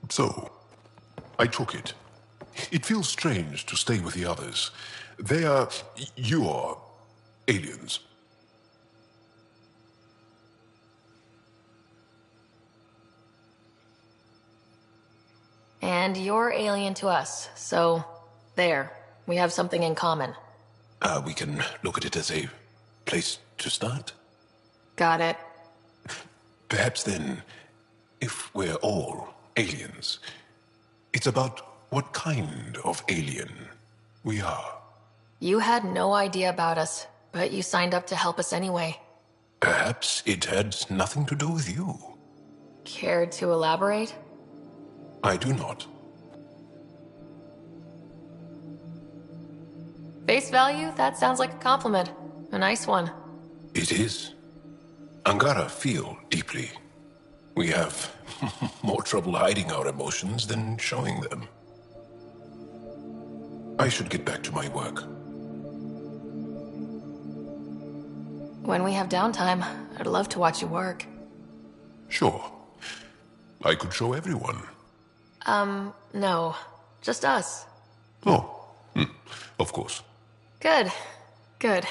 So, I took it. It feels strange to stay with the others. They are... you are... aliens. and you're alien to us, so there. We have something in common. We can look at it as a place to start. Got it. Perhaps then, if we're all aliens, it's about what kind of alien we are. You had no idea about us, but you signed up to help us anyway. Perhaps it had nothing to do with you. Care to elaborate? I do not. Face value, that sounds like a compliment. A nice one. It is. Angara feel deeply. We have more trouble hiding our emotions than showing them. I should get back to my work. When we have downtime, I'd love to watch you work. Sure. I could show everyone. No. Just us. Oh, of course. Good. Good.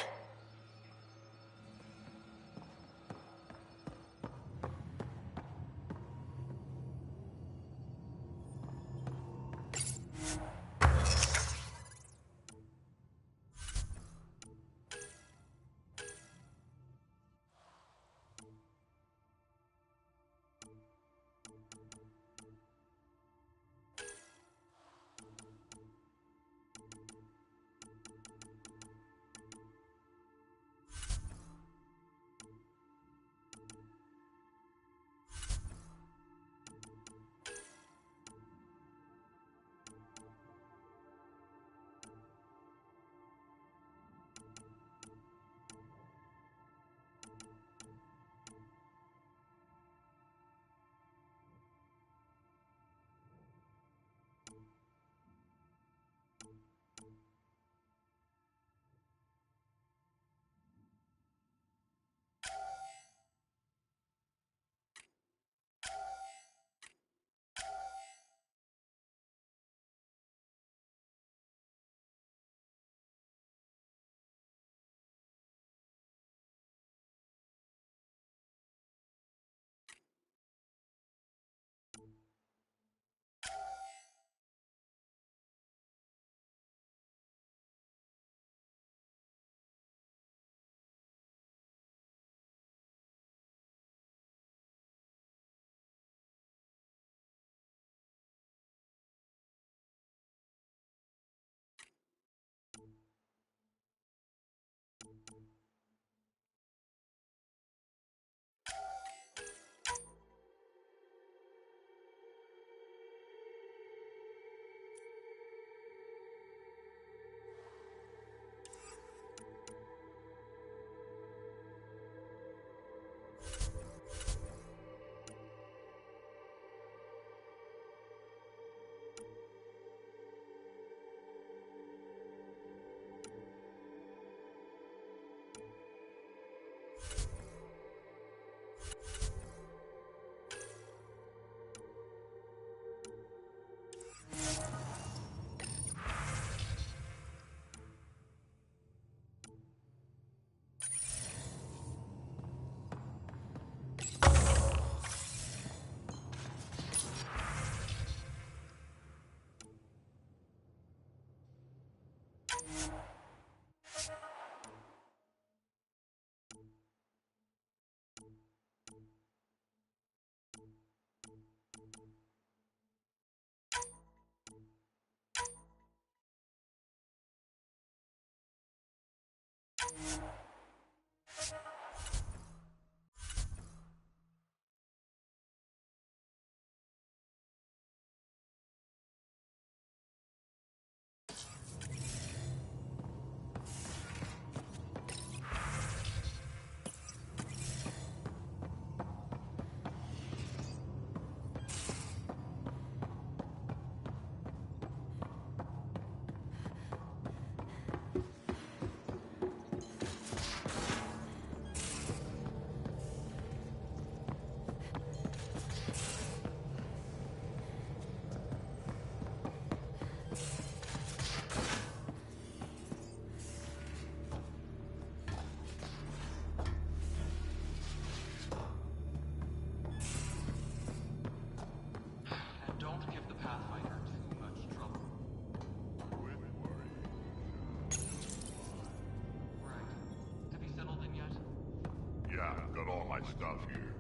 stuff here.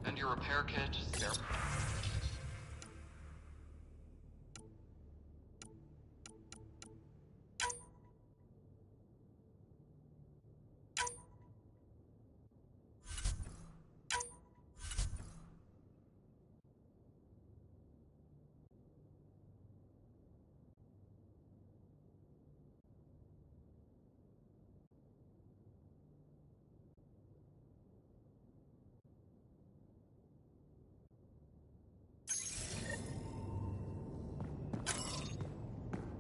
And your repair kit, spare...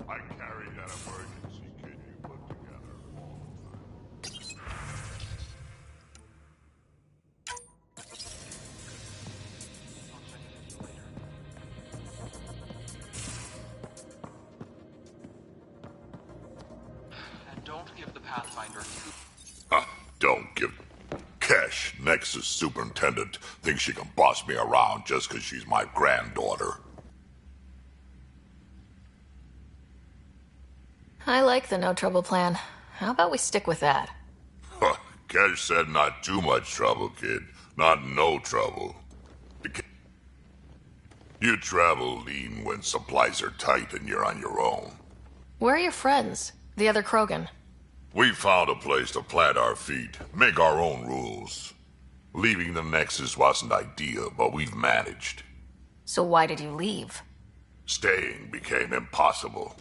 I carried that emergency kit you put together all the And don't give the Pathfinder too... Don't give... Kesh, Nexus Superintendent, thinks she can boss me around just because she's my granddaughter. I like the no trouble plan. How about we stick with that? Kesh said not too much trouble, kid. Not no trouble. You travel lean when supplies are tight and you're on your own. Where are your friends? The other Krogan? We found a place to plant our feet, make our own rules. Leaving the Nexus wasn't ideal, but we've managed. So why did you leave? Staying became impossible.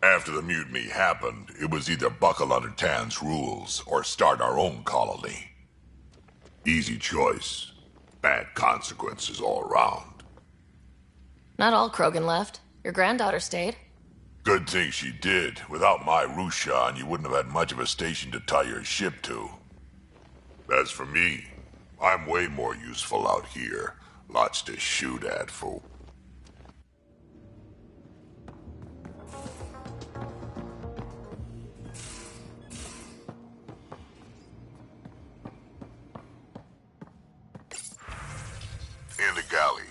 After the mutiny happened, it was either buckle under Tan's rules or start our own colony. Easy choice. Bad consequences all around. Not all Krogan left. Your granddaughter stayed. Good thing she did. Without my Rushan, you wouldn't have had much of a station to tie your ship to. As for me, I'm way more useful out here. Lots to shoot at, fool. In the galley.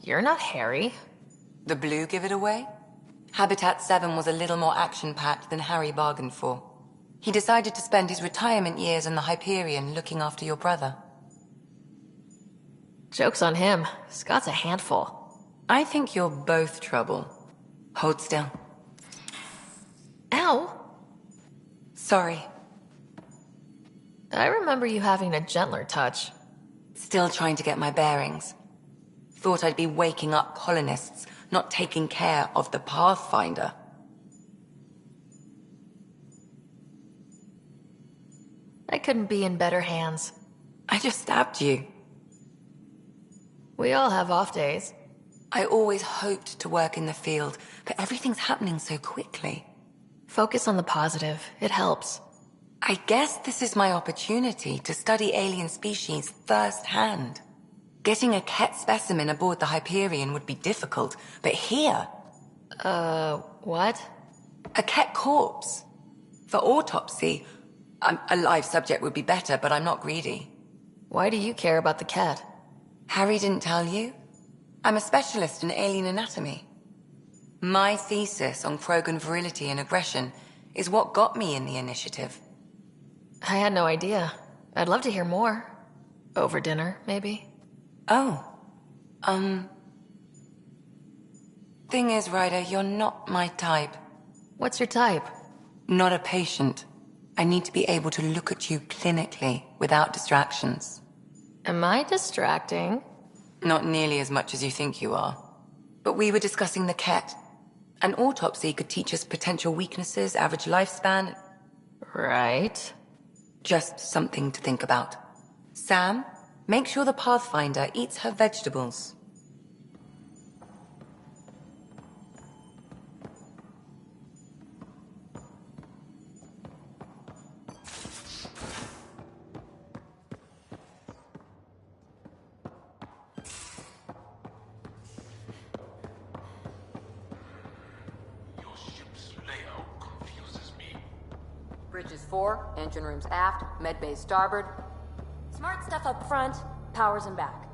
You're not Harry. The blue give it away? Habitat 7 was a little more action-packed than Harry bargained for. He decided to spend his retirement years in the Hyperion looking after your brother. Joke's on him. Scott's a handful. I think you're both trouble. Hold still. Ow! Sorry. I remember you having a gentler touch. Still trying to get my bearings. Thought I'd be waking up colonists, not taking care of the Pathfinder. I couldn't be in better hands. I just stabbed you. We all have off days. I always hoped to work in the field, but everything's happening so quickly. Focus on the positive. It helps. I guess this is my opportunity to study alien species firsthand. Getting a Ket specimen aboard the Hyperion would be difficult, but here... what? A Ket corpse. For autopsy, a live subject would be better, but I'm not greedy. Why do you care about the Ket? Harry didn't tell you? I'm a specialist in alien anatomy. My thesis on Krogan virility and aggression is what got me in the initiative. I had no idea. I'd love to hear more. Over dinner, maybe? Oh. Thing is, Ryder, you're not my type. What's your type? Not a patient. I need to be able to look at you clinically, without distractions. Am I distracting? Not nearly as much as you think you are. But we were discussing the Ket. An autopsy could teach us potential weaknesses, average lifespan. Right. Just something to think about. Sam, make sure the Pathfinder eats her vegetables. Bridges 4, engine rooms aft, med bay starboard. Smart stuff up front, powers in back.